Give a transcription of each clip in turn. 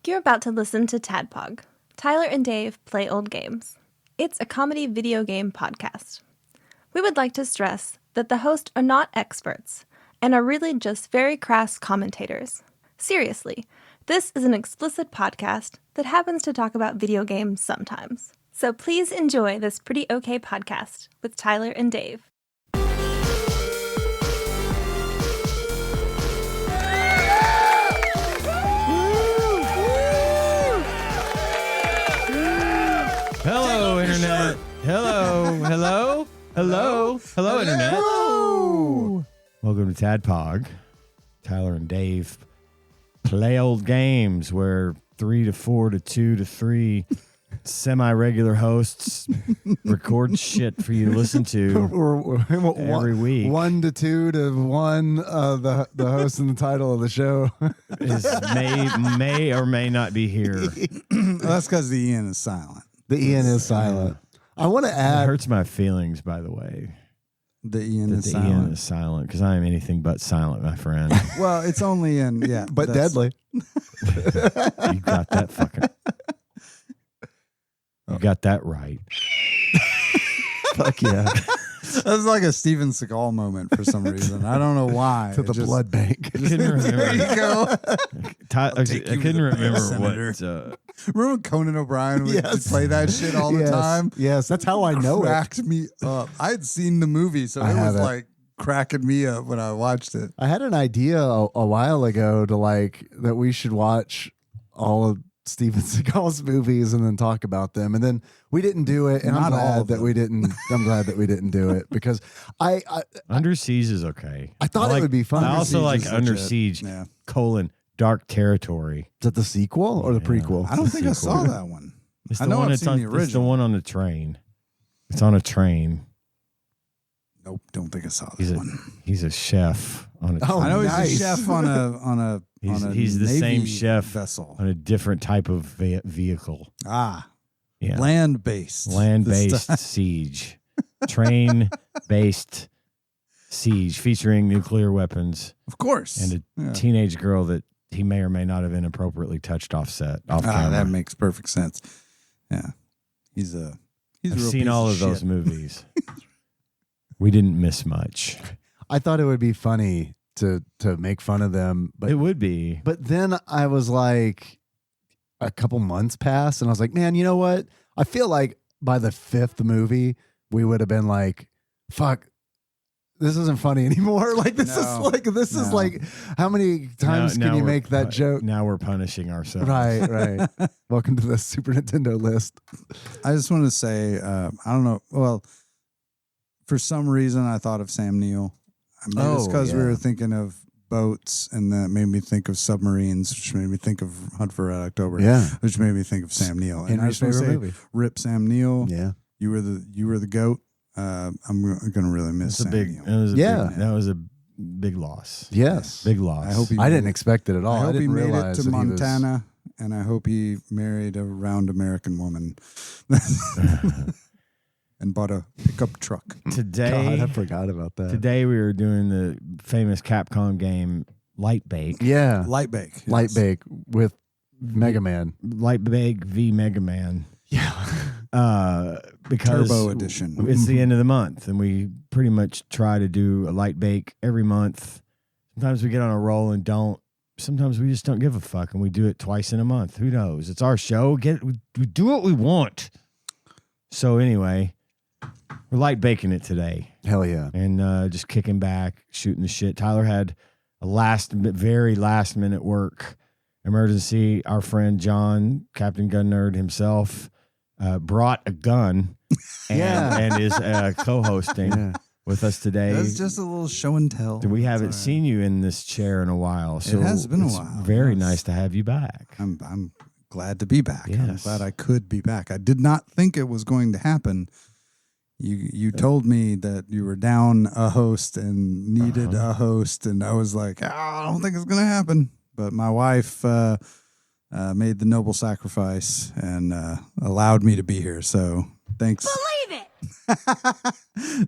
You're about to listen to TADPOG. Tyler and Dave play old games. It's a comedy video game podcast. We would like to stress that the hosts are not experts and are really just very crass commentators. Seriously, this is an explicit podcast that happens to talk about video games sometimes. So please enjoy this pretty okay podcast with Tyler and Dave. Hello, Internet. Hello, Internet. Hello. Welcome to TADPOG. Tyler and Dave play old games where 3 to 4 to 2 to 3 semi-regular hosts record shit for you to listen to every week. 1 to 2 to 1. The host and the title of the show may or may not be here. That's because the Ian is silent. The Ian is silent. I want to It add. hurts my feelings, by the way. The Ian is The silent. Ian is silent because I am anything but silent, my friend. Well, it's only in but deadly. You got that fucking. You got that right. Fuck yeah. That's like a Steven Seagal moment for some reason. I don't know why. To the blood bank. I couldn't remember. There you go. I take you to couldn't the remember Senator. what. Remember when Conan O'Brien would Yes. play that shit all the time? Yes, that's how I know it. Cracked me up. I had seen the movie, so I it was haven't. like cracking me up when I watched it. I had an idea a while ago to that we should watch all of Steven Seagal's movies and then talk about them, and then we didn't do it. And Not I'm all glad of that them. we didn't. I'm glad that we didn't do it because I Under Siege is okay. I thought it would be fun. I also Siege like is Under legit. Siege, Yeah. Dark Territory. Is that the sequel or the prequel? I don't think I Sequel. saw that one. It's I the know one I've that's seen on, the It's the original. one on the train. It's on a train. Nope, don't think I saw He's that a one. he's a chef on a Oh, I know nice. he's a chef on a He's the Navy same chef vessel. on a different type of vehicle. Land Yeah, based. land-based siege, train-based siege featuring nuclear weapons Of course. and a Yeah. teenage girl that he may or may not have inappropriately touched off camera. That makes perfect sense. Yeah. He's a I've real seen piece all of of those shit. movies. We didn't miss much. I thought it would be funny to make fun of them, but It would be. But then I was like, a couple months passed, and I was like, man, you know what? I feel like by the 5th movie, we would have been like, fuck, this isn't funny anymore. Like this is like, how many times Now can you we're make that joke? Now we're punishing ourselves. Right. Welcome to the Super Nintendo list. I just want to say, I don't know. Well, for some reason, I thought of Sam Neill. Maybe it's because we yeah. were thinking of boats, and that made me think of submarines, which made me think of Hunt for Red October. Yeah. Which made me think of Sam Neill. And I Henry's just want to favorite say, movie. rip Sam Neill. Yeah. You were the goat. I'm gonna really miss That's a Sam big. Neill. That was a big loss. Yes. Big loss. I hope he I didn't expect it at all. I hope he didn't made it realize to that he was- Montana, and I hope he married a round American woman and bought a pickup truck. Today. God, I forgot about that. Today we were doing the famous Capcom game Light Bake. Yeah. Light bake. Light yes. Bake with Mega Man. Light Bake v Mega Man. Yeah. Because Turbo edition. It's the end of the month, and we pretty much try to do a light bake every month. Sometimes we get on a roll and don't. Sometimes we just don't give a fuck, and we do it twice in a month. Who knows? It's our show. We do what we want. So anyway, we're light baking it today, Hell yeah. and just kicking back, shooting the shit. Tyler had a very last minute work emergency. Our friend John, Captain Gun Nerd himself, brought a gun and is co-hosting with us today. That's just a little show and tell. We haven't That's all right. seen you in this chair in a while, so It has been a it's while. very Yes. nice to have you back. I'm glad to be back. I'm Yes. glad I could be back. I did not think it was going to happen. You told me that you were down a host and needed a host, and I was like, I don't think it's going to happen. But my wife made the noble sacrifice and allowed me to be here. So thanks. Believe it!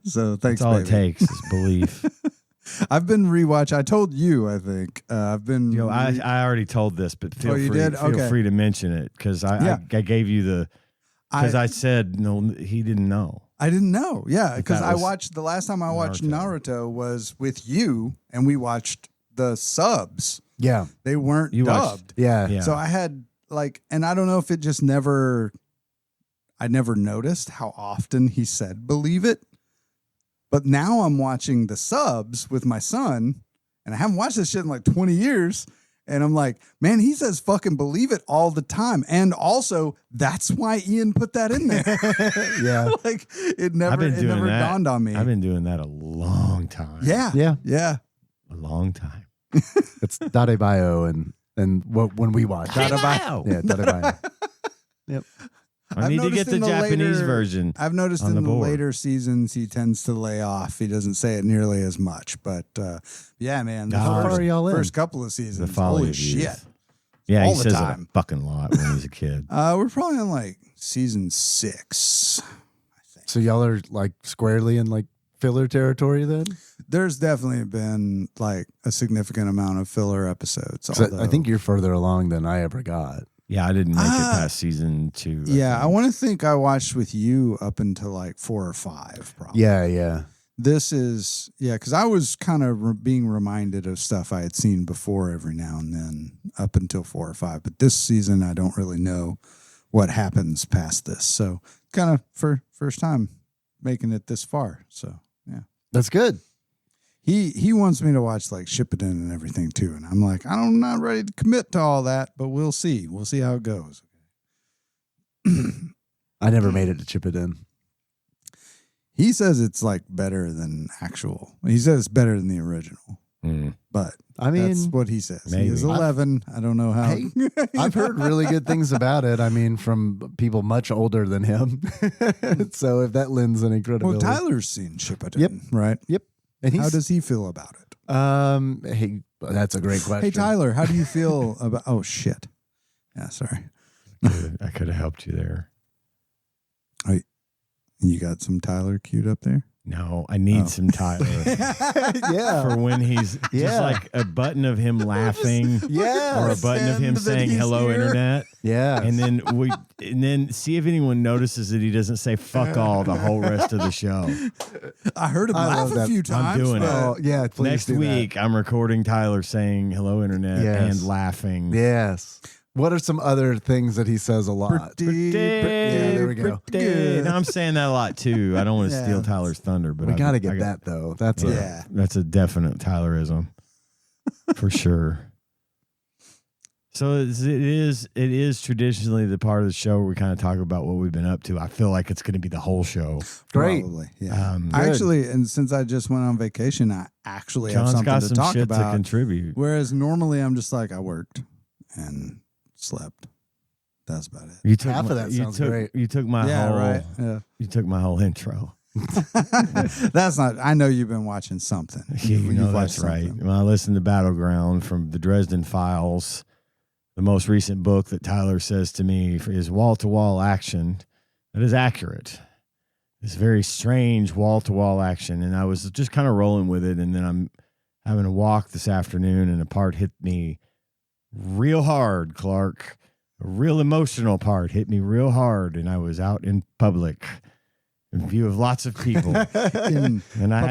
So That's thanks, all baby. it takes is belief. I've been rewatch. I told you, I think. I've been. I already told this, but feel you free. did? Feel Okay. free to mention it because I gave you the. Because I said no, he didn't know. I didn't know. Yeah, because That I was watched the last time I watched Naruto. Naruto was with you, and we watched the subs. Yeah. They weren't You watched- dubbed. Yeah. Yeah. So I had and I don't know if it just I never noticed how often he said believe it. But now I'm watching the subs with my son, and I haven't watched this shit in like 20 years. And I'm like, man, he says fucking believe it all the time. And also, that's why Ian put that in there. Yeah. Like it never dawned on me. I've been doing that a long time. Yeah. Yeah. Yeah. A long time. It's Dadebayo and when we watch. Dadebayo. Yeah, Dadebayo. Yep. I need to get the Japanese version. I've noticed on in the the board. later seasons he tends to lay off. He doesn't say it nearly as much. But yeah, man. The How far are y'all in? first couple of seasons. The folly Holy of shit. youth. Yeah, All he the says time. it a fucking lot when he was a kid. We're probably on like season 6. So y'all are like squarely in like filler territory then? There's definitely been like a significant amount of filler episodes. 'Cause I although- think you're further along than I ever got. Yeah, I didn't make it past season 2. Yeah, I think. want to think I watched with you up until like 4 or 5, probably. Yeah, yeah. This is, because I was kind of being reminded of stuff I had seen before every now and then up until 4 or 5. But this season, I don't really know what happens past this. So kind of for first time making it this far. So, yeah. That's good. He wants me to watch like Shippuden and everything too. And I'm like, I'm not ready to commit to all that, but we'll see. We'll see how it goes. I never made it to chip it in. He says it's like better than actual. He says it's better than the original, but I mean, that's what he says. maybe. He is 11. I don't know how. Hey, I've heard really good things about it. I mean, from people much older than him. So if that lends any credibility. Well, Tyler's seen Shippuden, Yep. right? Yep. And How does he feel about it? Hey, that's a great question. Hey, Tyler, how do you feel about? Oh shit. Yeah, sorry. I could have helped you there. You got some Tyler queued up there? No, I need some Tyler Yeah. for when he's just Yeah. like a button of him laughing Yeah. or a button of him Pretend that saying he's hello here. internet. Yeah. And then see if anyone notices that he doesn't say fuck all the whole rest of the show. I heard him I laugh love a that. few times. I'm doing it. Oh, yeah. Please Next do that. week, I'm recording Tyler saying hello internet Yes. and laughing. Yes. What are some other things that he says a lot? Pretty, Yeah, there we go. pretty good. I'm saying that a lot too. I don't want to Yeah. steal Tyler's thunder, but We got to get I that though. That's Yeah. That's a definite Tylerism for sure. So it is traditionally the part of the show where we kind of talk about what we've been up to. I feel like it's going to be the whole show. great. Probably, yeah. I I actually, and since I just went on vacation, I actually have John's something got to some talk shit about. to contribute. Whereas normally I'm just like, I worked and slept. That's about it. You took Half of that sounds great. You took my Yeah, whole right. Yeah. You took my whole intro. That's not, I know you've been watching something. You know You've that's watched right. something. When I listened to Battleground from the Dresden Files, the most recent book that Tyler says to me is wall-to-wall action. That is accurate. It's very strange wall-to-wall action, and I was just kind of rolling with it, and then I'm having a walk this afternoon, and a part hit me real hard, Clark. A real emotional part hit me real hard, and I was out in public in view of lots of people. In And I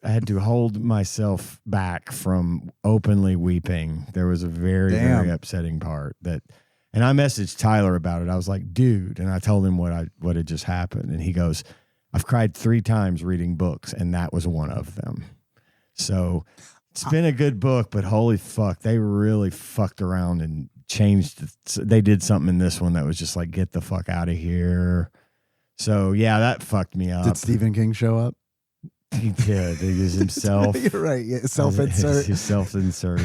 had to hold myself back from openly weeping. There was a very, very upsetting part and I messaged Tyler about it. I was like, dude, and I told him what had just happened. And he goes, I've cried 3 times reading books, and that was one of them. So it's been a good book, but holy fuck, they really fucked around and changed. They did something in this one that was just like, get the fuck out of here. So yeah, that fucked me up. Did Stephen King show up? He did. He was himself. You're right. Yeah, self-insert. His self-insert.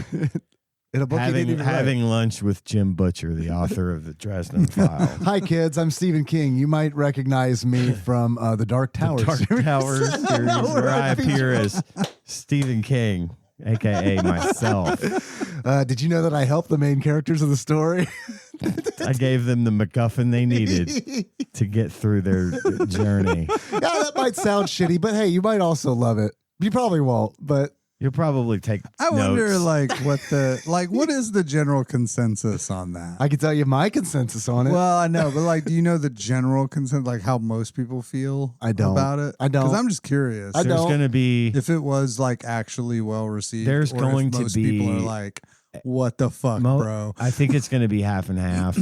In a book you didn't even write. Having lunch with Jim Butcher, the author of the Dresden Files. Hi, kids. I'm Stephen King. You might recognize me from the Dark Tower Dark series. Tower series, where I appear as Stephen King, a.k.a. myself. Did you know that I helped the main characters of the story? I gave them the MacGuffin they needed to get through their journey. Yeah, that might sound shitty, but hey, you might also love it. You probably won't, but You'll probably take I wonder, notes. what is the general consensus on that? I can tell you my consensus on it. Well, I know, but do you know the general consensus, like how most people feel I don't. about it? I don't. Because I'm just curious. I There's don't. going to be If it was actually well received, There's or going if to most be- people are like, what the fuck, bro? I think it's going to be half and half.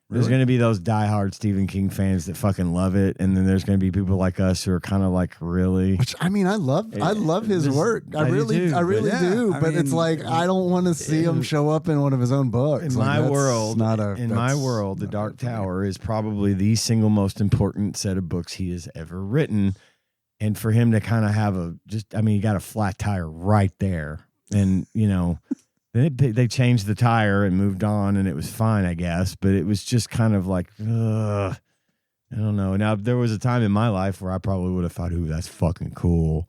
There's Really? going to be those diehard Stephen King fans that fucking love it, and then there's going to be people like us who are kind of like, really. Which I love his This- work. I I do really too, but- do. Yeah, But it's like I don't want to see him show up in one of his own books. In Like, my that's world, not The Dark Tower is probably the single most important set of books he has ever written, and for him to kind of have he got a flat tire right there, and they changed the tire and moved on, and it was fine, I guess. But it was just kind of like, ugh, I don't know. Now there was a time in my life where I probably would have thought, "Ooh, that's fucking cool."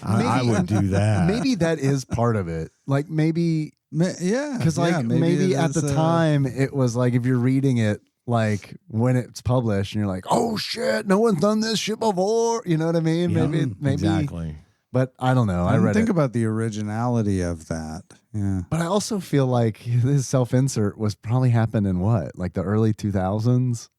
I would do that. Maybe that is part of it. Like maybe Yeah, because maybe at the time it was like if you're reading it like when it's published and you're like, oh shit, no one's done this shit before. You know what I mean? Yeah, maybe exactly. But I don't know. I didn't read think it. about the originality of that. Yeah. But I also feel like his self-insert was probably happened in what? Like the early 2000s?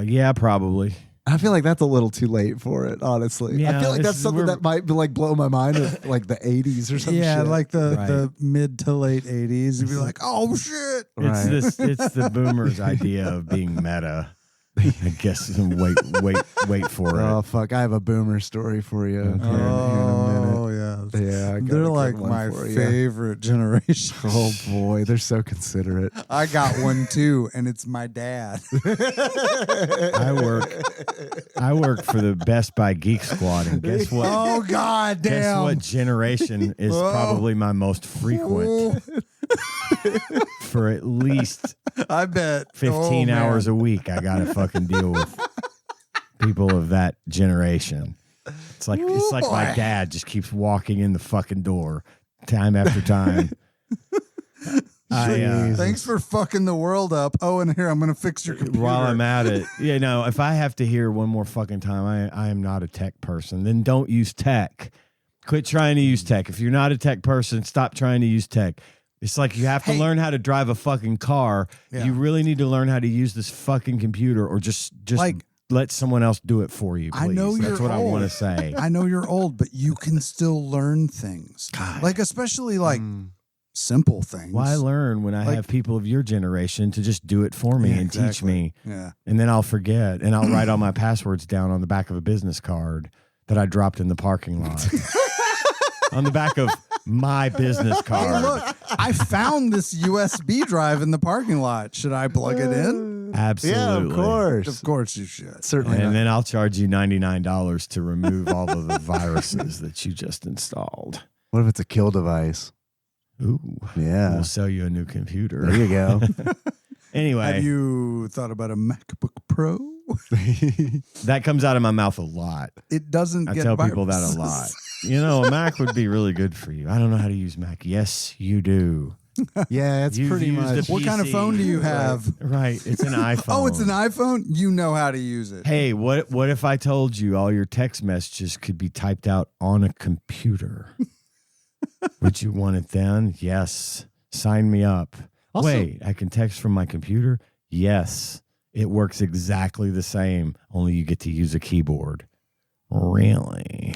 Yeah, probably. I feel like that's a little too late for it, honestly. I Yeah, feel like that's something that might be like blow my mind of like the 80s or something. Yeah, shit. like the Right. mid to late 80s. You'd be like, oh shit. Right. It's the boomers' idea of being meta. I guess wait for Oh it. fuck! I have a boomer story for you. Okay. Here in a minute. Oh yeah. Yeah, I got a They're good like one my for you. favorite generation. Oh boy, they're so considerate. I got one too, and it's my dad. I work for the Best Buy Geek Squad, and guess what? Oh god Guess damn. what generation is Whoa. probably my most frequent for at least I bet 15 oh, hours man. a week. I got to fucking deal with people of that generation. It's like my dad just keeps walking in the fucking door time after time. Thanks for fucking the world up. Oh, and here I'm gonna fix your computer. While I'm at it, if I have to hear one more fucking time, I am not a tech person. Then don't use tech. Quit trying to use tech. If you're not a tech person, stop trying to use tech. It's like you have to learn how to drive a fucking car. Yeah. You really need to learn how to use this fucking computer, or just Like- let someone else do it for you. Please. I know That's you're what I want to old. say. I know you're old, but you can still learn things. Like especially simple things. Why learn when I have people of your generation to just do it for me and teach exactly. me? Yeah. And then I'll forget, and I'll write all my passwords down on the back of a business card that I dropped in the parking lot. On the back of my business card. Hey, look, I found this USB drive in the parking lot. Should I plug it in? Absolutely. Yeah, of course. Of course you should. Certainly. And not. then I'll charge you $99 to remove all of the viruses that you just installed. What if it's a kill device? Ooh. Yeah. We'll sell you a new computer. There you go. Anyway, Have you thought about a MacBook Pro? that comes out of my mouth a lot. It doesn't I get tell people that viruses. a lot. A Mac would be really good for you. I don't know how to use Mac. Yes, you do. Yeah, it's You've pretty used much. a What kind of PC. phone do you have? Right. It's an iPhone. Oh, it's an iPhone? You know how to use it. Hey, what if I told you all your text messages could be typed out on a computer? Would you want it then? Yes. Sign me up. Also- Wait, I can text from my computer? Yes. It works exactly the same, only you get to use a keyboard. Really?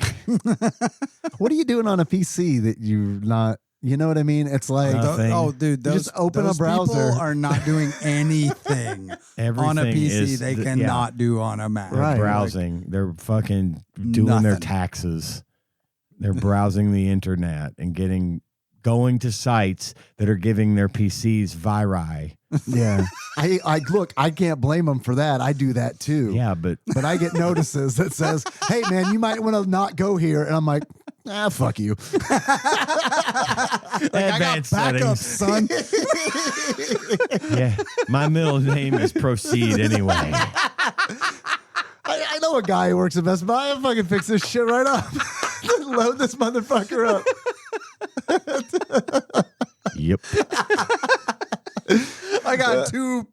What are you doing on a PC that you're not? You know what I mean? It's like Nothing. Oh, dude, those, just open a those browser. people are not doing anything on a Everything PC is they the- cannot do on a Mac. They're Right. browsing. They're fucking doing their Nothing. taxes. They're browsing the internet and going to sites that are giving their PCs viri. yeah. I look. I can't blame them for that. I do that too. Yeah, but But I get notices that says, "Hey, man, you might want to not go here," and I'm like, fuck you." advanced Backup, settings. son. Yeah, my middle name is Proceed anyway. I know a guy who works at Best Buy. I'll fucking fix this shit right up. Load this motherfucker up. Yep. I got two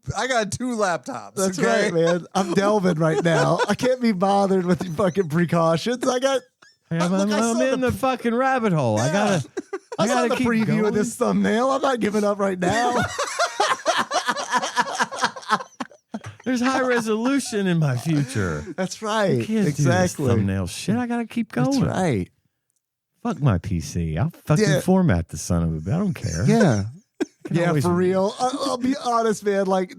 laptops. That's okay? right, man. I'm delving right now. I can't be bothered with the fucking precautions. I got I'm in the fucking rabbit hole. Yeah. I saw gotta the keep preview going. of this thumbnail. I'm not giving up right now. There's high resolution in my future. That's right. I can't do this thumbnail shit. I gotta keep going. That's right. Fuck my PC. I'll fucking format the son of a bitch. I don't care. Yeah. can always- for real. I'll be honest, man. Like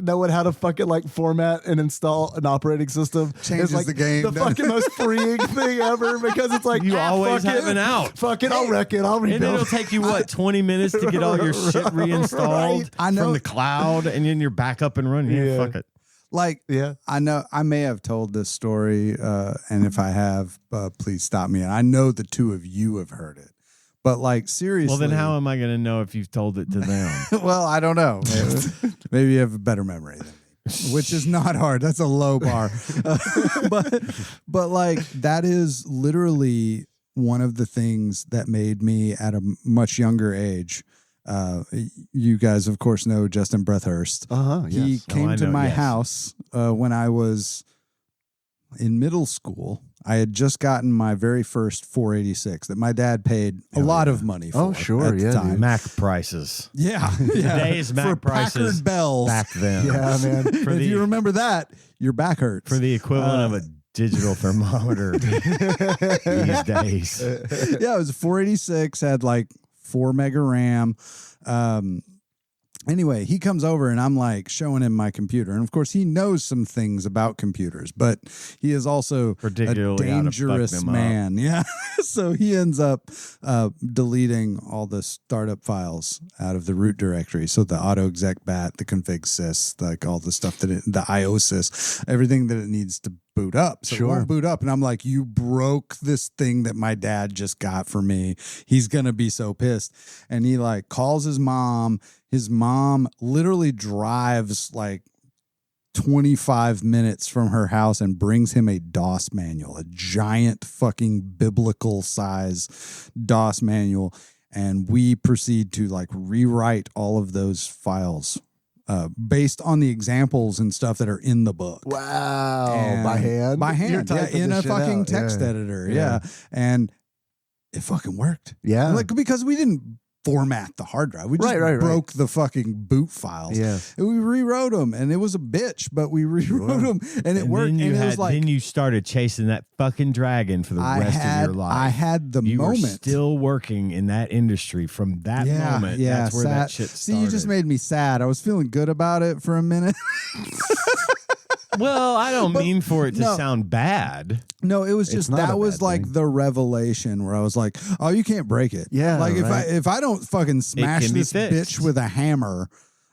knowing how to fucking like format and install an operating system Changes is like the game, the doesn't fucking most freeing thing ever, because it's like You always fuck have it. an out. Fuck it, I'll wreck it. I'll And rebuild. it'll take you, 20 minutes to get all your shit reinstalled Right. I know- from the cloud, and then you're back up and running. Yeah, Yeah. fuck it. Like, Yeah. I know I may have told this story, and if I have, please stop me. And I know the two of you have heard it, but like seriously. Well, then how am I going to know if you've told it to them? Well, I don't know. Maybe you have a better memory than me, which is not hard. That's a low bar. But like that is literally one of the things that made me at a much younger age. You guys, of course, know Justin Brethurst. He Yes. came I to know, my yes. house when I was in middle school. I had just gotten my very first 486 that my dad paid a lot of money for. Oh, sure, at the yeah, time. dude. Mac prices. Yeah, Today's Mac for prices Packard Bells. back then. Yeah, man. For if the- you remember that, your back hurts. For the equivalent of a digital thermometer these days. Yeah, it was a 486, had like 4 mega RAM. Anyway, he comes over and I'm like showing him my computer. And of course, he knows some things about computers, but he is also Particularly a how to fuck dangerous them up. man. Yeah. So he ends up deleting all the startup files out of the root directory. So the auto exec bat, the config sys, like all the stuff the IO sys, everything that it needs to boot up. So it Sure. won't boot up. And I'm like, you broke this thing that my dad just got for me. He's going to be so pissed. And he like calls his mom. His mom literally drives like 25 minutes from her house and brings him a DOS manual, a giant fucking biblical size DOS manual. And we proceed to like rewrite all of those files based on the examples and stuff that are in the book. Wow. And- By hand? By You're hand, yeah, typing in this a shit fucking out. text Yeah. editor. Yeah. Yeah. And it fucking worked. Yeah. Like, because we didn't format the hard drive. We just Right. broke the fucking boot files. Yeah. And we rewrote them, and it was a bitch, but we rewrote them, and it worked. Then you and it had, was like, then you started chasing that fucking dragon for the rest of your life. I had the you moment. were still working in that industry from that moment. That's where that shit started. See, you just made me sad. I was feeling good about it for a minute. Well, I don't mean for it to no. sound bad. No, it was It's just not that a was bad like thing. the revelation where I was like, oh, you can't break it. Yeah, Like right. if I don't fucking smash can be this fixed. bitch with a hammer,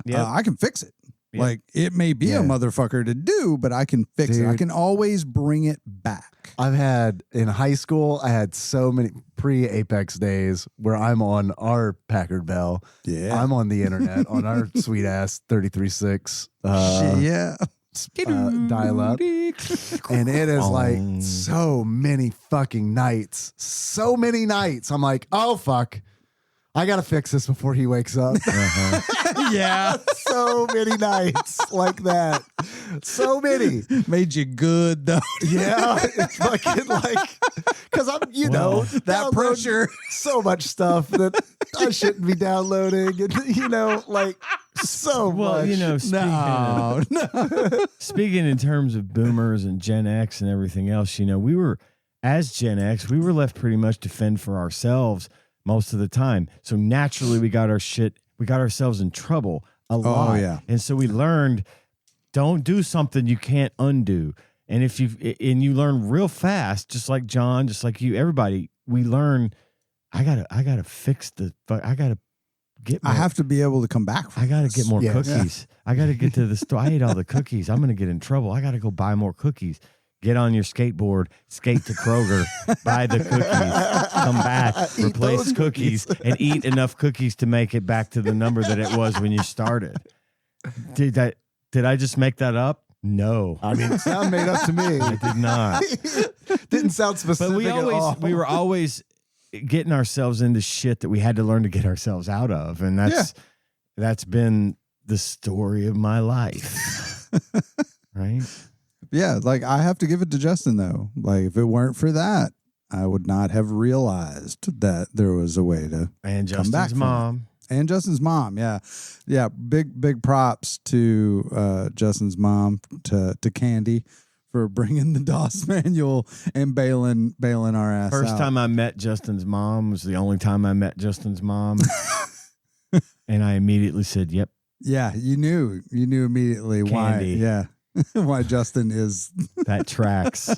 Yep. I can fix it. Yep. Like it may be Yeah. a motherfucker to do, but I can fix it. I Dude. can always bring it back. I've had in high school, I had so many pre-Apex days where I'm on our Packard Bell. Yeah. I'm on the internet on our sweet ass 33.6 yeah. dial up. And it is like so many fucking nights. So many nights. I'm like, oh fuck. I gotta fix this before he wakes up. Yeah. So many nights like that. So many. Made you good though. Yeah. It's fucking like, because I'm, Well, that that pressure. so much stuff that I shouldn't be downloading. And, like so Well, much. Speaking in terms of boomers and Gen X and everything else, we were, as Gen X, we were left pretty much to fend for ourselves most of the time. So naturally we got ourselves in trouble a lot. yeah. And so we learned, don't do something you can't undo. And you learn real fast, just like John, just like you, everybody, we learn, I gotta fix I gotta get I have to be able to come back from I got to this. get more Yes. cookies. I got to get to the store. I ate all the cookies. I'm going to get in trouble. I got to go buy more cookies. Get on your skateboard, skate to Kroger, buy the cookies, come back, Eat replace those cookies, and eat enough cookies to make it back to the number that it was when you started. Did I just make that up? No, I mean, it sound made up to me. I did not. Didn't sound specific But at all. we were always getting ourselves into shit that we had to learn to get ourselves out of, and that's been the story of my life, right? Yeah, like I have to give it to Justin though. Like if it weren't for that, I would not have realized that there was a way to And come back Justin's from mom. And Justin's mom, yeah. Big props to Justin's mom, to Candy, for bringing the DOS manual and bailing our ass First out. time I met Justin's mom was the only time I met Justin's mom. And I immediately said, yep. Yeah, you knew immediately Candy. why. Yeah, why Justin is. That tracks.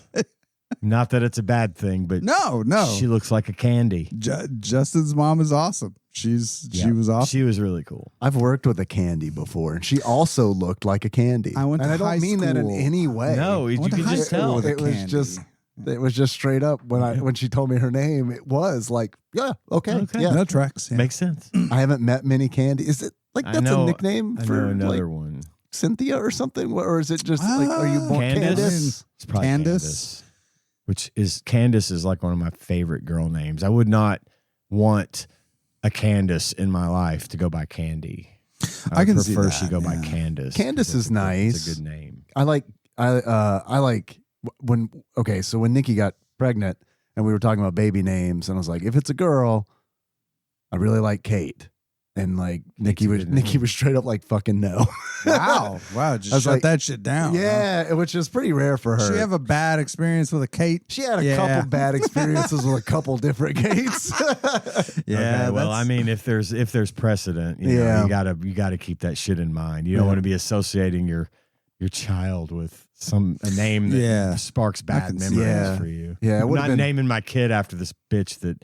Not that it's a bad thing, but No. she looks like a candy. Justin's mom is awesome. She was awesome. She was really cool. I've worked with a candy before, and she also looked like a candy. I went to and I don't high mean that in school. any way. No, you went to can high just school tell. with a It was Candy. just It was just straight up when she told me her name. It was like, yeah, okay. Yeah. That tracks. Yeah. Makes sense. I haven't met many Candy. Is it like I that's know- a nickname I for know another like one. Cynthia or something, or is it just like are you born Candace? Candace? It's probably Candace? Candace is like one of my favorite girl names. I would not want a Candace in my life to go by Candy. I can see prefer that, she go by yeah. Candace. Candace is nice. It's a good name. I like when so when Nikki got pregnant and we were talking about baby names, and I was like, if it's a girl, I really like Kate. And like Nikki a good name. was straight up like fucking no. Wow. I Just was shut like, that shit down. Yeah, which is pretty rare for her. She have a bad experience with a Kate. She had a Yeah. couple bad experiences with a couple different Kates. Yeah. Okay, well, I mean, if there's precedent, you know, Yeah. you gotta keep that shit in mind. You don't want to be associating your child with a name that Yeah. sparks bad can see memories that. for you. Yeah, it I'm would've not been- naming my kid after this bitch that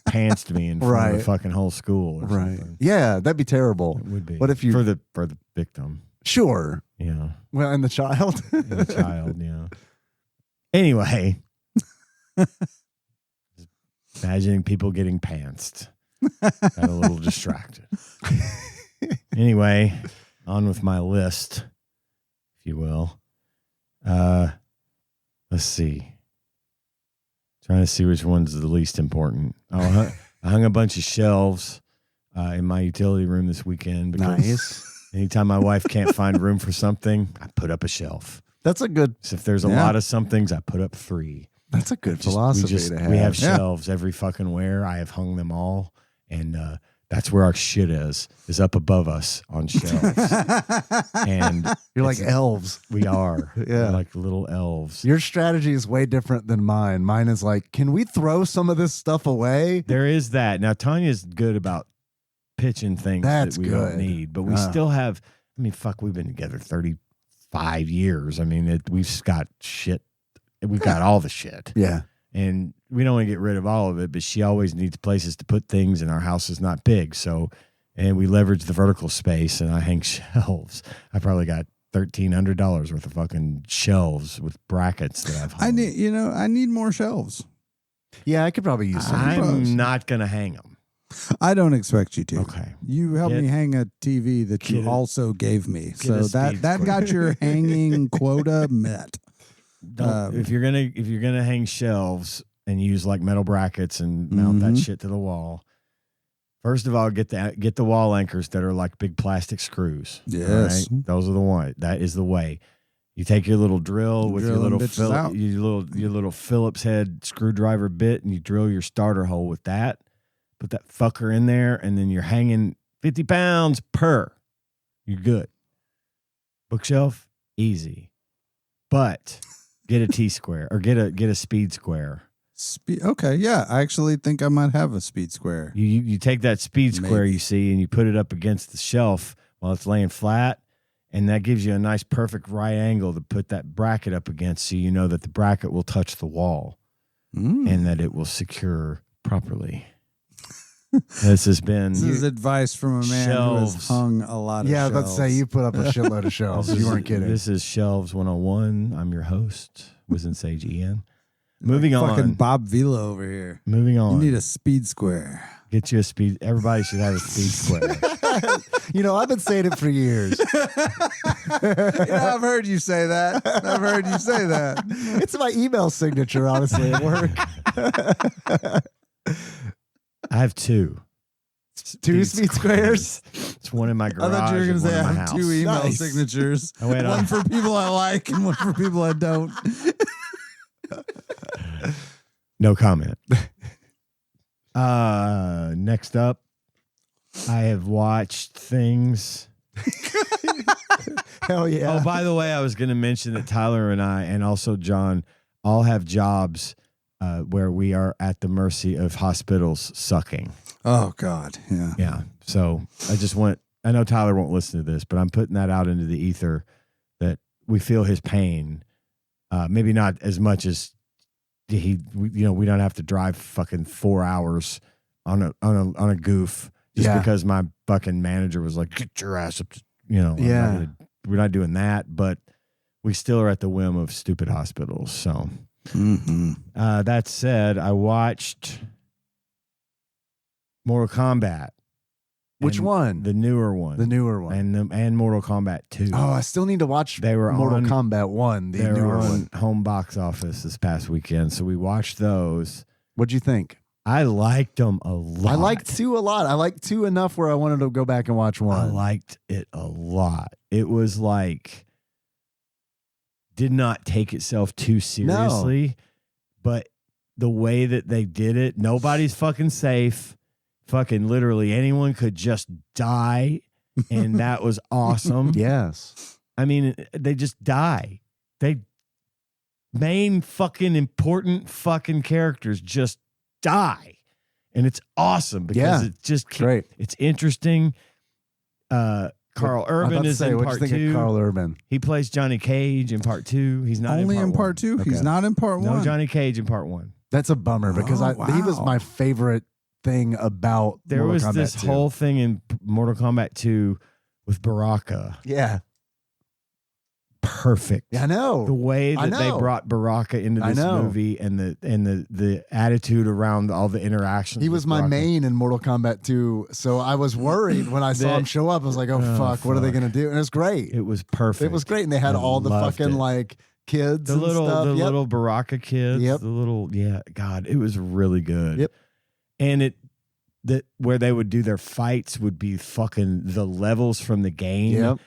pantsed me in front of the Right. fucking whole school. Or Right. something. Yeah, that'd be terrible. It would be. What if you- for the victim? Sure. Yeah, Well, and the child. and the child. Yeah. Anyway, just imagining people getting pantsed. Got a little distracted. Anyway, on with my list, if you will. Let's see. Trying to see which one's the least important. I hung a bunch of shelves in my utility room this weekend because Nice. anytime my wife can't find room for something, I put up a shelf. That's a good. So if there's a Yeah. lot of somethings, I put up 3. That's a good Just- philosophy to have. We have Yeah. shelves every fucking where. I have hung them all, and that's where our shit is up above us on shelves. And You're like it's- elves. we are, Yeah. We're like little elves. Your strategy is way different than mine. Mine is like, can we throw some of this stuff away? There is that. Now Tanya's good about pitching things That's that we good. don't need, but we Ah. still have. I mean, fuck, we've been together 35 years. I mean, we've got shit. We've got all the shit. Yeah. And we don't want to get rid of all of it, but she always needs places to put things, and our house is not big. So, and we leverage the vertical space, and I hang shelves. I probably got $1,300 worth of fucking shelves with brackets that I've hung. I need more shelves. Yeah, I could probably use some. I'm not going to hang them. I don't expect you to. Okay. You helped Get- me hang a TV that get you a- also gave me. get So a that speed got square. your hanging quota met. If you're gonna hang shelves and use like metal brackets and mount that Mhm. shit to the wall, first of all, get the wall anchors that are like big plastic screws. Yes. all right? Those are the one. That is the way. You take your little drill with your Drill them little bitches out. your little Phillips head screwdriver bit, and you drill your starter hole with that. Put that fucker in there, and then you're hanging 50 pounds per. You're good. Bookshelf, easy, but get a T square or get a speed square. Okay, yeah. I actually think I might have a speed square. You take that speed square Maybe. you see, and you put it up against the shelf while it's laying flat, and that gives you a nice perfect right angle to put that bracket up against, so you know that the bracket will touch the wall and that it will secure properly. This has been This is advice from a man who has Shelves. hung a lot of Yeah, shelves. let's say you put up a shitload of shelves. You weren't kidding. This is Shelves 101. I'm your host, Wizen Sage Ian. Moving Fucking on. Bob Vila over here. Moving on. You need a speed square. Get you a speed. Everybody should have a speed square. I've been saying it for years. I've heard you say that. I've heard you say that. It's my email signature, honestly, at work. I have 2. Two speed squares. It's one in my I garage. thought you were going and to say one I in my have house. 2 email Nice. signatures. I went One on. for people I like and one for people I don't. No comment. Next up, I have watched things. Hell yeah. Oh, by the way, I was going to mention that Tyler and I, and also John, all have jobs where we are at the mercy of hospitals sucking. Oh God, yeah. Yeah. So I know Tyler won't listen to this, but I'm putting that out into the ether that we feel his pain. Maybe not as much as we don't have to drive fucking 4 hours on a goof just because my fucking manager was like, get your ass up. Yeah. We're not doing that, but we still are at the whim of stupid hospitals. So that said, I watched Mortal Kombat. Which one? The newer one. The newer one. And Mortal Kombat 2. Oh, I still need to watch Mortal Kombat 1, the newer one. Home box office this past weekend, so we watched those. What'd you think? I liked them a lot. I liked 2 a lot. I liked 2 enough where I wanted to go back and watch 1. I liked it a lot. It was like, did not take itself too seriously, but the way that they did it, nobody's fucking safe. Fucking literally anyone could just die, and that was awesome. Yes. I mean, they just die. Main fucking important fucking characters just die. And it's awesome because it's just great. It's interesting. Carl Urban is in part 2. Carl Urban. He plays Johnny Cage in part 2. He's not only in part 2. Okay. He's not in part 1. No Johnny Cage in part 1. That's a bummer because he was my favorite thing about there Mortal was Kombat this 2. whole thing in Mortal Kombat 2 with Baraka. Yeah. Perfect. Yeah, I know. The way that they brought Baraka into this movie and the attitude around all the interactions. He was my main in Mortal Kombat 2, so I was worried when I saw him show up. I was like, "Oh fuck, what are they gonna do?" And it was great. It was perfect. It was great, and they had all the fucking like kids, the little Baraka kids. Yep. The little God, it was really good. Yep. And where they would do their fights would be fucking the levels from the game. Yep.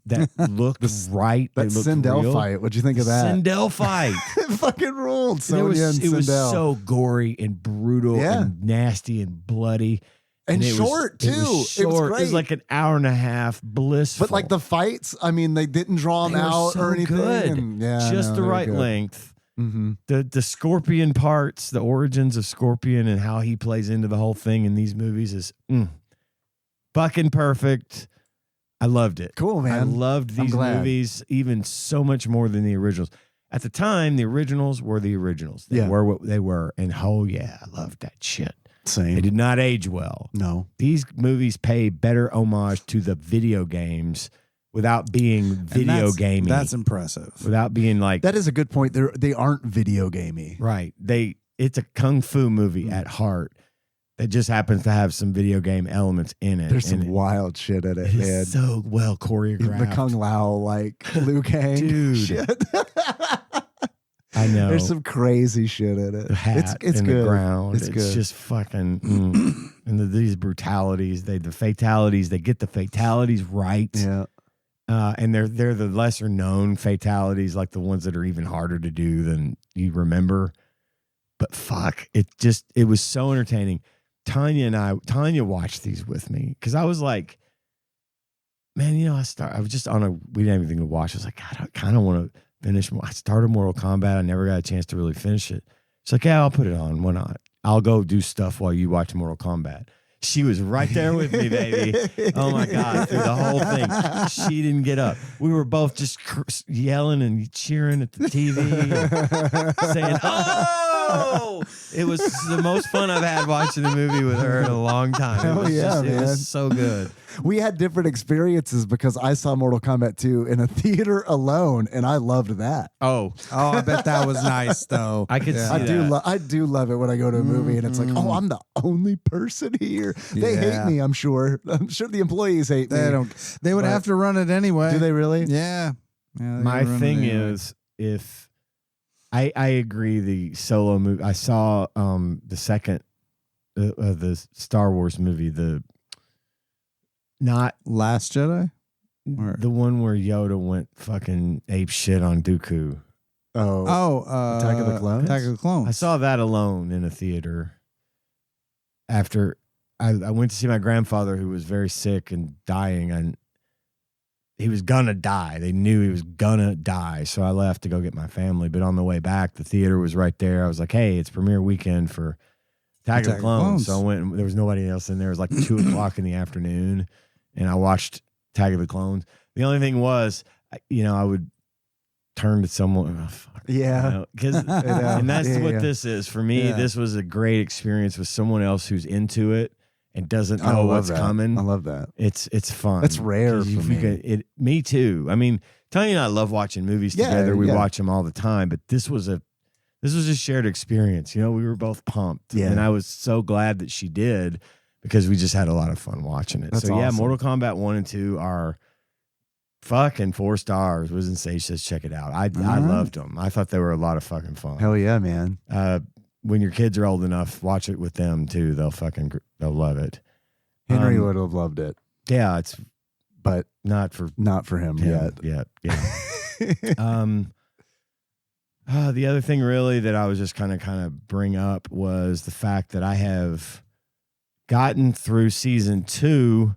That looked right. That Sindel real. fight. What'd you think of that? Sindel fight. It fucking ruled. It was so gory and brutal and nasty and bloody. And it short, too. It was short. It was great. It was like an hour and a half, blissful. But like the fights, I mean, they didn't draw them out or anything. Good. And, just the right length. Mm-hmm. The Scorpion parts, the origins of Scorpion and how he plays into the whole thing in these movies is fucking perfect. I loved it. Cool, man. I loved these movies even so much more than the originals. At the time, the originals were the originals. They were what they were. And I loved that shit. Same. They did not age well. No. These movies pay better homage to the video games without being video gamey. That's impressive. Without being like... That is a good point. They aren't video gamey. Right. It's a kung fu movie at heart. That just happens to have some video game elements in it. There's some wild shit in it, man. It's so well choreographed. The Kung Lao, like Liu Kang Dude. shit. I know. There's some crazy shit in it. The hat it's in good. the ground. It's good. Just fucking... and these brutalities, the fatalities, they get the fatalities right. Yeah. And they're the lesser known fatalities, like the ones that are even harder to do than you remember. But fuck, it was so entertaining. Tanya watched these with me because I was like, man, I was just we didn't have anything to watch. I was like, God, I kind of want to finish. I started Mortal Kombat. I never got a chance to really finish it. She's like, yeah, I'll put it on. Why not? I'll go do stuff while you watch Mortal Kombat. She was right there with me, baby. Oh my God, through the whole thing. She didn't get up. We were both just yelling and cheering at the TV, saying, oh! It was the most fun I've had watching the movie with her in a long time. It was so good. We had different experiences because I saw Mortal Kombat 2 in a theater alone, and I loved that. Oh, I bet that was nice, though. I could see that. I do love it when I go to a movie and it's like, oh, I'm the only person here. They hate me, I'm sure. I'm sure the employees hate me. They would have to run it anyway. Do they really? Yeah. My thing is, if I agree, the solo movie, I saw the second of the Star Wars movie, not Last Jedi? the one where Yoda went fucking ape shit on Dooku. Attack of the Clones? Attack of the Clones. I saw that alone in a theater. After I went to see my grandfather, who was very sick and dying, and he was gonna die. They knew he was gonna die, so I left to go get my family. But on the way back, the theater was right there. I was like, "Hey, it's premiere weekend for Attack of the Clones." So I went. And there was nobody else in there. It was like 2:00 in the afternoon, and I watched Attack of the Clones. The only thing was, I would turn to someone. Oh, fuck, because and that's what this is for me. Yeah. This was a great experience with someone else who's into it and doesn't know what's coming. I love that. It's fun. That's rare for me. Me too. I mean, Tony and I love watching movies together. We watch them all the time, but this was a shared experience. We were both pumped, and I was so glad that she did because we just had a lot of fun watching it. That's so awesome. Mortal Kombat 1 and 2 are fucking 4 stars. Wiz & Sage says check it out. I loved them. I thought they were a lot of fucking fun. Hell yeah, man. When your kids are old enough, watch it with them too. They'll love it. Henry would have loved it. Yeah, but not for him yet. Yeah. The other thing really that I was just kind of bring up was the fact that I have gotten through season 2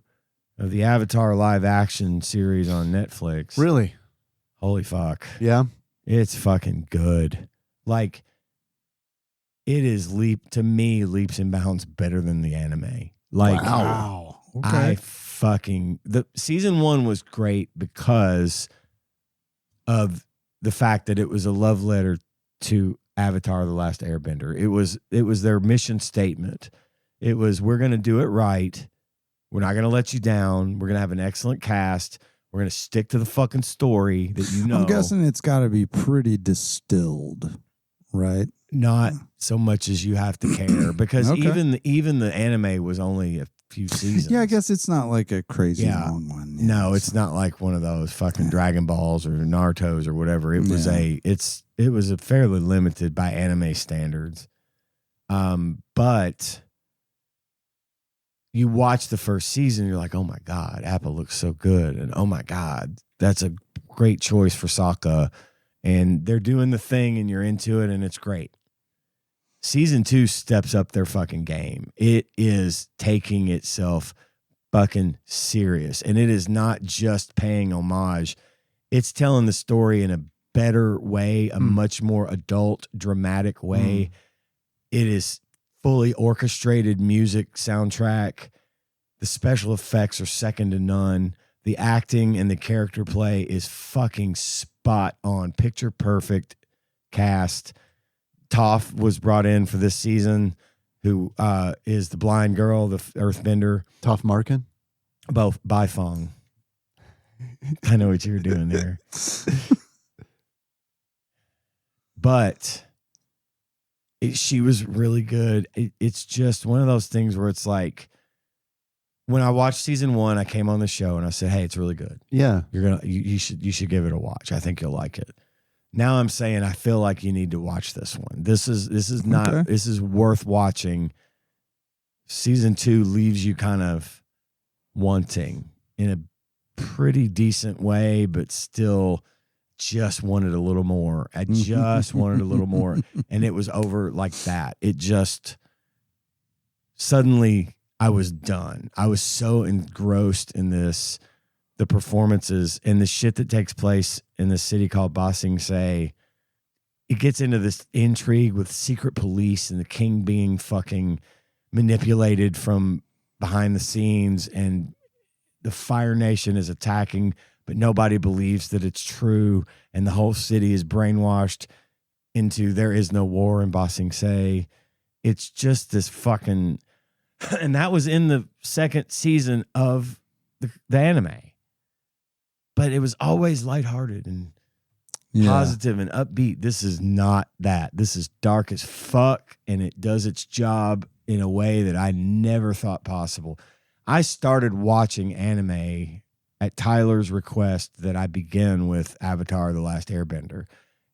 of the Avatar live action series on Netflix. Really? Holy fuck. Yeah. It's fucking good. Like, it is leaps and bounds better than the anime. Like, Wow. Okay. the season 1 was great because of the fact that it was a love letter to Avatar: The Last Airbender. It was their mission statement. It was, we're going to do it right. We're not going to let you down. We're going to have an excellent cast. We're going to stick to the fucking story that you know. I'm guessing it's got to be pretty distilled, right? Not so much as you have to care because Okay. even the anime was only a few seasons. Yeah, I guess it's not like a crazy long one. Yeah, No, it's not like one of those fucking Dragon Balls or Naruto's or whatever. It was it was a fairly limited by anime standards. But you watch the first season, you're like, oh my God, Appa looks so good. And oh my God, that's a great choice for Sokka. And they're doing the thing and you're into it and it's great. Season 2 steps up their fucking game. It is taking itself fucking serious. And it is not just paying homage. It's telling the story in a better way, a much more adult, dramatic way. It is fully orchestrated music soundtrack. The special effects are second to none. The acting and the character play is fucking spot on. Picture perfect cast. Toph was brought in for this season, who is the blind girl, the earthbender. Toph Markin? Both Bifong. I know what you were doing there. But she was really good. It's just one of those things where it's like, when I watched season 1, I came on the show and I said, "Hey, it's really good. Yeah. You should give it a watch. I think you'll like it." Now I'm saying I feel like you need to watch this one. This is not Okay. this is worth watching. Season 2 leaves you kind of wanting in a pretty decent way, but still just wanted a little more. I just wanted a little more. And it was over like that. It just suddenly I was done. I was so engrossed in this, the performances and the shit that takes place in this city called Ba Sing Se. It gets into this intrigue with secret police and the king being fucking manipulated from behind the scenes, and the Fire Nation is attacking, but nobody believes that it's true, and the whole city is brainwashed into there is no war in Ba Sing Se. It's just this fucking, and that was in the second season of the anime. But it was always lighthearted and positive and upbeat. This is not that. This is dark as fuck, and it does its job in a way that I never thought possible. I started watching anime at Tyler's request that I begin with Avatar: The Last Airbender.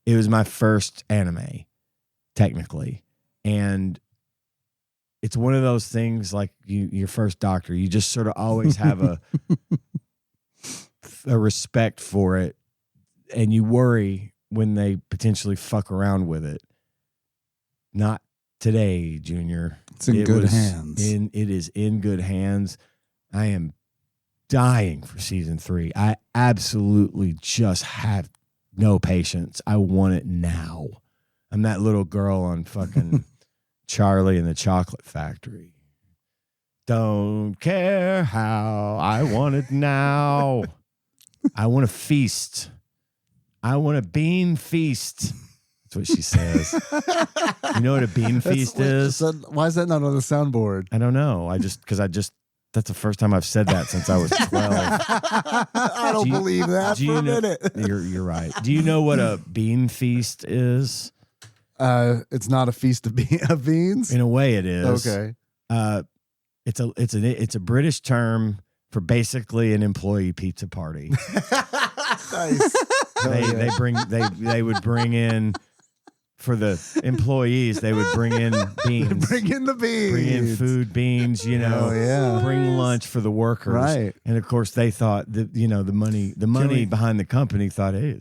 It was my first anime, technically. And it's one of those things like your first doctor. You just sort of always have a respect for it, and you worry when they potentially fuck around with it. Not today, Junior. It's in good hands. It is in good hands. I am dying for season 3. I absolutely just have no patience. I want it now. I'm that little girl on fucking Charlie and the Chocolate Factory. Don't care how, I want it now. I want a feast. I want a bean feast. That's what she says. You know what a bean feast is? Why is that not on the soundboard? I don't know. That's the first time I've said that since I was 12. I don't believe that for a minute. You're right. Do you know what a bean feast is? It's not a feast of beans. In a way, it is. Okay. It's a British term for basically an employee pizza party. Nice. They would bring in, for the employees, they would bring in beans. Bring in the beans. Bring in food, beans, bring lunch for the workers. Right. And of course they thought that, the money behind the company thought, hey,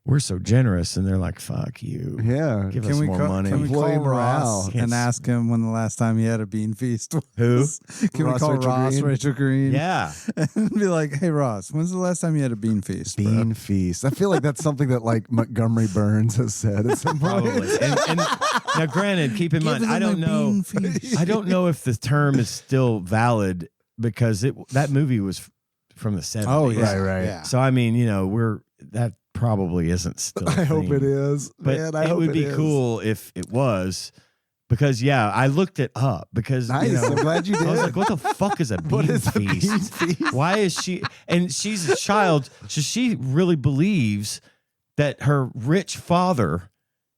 we're so generous. And they're like, fuck you. Yeah. Give us more money. Can we call Employee morale. Ross and ask him when the last time he had a bean feast was? Who? Can we Ross call Rachel Ross Green? Rachel Green? Yeah. And be like, hey, Ross, when's the last time you had a bean feast? bro? Bean feast. I feel like that's something that like Montgomery Burns has said at some point. Probably. And now, granted, keep in mind, Give I them don't a know. bean feast. I don't know if the term is still valid because that movie was from the 70s. Oh, yeah. Right. Yeah. So I mean, that probably isn't still. I hope it is. But Man, I it hope would be is. cool if it was, because I looked it up because Nice. I'm glad you did. I was like, what the fuck is a bean What is a bean feast? feast? Why is she? And she's a child, so she really believes that her rich father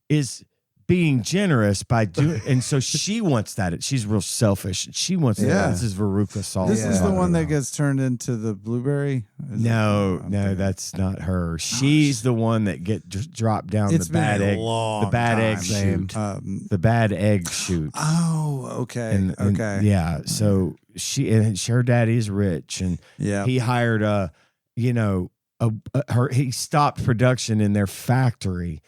is being generous by doing, and so she wants that. She's real selfish. She wants that. Yeah. This is Veruca Salt. This is the Yeah. one that gets turned into the blueberry? Is No, it? no, Okay. that's not her. She's the one that just dropped down It's the bad been a egg, long the bad egg time. shoot, Um, the bad egg shoot. oh, okay. And okay. yeah. So her daddy is rich, and Yeah. he hired he stopped production in their factory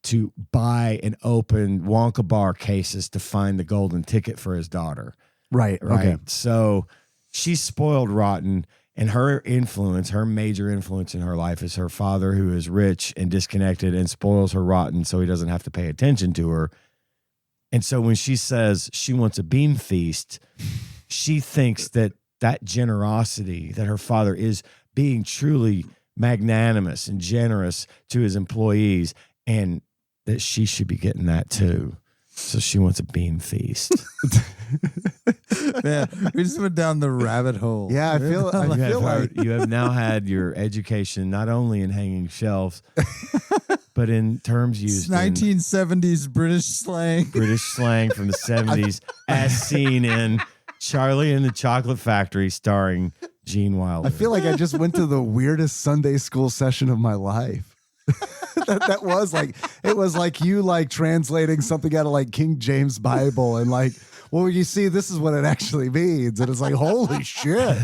to buy and open Wonka bar cases to find the golden ticket for his daughter. Right. Right. Okay. So she's spoiled rotten, and her major influence in her life is her father, who is rich and disconnected and spoils her rotten so he doesn't have to pay attention to her. And so when she says she wants a bean feast, she thinks that generosity, that her father is being truly magnanimous and generous to his employees, and that she should be getting that too. So she wants a bean feast. Man, we just went down the rabbit hole. Yeah, I feel like You have now had your education not only in hanging shelves, but in terms It's used in 1970s British slang. British slang from the 70s, as seen in Charlie and the Chocolate Factory, starring Gene Wilder. I feel like I just went to the weirdest Sunday school session of my life. that was like, it was like you like translating something out of like King James Bible and like, well, you see, this is what it actually means. And it's like, holy shit.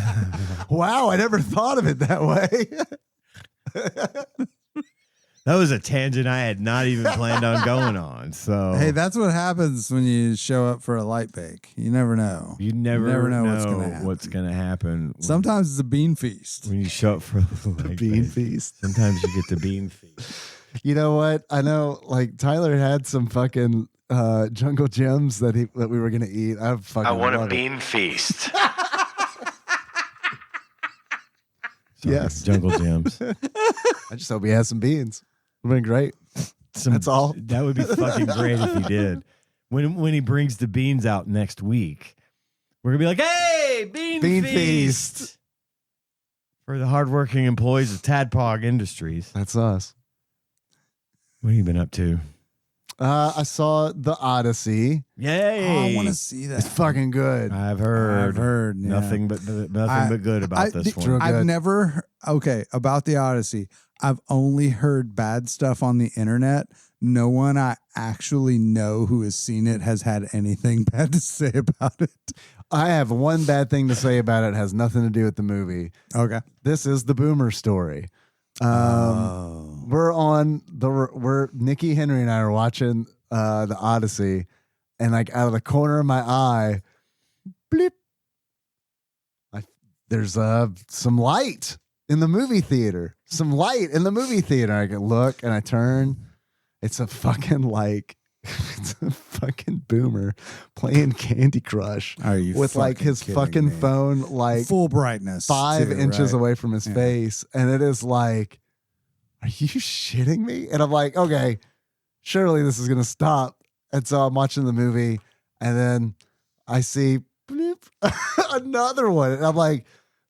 Wow, I never thought of it that way. That was a tangent I had not even planned on going on. So Hey, that's what happens when you show up for a light bake. You never know. you never know what's gonna happen. happen. Sometimes it's a bean feast. when you show up for the Bean feast. Sometimes you get the bean feast. You know what? I know like Tyler had some fucking jungle gems that we were gonna eat. I want a bean feast. Yes. Jungle Gems. I just hope he has some beans. It'd been great. That's all. That would be fucking great if he did. When he brings the beans out next week, we're gonna be like, "Hey, bean feast for the hardworking employees of TADPOG Industries." That's us. What have you been up to? I saw The Odyssey. Yay! Oh, I want to see It's that. fucking good. I've heard. Yeah. Nothing but good about this the- one. True. I've good. never about the Odyssey. I've only heard bad stuff on the internet. No one I actually know who has seen it has had anything bad to say about it. I have one bad thing to say about it. It has nothing to do with the movie. Okay. This is the Boomer story. we're Nikki Henry and I are watching the Odyssey, and like out of the corner of my eye, bleep, there's some light in the movie theater. Some light in the movie theater. I can look and I turn. It's a fucking it's a fucking boomer playing Candy Crush. Are you with like his fucking me? phone like Full brightness, 5 inches right? away from his face, and it is like, are you shitting me? And I'm like, okay, surely this is gonna stop. And so I'm watching the movie, and then I see bloop, another one, and I'm like,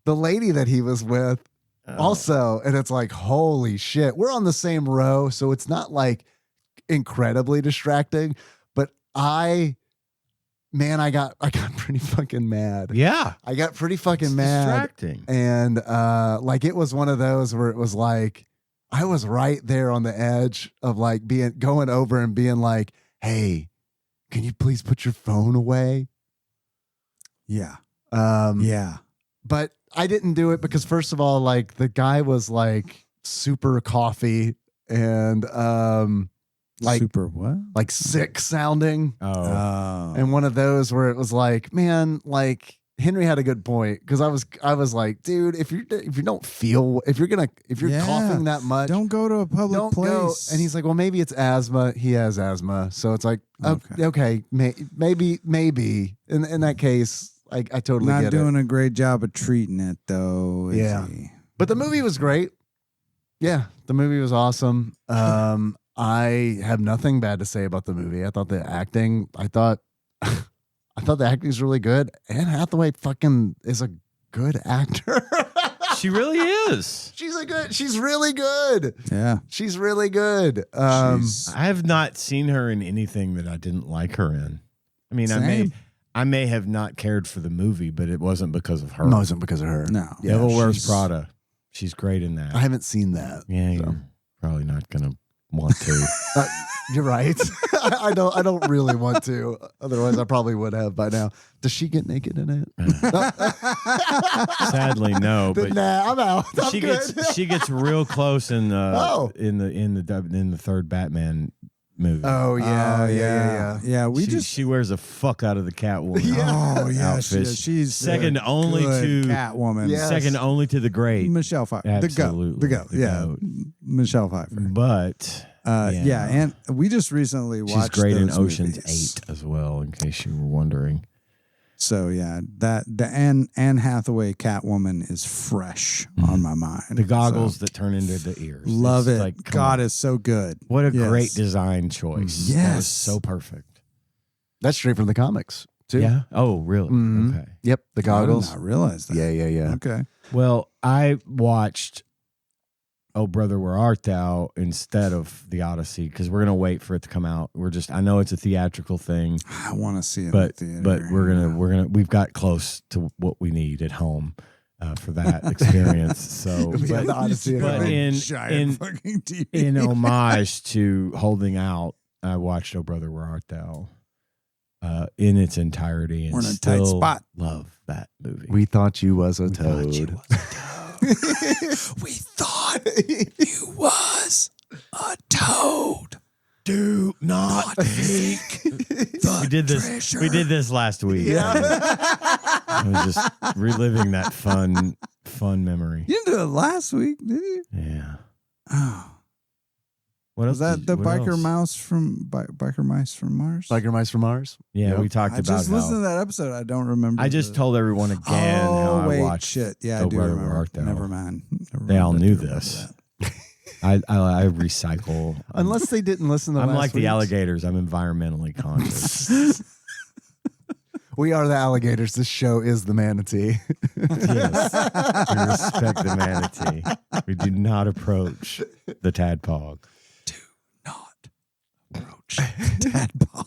the lady that he was with also, and it's like, holy shit, we're on the same row, so it's not like incredibly distracting, but I got pretty fucking mad. Yeah. I got pretty fucking It's mad. distracting. And like it was one of those where it was like I was right there on the edge of like going over and being like, hey, can you please put your phone away? Yeah. Yeah. But I didn't do it because first of all, like the guy was like super coffee and like super what? Like sick sounding. Oh. And one of those where it was like, man, like Henry had a good point because I was like, dude, if you're Yeah. coughing that much, Don't go to a public don't place. go. And he's like, well, maybe it's asthma. He has asthma, so it's like, okay, maybe in that case, I totally not get doing it. a great job of treating it though. Is Yeah. he? But the movie was great. Yeah, the movie was awesome. I have nothing bad to say about the movie. I thought the acting, I thought the acting is really good. Anne Hathaway fucking is a good actor. She really is. She's really good. Yeah. She's really good. She's- I have not seen her in anything that I didn't like her in. I mean, Same. I may have not cared for the movie, but it wasn't because of her. No, it wasn't because of her. No. Yeah, Devil Wears she's- Prada. She's great in that. I haven't seen that. Yeah, so. you're probably not gonna want to. You're right. I don't really want to. Otherwise, I probably would have by now. Does she get naked in it? Sadly, no. But But nah, I'm out. I'm she good. gets gets real close in Oh. in the third Batman movie. Oh yeah. Yeah, we she, just she wears a fuck out of the Catwoman. Yeah. Oh yeah, outfit. she's Second only good to Catwoman. Yeah. second only to the great. Michelle Pfeiffer. Absolutely. The goat. The Yeah. goat. Michelle Pfeiffer. But Yeah, and we just recently she's watched great in those Ocean's movies. 8 as well, in case you were wondering. So yeah, the Anne Hathaway Catwoman is fresh on my mind. The goggles So, that turn into the ears. love It's it. like, come God on. is so good. What a Yes. great design choice. That Yes. was so perfect. That's straight from the comics too. Yeah. Oh, really? Mhm. Okay. Yep. The goggles. I did not realize that. Yeah. Okay. Well, I watched Oh Brother Where Art Thou instead of The Odyssey because we're gonna wait for it to come out. I know it's a theatrical thing, I want to see it but in the theater. we've got close to what we need at home for that experience. So, We have the Odyssey at but home. in fucking TV. in homage to Holding Out, I watched Oh Brother Where Art Thou in its entirety, and We're in a still tight spot. love that movie. We thought you was a We thought you toad. was a toad. We thought you was a toad. Do not peek. We did this. We did this last week. Yeah. I was just reliving that fun memory. You didn't do it last week, did you? Yeah. Oh, What was else that the what biker else? mouse from Biker Mice from Mars? Biker Mice from Mars. Yeah, Yep. we talked I about just listened to that episode. I don't remember. I just told everyone again how I watched. shit. Yeah, Oh, I do Brother, Where remember. Art Thou? Never mind. They all I do knew remember this. that. I recycle. Unless they didn't listen to I'm last like the week's. alligators. I'm environmentally conscious. We are the alligators. This show is the manatee. Yes. We respect the manatee. We do not approach the tadpog. Not approach Tadpog.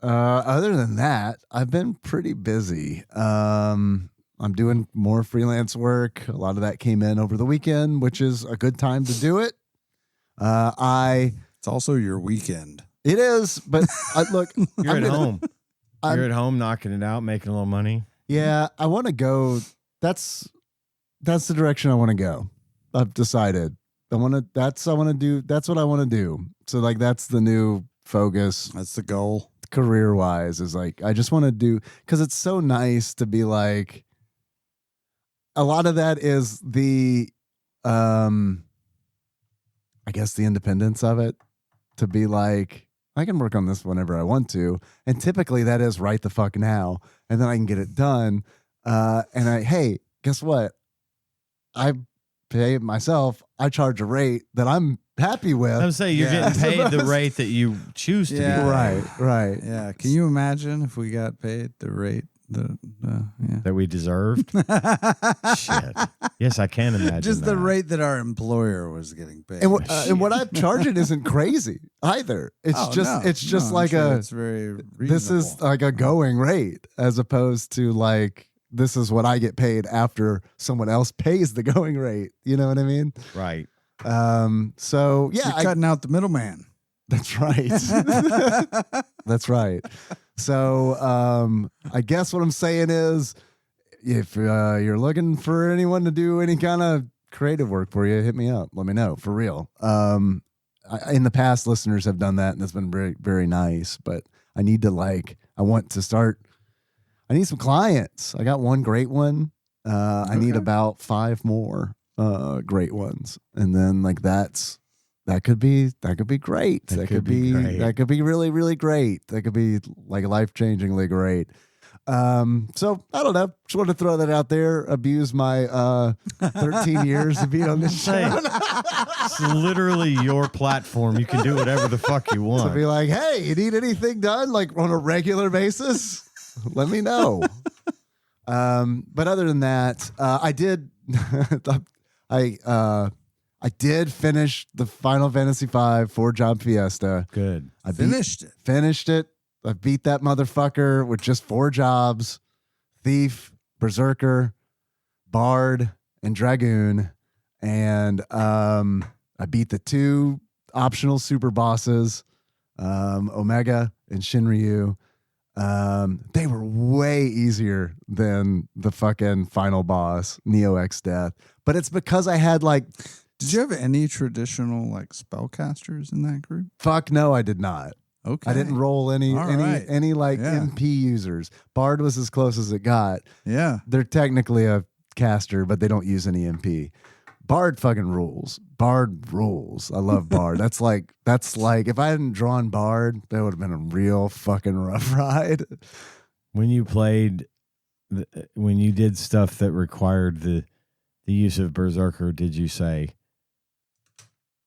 Other than that, I've been pretty busy. I'm doing more freelance work. A lot of that came in over the weekend, which is a good time to do it. It's also your weekend. It is, but look, You're I'm at gonna- home. I'm- You're at home knocking it out, making a little money. Yeah, I want to go. That's the direction I want to go. I've decided. I want to that's what I want to do. So like that's the new focus That's the goal. career wise, is like I just want to do, because it's so nice to be like, a lot of that is the I guess the independence of it, to be like, I can work on this whenever I want to. And typically that is right the fuck now. And then I can get it done. Hey, guess what? I pay it myself. I charge a rate that I'm happy with. I would say you're Yeah. getting paid the rate that you choose to Yeah. be. Right. Yeah. Can you imagine if we got paid the rate That we deserved. Shit. Yes, I can imagine. just the that. rate that our employer was getting paid? And what I'm charging isn't crazy either. It's it's very reasonable. this is like a going rate, as opposed to like, this is what I get paid after someone else pays the going rate. You know what I mean? Right. So yeah, You're cutting out the middleman. that's right. That's right. So I guess what I'm saying is, if you're looking for anyone to do any kind of creative work for you, hit me up. Let me know, for real. In the past, listeners have done that, and it's been very, very nice. But I need to I need some clients. I got one great one. I need about 5 more great ones, and then like that could be great. That could be great. That could be really, really great. That could be like life-changingly great. So I don't know. Just want to throw that out there. Abuse my 13 years of being on this show. It's literally your platform. You can do whatever the fuck you want. To be like, hey, you need anything done like on a regular basis? Let me know. But other than that, I did I did finish the Final Fantasy V 4-job fiesta. Good. I Finished it. Finished it. I beat that motherfucker with just 4 jobs: Thief, Berserker, Bard, and Dragoon. And I beat the 2 optional super bosses, Omega and Shinryu. They were way easier than the fucking final boss, Neo X Death. But it's because I had like... Did you have any traditional like spellcasters in that group? Fuck no, I did not. Okay. I didn't roll any All right. MP users. Bard was as close as it got. Yeah. They're technically a caster, but they don't use any MP. Bard fucking rules. Bard rules. I love Bard. That's like if I hadn't drawn Bard, that would have been a real fucking rough ride. When you played, when you did stuff that required the use of Berserker, did you say,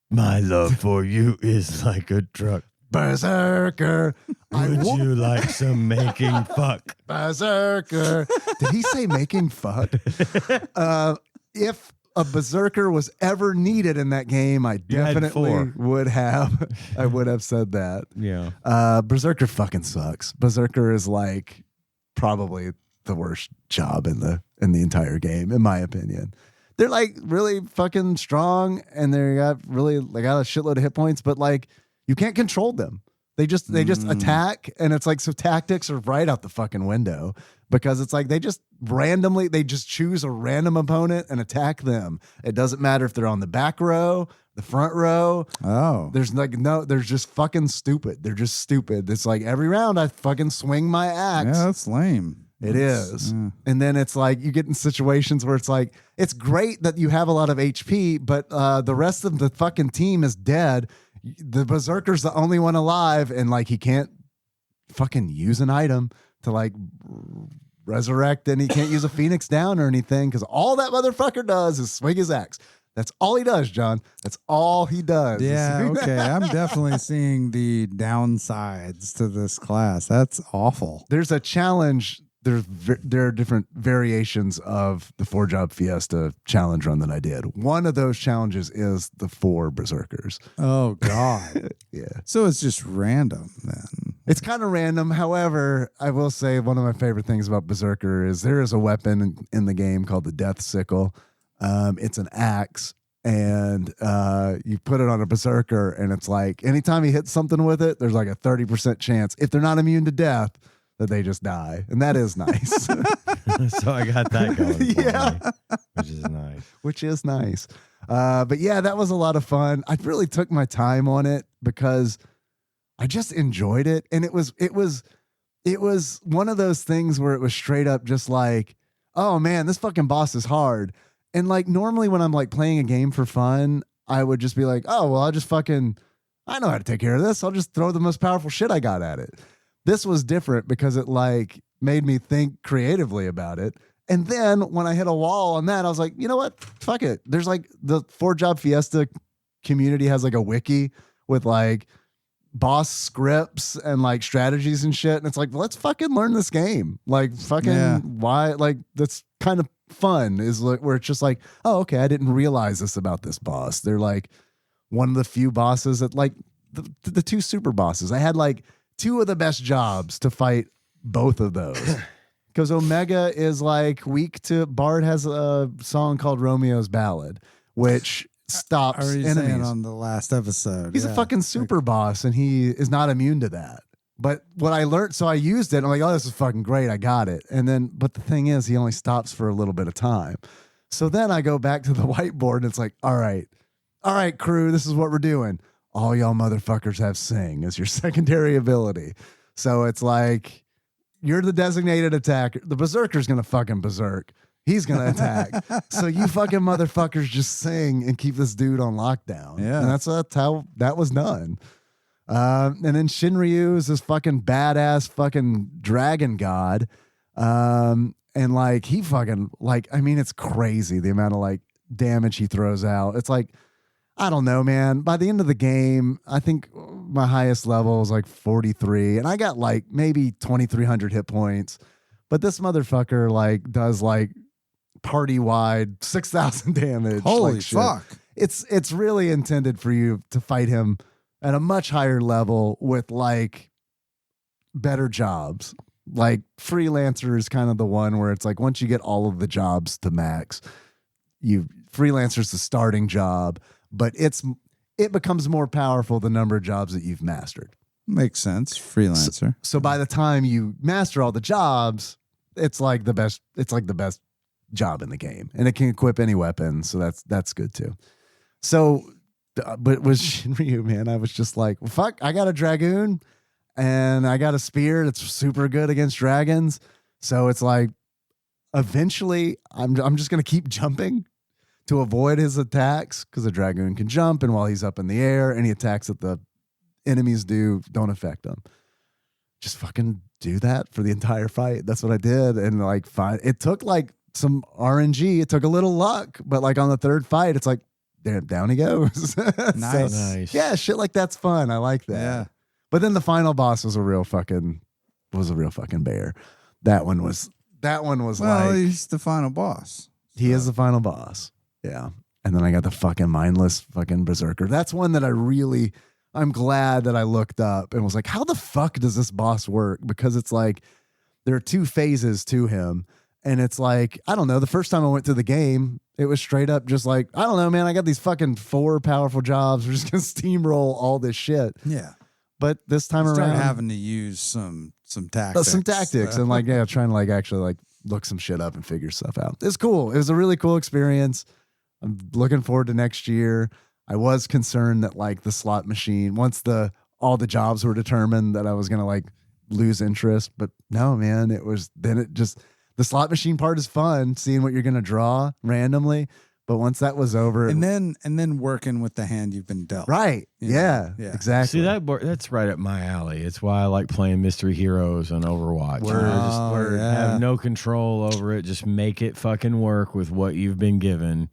"My love for you is like a truck"? Berserker. Would you like some making fuck? Berserker. Did he say making fuck? If a Berserker was ever needed in that game, I definitely would have. I would have said that. Yeah. Berserker fucking sucks. Berserker is like probably the worst job in the entire game, in my opinion. They're like really fucking strong, and they got a shitload of hit points, but like you can't control them. They just attack, and it's like, so tactics are right out the fucking window, because it's like they just choose a random opponent and attack them. It doesn't matter if they're on the back row, the front row. Oh. They're just fucking stupid. They're just stupid. It's like every round I fucking swing my axe. Yeah, that's lame. It is. Yeah. And then it's like you get in situations where it's like, it's great that you have a lot of HP, but the rest of the fucking team is dead. The Berserker's the only one alive, and like he can't fucking use an item to like resurrect, and he can't use a Phoenix down or anything, because all that motherfucker does is swing his axe. That's all he does, John. That's all he does. Yeah, okay. I'm definitely seeing the downsides to this class. That's awful. There's a challenge. There are different variations of the 4-job fiesta challenge run that I did. One of those challenges is the 4 Berserkers. Oh, God. Yeah. So it's just random then. It's kind of random. However, I will say one of my favorite things about Berserker is there is a weapon in the game called the Death Sickle. It's an axe, and you put it on a Berserker, and it's like anytime he hits something with it, there's like a 30% chance, if they're not immune to death, that they just die. And that is nice. So I got that going. Yeah. For me, which is nice. Which is nice. But yeah, that was a lot of fun. I really took my time on it because I just enjoyed it. And it was one of those things where it was straight up just like, oh man, this fucking boss is hard. And like normally when I'm like playing a game for fun, I would just be like, oh, well, I know how to take care of this. I'll just throw the most powerful shit I got at it. This was different because it like made me think creatively about it. And then when I hit a wall on that, I was like, you know what? Fuck it. There's like the 4-Job Fiesta community has like a wiki with like boss scripts and like strategies and shit. And it's like, let's fucking learn this game. Like fucking why? Like that's kind of fun is like where it's just like, oh, okay. I didn't realize this about this boss. They're like one of the few bosses that like the 2 super bosses. I had like 2 of the best jobs to fight both of those. Because Omega is like weak to Bard has a song called Romeo's Ballad, which stops enemies. On the last episode. He's a fucking super boss and he is not immune to that. But what I learned, so I used it. I'm like, oh, this is fucking great. I got it. And then, but the thing is, he only stops for a little bit of time. So then I go back to the whiteboard and it's like, all right, crew, this is what we're doing. All y'all motherfuckers have sing as your secondary ability. So it's like, you're the designated attacker. The berserker's going to fucking berserk. He's going to attack. So you fucking motherfuckers just sing and keep this dude on lockdown. Yeah. And that's how that was done. And then Shinryu is this fucking badass fucking dragon god. And like he fucking like, I mean, it's crazy the amount of like damage he throws out. It's like, I don't know, man. By the end of the game, I think my highest level was like 43, and I got like maybe 2,300 hit points. But this motherfucker like does like party wide 6,000 damage. Holy like fuck! It's really intended for you to fight him at a much higher level with like better jobs. Like Freelancer is kind of the one where it's like once you get all of the jobs to max, Freelancer's the starting job. But it becomes more powerful the number of jobs that you've mastered. Makes sense. Freelancer. So by the time you master all the jobs, it's like the best job in the game. And it can equip any weapon, so that's good too. So but with Shinryu, man, I was just like, well, fuck, I got a dragoon and I got a spear that's super good against dragons. So it's like eventually I'm just gonna keep jumping to avoid his attacks because the dragoon can jump, and while he's up in the air, any attacks that the enemies don't affect him. Just fucking do that for the entire fight. That's what I did, and like it took like some RNG. It took a little luck, but like on the third fight, it's like damn, down he goes. Nice. So, Nice. yeah, shit like that's fun. I like that. Yeah. But then the final boss was a real fucking bear. That one was Well, like he's the final boss. he is the final boss. Yeah. And then I got the fucking mindless fucking berserker. That's one that I'm glad that I looked up and was like, how the fuck does this boss work? Because it's like, there are 2 phases to him. And it's like, I don't know. The first time I went through the game, it was straight up just like, I don't know, man. I got these fucking 4 powerful jobs. We're just going to steamroll all this shit. Yeah. But this time Start around, having to use some tactics. some tactics and like, yeah, trying to like actually like look some shit up and figure stuff out. It's cool. It was a really cool experience. I'm looking forward to next year. I was concerned that like the slot machine, once all the jobs were determined, that I was gonna like lose interest. But no, man, the slot machine part is fun, seeing what you're gonna draw randomly. But once that was over, and then working with the hand you've been dealt. right? Yeah. Yeah, exactly. See that's right up my alley. It's why I like playing Mystery Heroes on Overwatch. Word. I Yeah. have no control over it. Just make it fucking work with what you've been given.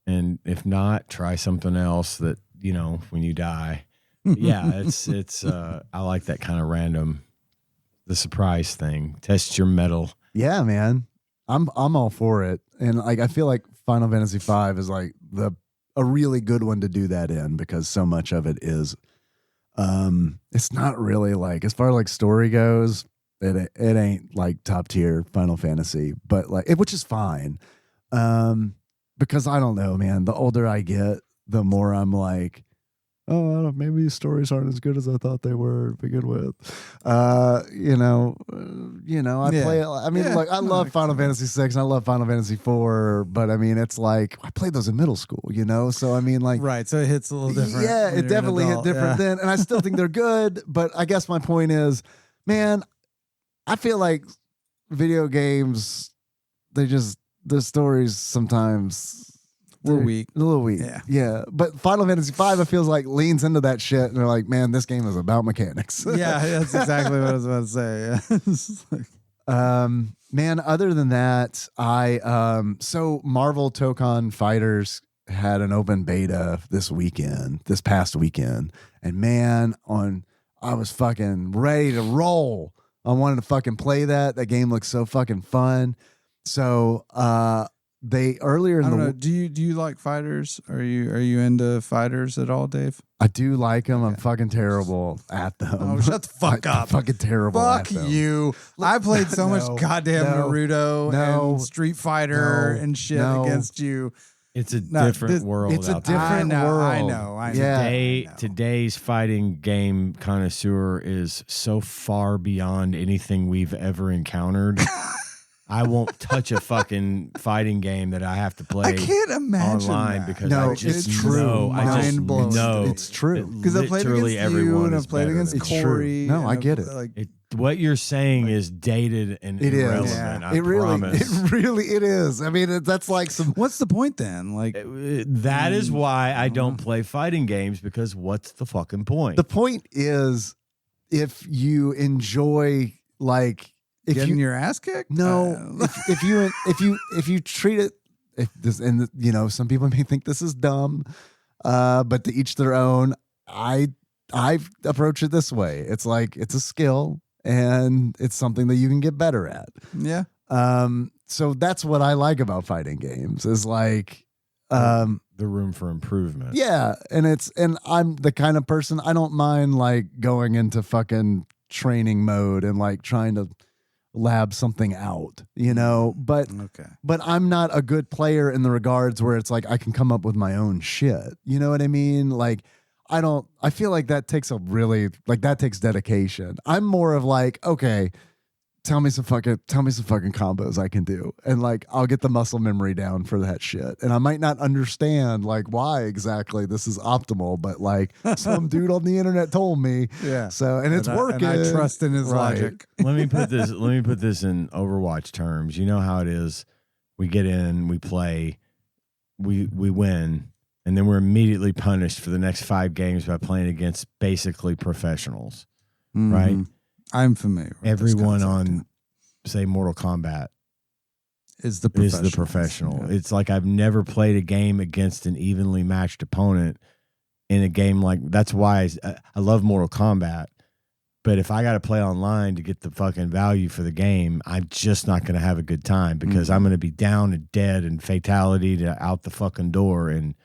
And if not, try something else that, when you die. Yeah, it's I like that kind of random, the surprise thing. Test your metal. Yeah, man. I'm all for it. And like I feel like Final Fantasy V is like a really good one to do that in, because so much of it is it's not really like, as far as like story goes, it ain't like top tier Final Fantasy, but like which is fine. Because I don't know, man, the older I get, the more I'm like, oh, I don't know, maybe these stories aren't as good as I thought they were to begin with. I play. I mean, Yeah. look, I love Final Fantasy 6 and I love Final Fantasy 4, but I mean, it's like I played those in middle school, So I mean, like, Right, so it hits a little different. yeah, when it you're an definitely hit adult. different then, and I still think they're good. But I guess my point is, man, I feel like video games, the stories sometimes We're they're weak. a little weak. Yeah. But Final Fantasy 5, I feels like leans into that shit, and they're like, man, this game is about mechanics. Yeah, that's exactly what I was about to say. Yeah. It's like- Man, other than that, so Marvel Tokon Fighters had an open beta this past weekend, and man, I was fucking ready to roll. I wanted to fucking play that. That game looks so fucking fun. So they earlier in I don't the know. Do you like fighters? Are you into fighters at all, Dave? I do like them. I'm fucking terrible at them. Oh, shut the fuck I'm up. fucking terrible. Fuck at them. you. I played so No, much goddamn no, Naruto no, and Street Fighter no, and shit no. against you. It's a No, different world it's a out there. different I world. know. Yeah. Today's fighting game connoisseur is so far beyond anything we've ever encountered. I won't touch a fucking fighting game that I have to play I can't imagine online that. because No, I just it's true. know. I just Mind-blowing. know It's true. that Because I played literally against you everyone and I is played better against than It's true. Corey. No, and I get it. it. What you're saying is dated and It is. irrelevant. Yeah. I promise. It is. I mean, that's like some. What's the point then? Like, That is why I don't play fighting games, because what's the fucking point? The point is, if you enjoy, like, if getting you your ass kicked? no, if you treat it, if this, and some people may think this is dumb, but to each their own. I approach it this way. It's like it's a skill and it's something that you can get better at. Yeah. So that's what I like about fighting games is like, the room for improvement. yeah. And I'm the kind of person, I don't mind like going into fucking training mode and like trying to lab something out, but Okay. I'm not a good player in the regards where it's like I can come up with my own shit. You know what I mean? Like I feel like that takes that takes dedication. I'm more of like, okay, tell me some fucking combos I can do. And like, I'll get the muscle memory down for that shit. And I might not understand like why exactly this is optimal, but like some dude on the internet told me. Yeah. So, and it's working. And I trust in his Right. logic. Let me put this in Overwatch terms. You know how it is. We get in, we play, we win, and then we're immediately punished for the next 5 games by playing against basically professionals, right? I'm familiar with Everyone this on, concept. say, Mortal Kombat is the is professional. the professional. Yeah. It's like I've never played a game against an evenly matched opponent in a game like that's why I love Mortal Kombat. But if I got to play online to get the fucking value for the game, I'm just not going to have a good time because I'm going to be down and dead and fatality to out the fucking door in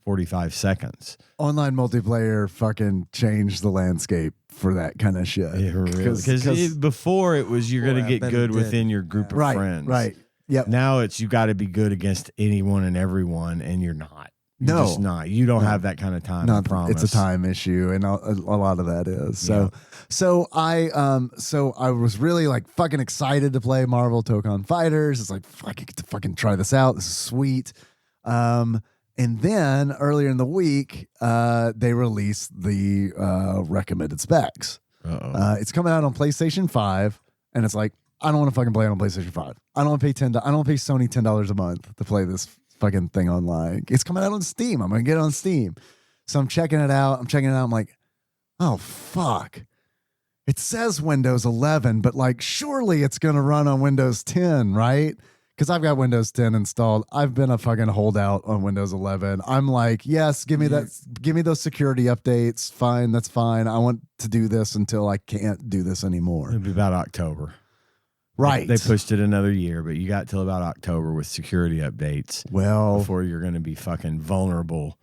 45 seconds. Online multiplayer fucking changed the landscape for that kind of shit. Because before it was you're going Boy, to I get bet good it did. within your group of Right, friends. right. Yep. Now it's you got to be good against anyone and everyone, and you're not. You're No. just not. You don't No. have that kind of time. I No, promise. it's a time issue, and a lot of that is. So I was really like fucking excited to play Marvel Tokon Fighters. It's like fucking get to fucking try this out. This is sweet. And then earlier in the week, they released the recommended specs. Uh-oh. It's coming out on PlayStation 5, and it's like I don't want to fucking play it on PlayStation 5. I don't want to pay I don't want to pay Sony $10 a month to play this fucking thing online. It's coming out on Steam. I'm gonna get it on Steam. So I'm checking it out. I'm like, oh fuck. It says Windows 11, but like surely it's gonna run on Windows 10, right? Because I've got Windows 10 installed. I've been a fucking holdout on Windows 11. I'm like, yes, give me those security updates. Fine, that's fine. I want to do this until I can't do this anymore. It'll be about October. Right. They pushed it another year, but you got till about October with security updates Well, before you're going to be fucking vulnerable.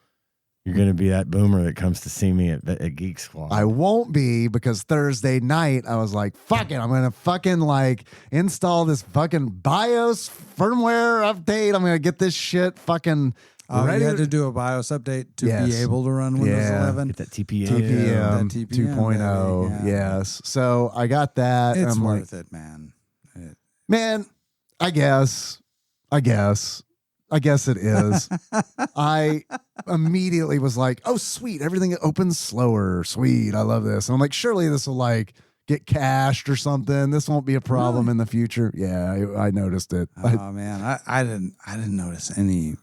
You're going to be that boomer that comes to see me at Geek Squad. I won't be, because Thursday night I was like, fuck it. I'm going to fucking like install this fucking BIOS firmware update. I'm going to get this shit fucking Oh, ready you had to- to do a BIOS update to Yes. be able to run Windows Yeah. 11. Get that TPM. TPM, that TPM, 2.0. baby. Yeah. Yes. So I got that. and It's I'm like, worth it, man. man, I guess it is. I immediately was like, oh, sweet. Everything opens slower. Sweet. I love this. And I'm like, surely this will like get cached or something. This won't be a problem in the future. Yeah, I noticed it. Oh man, I didn't notice any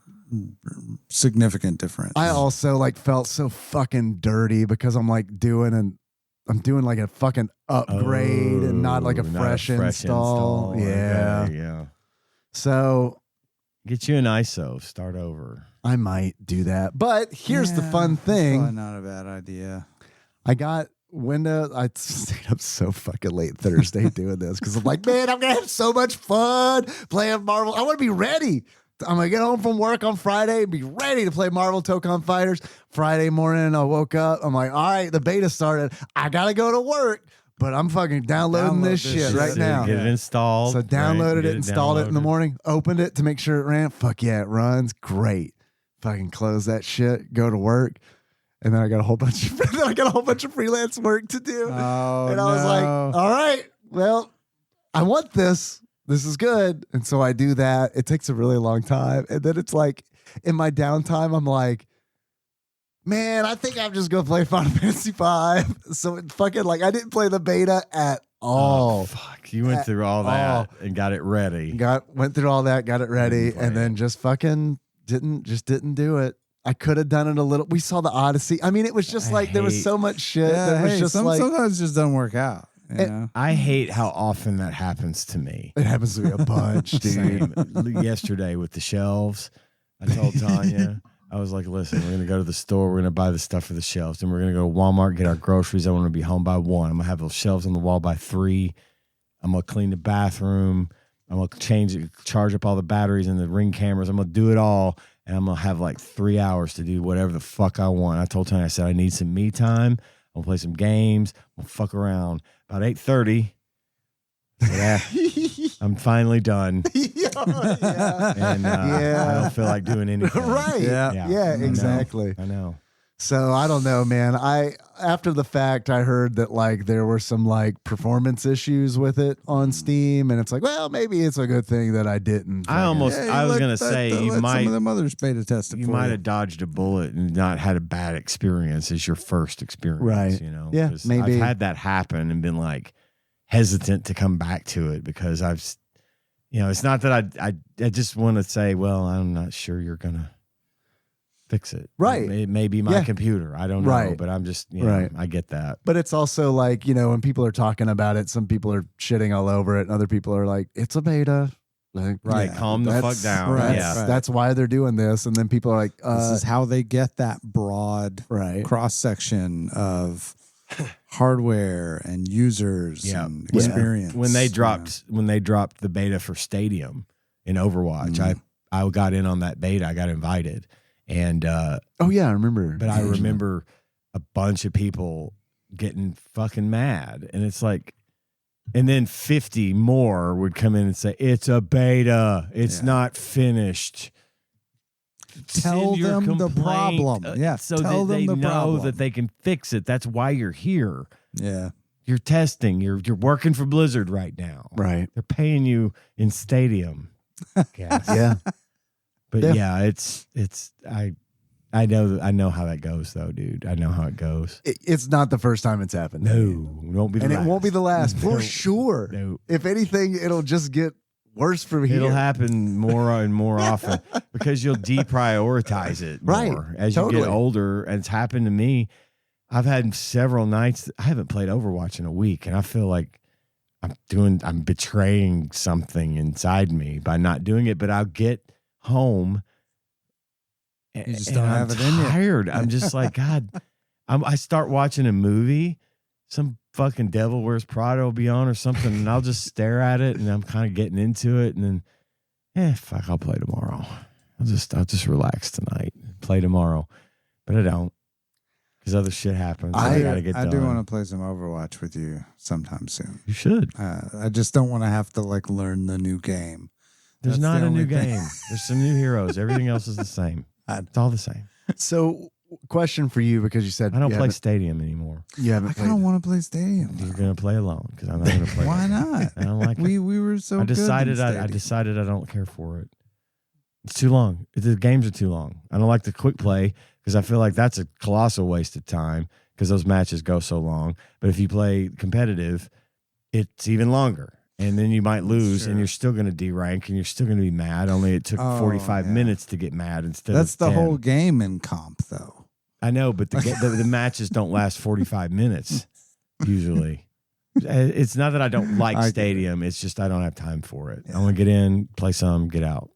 significant difference. I also like felt so fucking dirty because I'm like doing like a fucking upgrade and not like a fresh install. Yeah. Okay, yeah. So Get you an ISO. Start over. I might do that. But here's the fun Probably thing. not a bad idea. I got Windows. I stayed up so fucking late Thursday doing this because I'm like, man, I'm gonna have so much fun playing Marvel. I want to be ready. I'm gonna get home from work on Friday and be ready to play Marvel Tokon Fighters. Friday morning, I woke up. I'm like, all right, the beta started. I gotta go to work, but I'm fucking downloading Download this this shit shit. right now. Get it installed. So downloaded right? it, installed it in the morning, opened it to make sure it ran. Fuck yeah, it runs great. Fucking close that shit, go to work, and then I got a whole bunch of freelance work to do. Oh, and I was like, all right, well, I want this. This is good. And so I do that. It takes a really long time. And then it's like in my downtime, I'm like, man, I think I'm just going to play Final Fantasy V. So it fucking like, I didn't play the beta at all. Oh, fuck. You went through all that and got it ready. Went through all that, got it ready, Didn't play and then just fucking didn't do it. I could have done it a little. We saw the Odyssey. I mean, it was just I like there was hate- so much shit yeah, that was hey, just like sometimes it just doesn't work out. You know? I hate how often that happens to me. it happens to me a bunch, dude. Same. Yesterday with the shelves, I told Tanya, I was like, listen, we're going to go to the store. We're going to buy the stuff for the shelves. And we're going to go to Walmart, get our groceries. I want to be home by 1. I'm going to have those shelves on the wall by 3. I'm going to clean the bathroom. I'm going to charge up all the batteries and the Ring cameras. I'm going to do it all. And I'm going to have like 3 hours to do whatever the fuck I want. I told Tanya, I said, I need some me time. I'm going to play some games. I'm going to fuck around. About 8:30, I'm finally done. Yeah. And I don't feel like doing anything. Right. Yeah. Yeah, I know. exactly. I know. So I don't know, man. After the fact, I heard that like there were some like performance issues with it on Steam, and it's like, well, maybe it's a good thing that I didn't. I almost, Yeah, I was let going to say, you let some might, of them others beta test it you for might have dodged a bullet and not had a bad experience as your first experience. Right. You know, Yeah, 'Cause maybe. I've had that happen and been like hesitant to come back to it because it's not that I just want to say, well, I'm not sure you're going to fix it. Right. It may be my Yeah. computer. I don't know, Right. but I'm just, Right. I get that. But it's also like, when people are talking about it, some people are shitting all over it, and other people are like, it's a beta. Like, Right. yeah, Calm the that's- fuck down. right, Yeah. right. That's why they're doing this. And then people are like, This is how they get that broad right. cross section of hardware and users Yeah. and When- experience. When they dropped the beta for Stadium in Overwatch, Mhm. I got in on that beta. I got invited. And Oh, yeah, I remember. but I remember a bunch of people getting fucking mad. And it's like, and then 50 more would come in and say, it's a beta. It's Yeah. not finished. Tell Send your them the complaint, problem. Yeah, so tell that they them the know problem. that they can fix it. That's why you're here. Yeah. You're testing. You're working for Blizzard right now. Right. They're paying you in Stadium. Gas. Yeah. But Yeah. yeah, it's I know how that goes though, dude. I know how it goes. It's not the first time it's happened. No, it won't be the And last. it won't be the last, for No. sure. No. If anything, it'll just get worse from here. It'll happen more and more often because you'll deprioritize it Right. more as you Totally. get older. And it's happened to me. I've had several nights. I haven't played Overwatch in a week, and I feel like I'm betraying something inside me by not doing it. But I'll get home. You just and don't I'm have it in you. tired. I'm just like, God, I start watching a movie, some fucking Devil Wears Prada will be on or something, and I'll just stare at it, and I'm kind of getting into it, and then, fuck, I'll play tomorrow. I'll just relax tonight, play tomorrow, but I don't, because other shit happens. I gotta get I done. do want to play some Overwatch with you sometime soon. You should. I just don't want to have to learn the new game. There's That's not the a new only thing. game. There's some new heroes. Everything else is the same. It's all the same. So, question for you, because you said I don't you play haven't- Stadium anymore. You haven't I played. don't want to play Stadium. You're gonna play alone because I'm not gonna play. Why it. not? I don't like it. We were so. I good in decided I Stadium. decided I don't care for it. It's too long. The games are too long. I don't like the quick play because I feel like that's a colossal waste of time because those matches go so long. But if you play competitive, it's even longer. And then you might lose, and you're still going to derank, and you're still going to be mad. Only it took 45 minutes to get mad instead That's of the 10. whole game in comp, though. I know, but the matches don't last 45 minutes usually. It's not that I don't like Stadium. It's just I don't have time for it. I want to get in, play some, get out.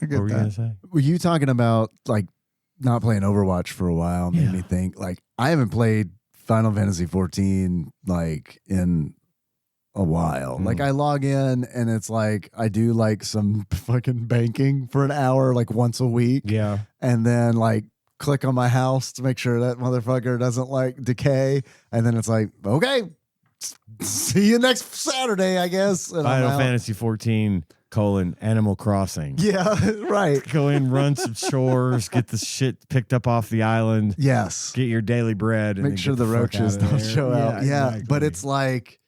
I get What were you that. going to say? Were you talking about like not playing Overwatch for a while? Made me think like I haven't played Final Fantasy 14 like in a while. Like I log in and it's like I do like some fucking banking for an hour like once a week. Yeah. And then like click on my house to make sure that motherfucker doesn't like decay. And then it's like, okay, see you next Saturday, I guess. And I'm Final out. Fantasy 14 Animal Crossing. Yeah, right. Go in, run some chores, get the shit picked up off the island, Yes. get your daily bread, and Make then sure get the fuck roaches out of don't there. show out. Yeah. exactly. But it's like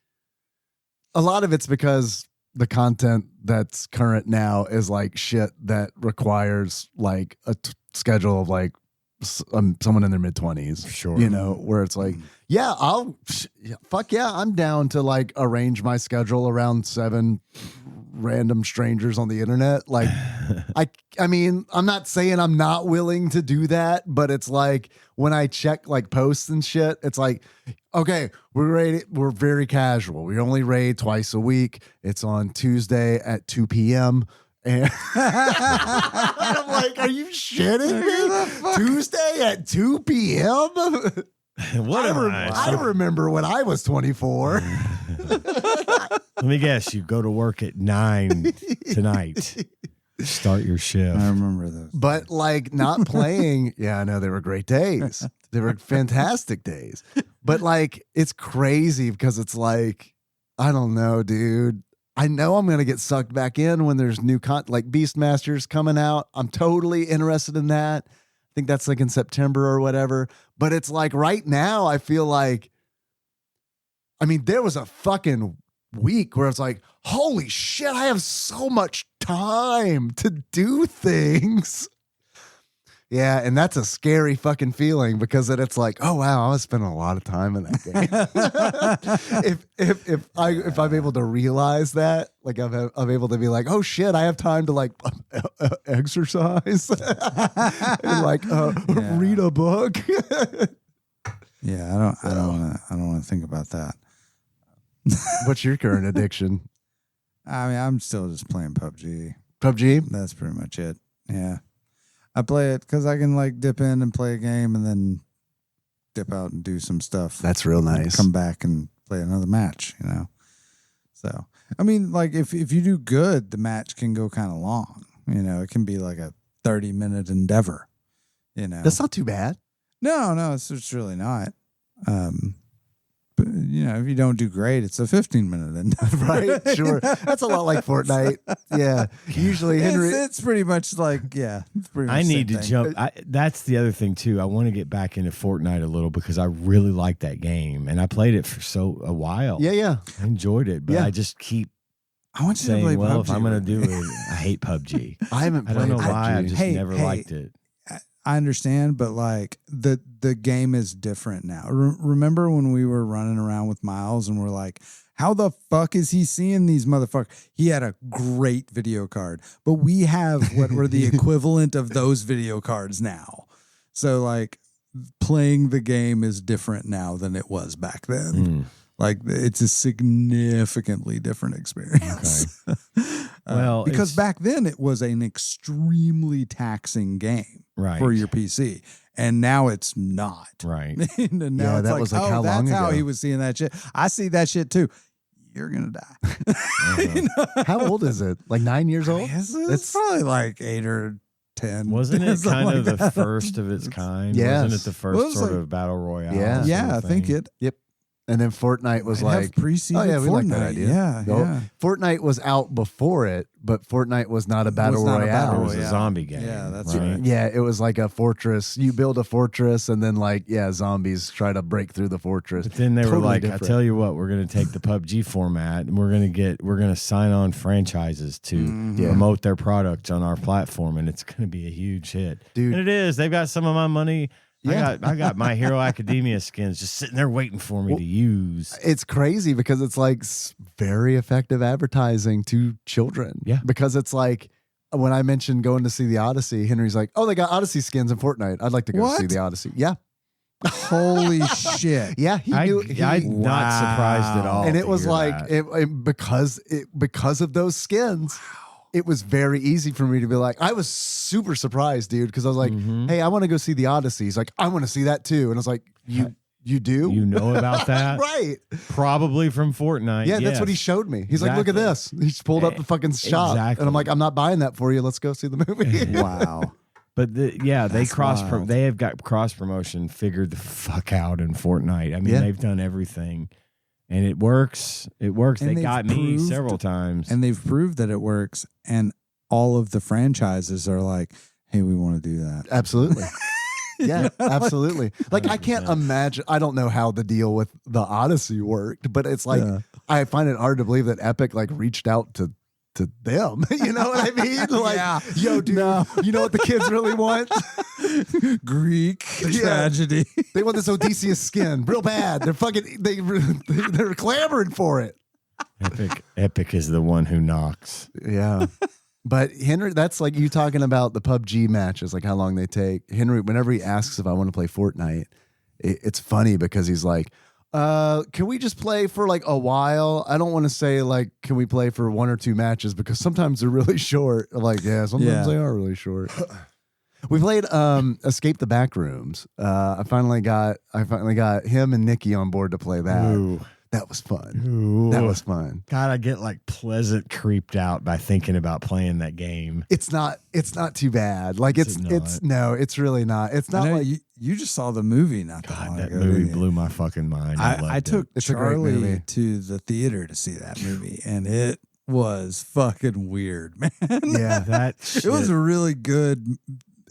a lot of it's because the content that's current now is like shit that requires like a schedule of like someone in their mid-20s. Sure. You know, where it's like, yeah, fuck yeah, I'm down to like arrange my schedule around 7 random strangers on the internet. Like, I mean, I'm not saying I'm not willing to do that, but it's like when I check like posts and shit, it's like, okay, we're very casual. We only raid twice a week. It's on Tuesday at 2 p.m. And I'm like, are you shitting me? Tuesday at 2 p.m.? I remember when I was 24. Let me guess, you go to work at 9 tonight. Start your shift. I remember those. But like not playing, yeah, I know they were great days. They were fantastic days. But like it's crazy because it's like, I don't know, dude. I know I'm gonna get sucked back in when there's new like Beastmasters coming out. I'm totally interested in that. I think that's like in September or whatever. But it's like right now, I feel like, I mean, there was a fucking week where it's like, holy shit, I have so much time to do things. Yeah, and that's a scary fucking feeling because then it's like, oh wow, I was spending a lot of time in that game. if I'm able to realize that, like I'm able to be like, oh shit, I have time to like exercise and like read a book. Yeah, I don't want to think about that. What's your current addiction? I mean, I'm still just playing PUBG. PUBG? That's pretty much it. Yeah. I play it because I can like dip in and play a game and then dip out and do some stuff. That's real nice. Come back and play another match, you know? So, I mean, like if you do good, the match can go kind of long. You know, it can be like a 30-minute endeavor, you know? That's not too bad. No, it's really not. But, you know, if you don't do great, it's a 15-minute endeavor. Right, sure. That's a lot like Fortnite. Yeah. Usually Henry. It's pretty much like, yeah. It's pretty much I the need same to thing. jump. That's the other thing too. I want to get back into Fortnite a little because I really like that game and I played it for a while. Yeah. I enjoyed it, but Yeah. I just keep I want you to play saying, well, PUBG if I'm going with to do me. it, I hate PUBG. I haven't I played don't know why. I PUBG. just Hey, never hey. liked it. I understand, but like the game is different now. Remember when we were running around with Miles and we're like, how the fuck is he seeing these motherfuckers? He had a great video card, but we have what were the equivalent of those video cards now. So like playing the game is different now than it was back then. Like it's a significantly different experience. Well, because it's- back then it was an extremely taxing game Right. for your PC, and now it's not. Right. And now Yeah, it's that like, was like oh, how long that's how ago? he was seeing that shit. I see that shit too. You're gonna die. You know? How old is it? Like 9 years old? It's probably like 8 or 10. Wasn't it Something kind like of the that. first of its kind? Yes. Wasn't it the Well, it first was sort like- of battle royale? Yeah. sort Yeah, I of think thing? it. Yep. And then Fortnite was Might have like, preceded oh yeah, we like that Fortnite. idea. Yeah, No, yeah. Fortnite was out before it, but Fortnite was not a battle not a royale. battle It was a royale. zombie game. Yeah, that's right. Yeah, it was like a fortress. You build a fortress, and then like zombies try to break through the fortress. But then they were Totally like, different. I tell you what, we're going to take the PUBG format and we're going to sign on franchises to Yeah. promote their products on our platform, and it's going to be a huge hit. Dude. And it is. They've got some of my money. Yeah. I got My Hero Academia skins just sitting there waiting for me to use. It's crazy because it's like very effective advertising to children. Yeah. Because it's like when I mentioned going to see the Odyssey, Henry's like, "Oh, they got Odyssey skins in Fortnite. I'd like to go see What? the Odyssey." Yeah. Holy shit. Yeah, he knew. I'm not surprised at all. And to it was hear like that. because of those skins. It was very easy for me to be like, I was super surprised, dude, because I was like, Mhm. "Hey, I want to go see the Odyssey." He's like, "I want to see that too," and I was like, "You do? You know about that? Right? Probably from Fortnite. Yeah, that's what he yes. showed me. He's like, "Look at this." He just pulled up the fucking shop, Exactly. and I'm like, "I'm not buying that for you. Let's go see the movie." Wow. But they That's wild. they have got cross promotion figured the fuck out in Fortnite. I mean, Yeah. they've done everything, and it works. It works. And They they've got me proved- several times. And they've proved that it works. And all of the franchises are like, hey, we want to do that. Absolutely. Yeah, absolutely. Like I can't 100%. imagine. I don't know how the deal with the Odyssey worked, but it's like Yeah. I find it hard to believe that Epic like reached out to them. You know what I mean? Like, Yeah. yo, dude, you know what the kids really want? Greek Yeah. tragedy. They want this Odysseus skin real bad. They're fucking they're clamoring for it. Epic is the one who knocks. Yeah. But Henry, that's like you talking about the PUBG matches, like how long they take. Henry, whenever he asks if I want to play Fortnite, it's funny because he's like, can we just play for like a while? I don't want to say like, can we play for 1 or 2 matches because sometimes they're really short. I'm like, yeah, sometimes they are really short. We played Escape the Backrooms. I finally got him and Nikki on board to play that. Ooh. That was fun. Ooh. That was fun. God, I get like pleasant creeped out by thinking about playing that game. It's not too bad. Like Is it it's really not. It's I not know like you just saw the movie not that God, long that ago. movie didn't you? blew my fucking mind. I loved took it. It's a great Charlie movie. to the theater to see that movie, and it was fucking weird, man. yeah. that. It was shit. a really good.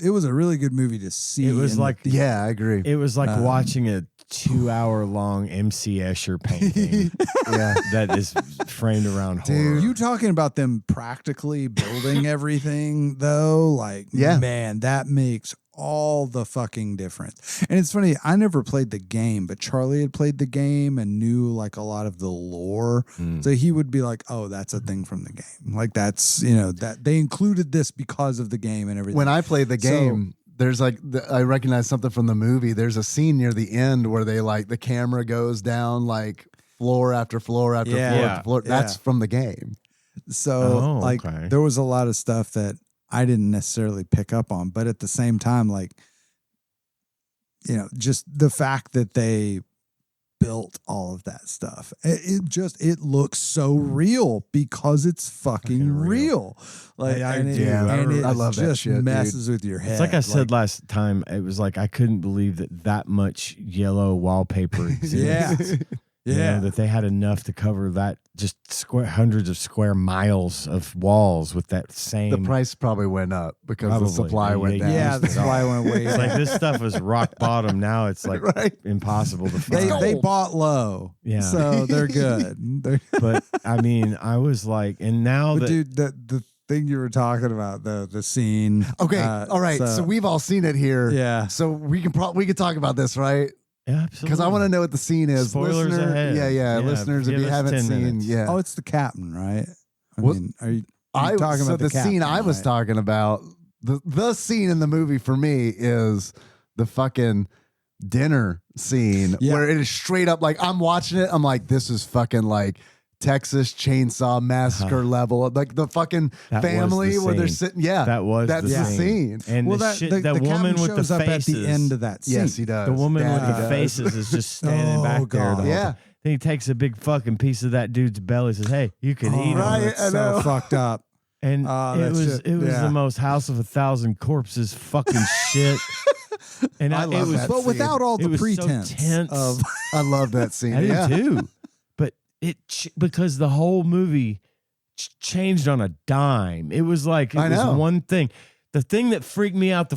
It was a really good movie to see. It was in the like Yeah, I agree. It was like watching a 2-hour long MC Escher painting Yeah. that is framed around Dude. horror. You talking about them practically building everything though? Like, Yeah. man, that makes all the fucking difference. And it's funny, I never played the game, but Charlie had played the game and knew like a lot of the lore. Mm. So he would be like, oh, that's a thing from the game. Like that's, that they included this because of the game and everything. When I played the So- game, there's like I recognize something from the movie. There's a scene near the end where they like the camera goes down like floor after floor after Yeah. floor Yeah. after floor. Yeah. That's from the game. So Oh, like okay. there was a lot of stuff that I didn't necessarily pick up on, but at the same time, like, just the fact that they built all of that stuff, it looks so real because it's fucking Fucking real. real. Like, I and do. it I love that just shit, dude. messes with your head. It's like I said last time. It was like I couldn't believe that much yellow wallpaper exists. Yeah. You know, Yeah. that they had enough to cover that just hundreds of square miles of walls with that same. The price probably went up because Probably. the supply Yeah, went yeah, down. Yeah, that's why I went way It's like this stuff was rock bottom. Now it's like Right. impossible to They find. they bought low. Yeah. So they're good. But I mean, I was like, and now But that dude, the thing you were talking about, the scene. Okay, all right. So we've all seen it here. Yeah. So we can talk about this, right? yeah, absolutely, Because I want to know what the scene is. Spoilers ahead. Yeah, Yeah, listeners, if give you us haven't 10 seen, minutes. yeah. Oh, it's the captain, right? I What- mean, are you I talking so about the scene captain, I was right? talking about, the scene in the movie for me is the fucking dinner scene Yeah. where it is straight up like I'm watching it. I'm like, this is fucking like Texas Chainsaw Massacre level. Like the fucking That was family the where they're scene. sitting. Yeah, that's that's the the scene. scene. And Well, the that shit, the that captain woman with shows the up faces. at the end of that scene. Yes, he does. The woman Dad, with he the does. faces is just standing Oh, back there. God. The whole Yeah. time. Then he takes a big fucking piece of that dude's belly. Says, "Hey, you can eat 'em." right. That's I know. so fucked up. And Oh, it that was shit, it was yeah. the most House of a Thousand Corpses fucking shit. And I love it was that But scene. without all It the was so pretense tense. of I love that scene. I did Yeah. too. But because the whole movie changed on a dime. It was like, it was one thing. The thing that freaked me out,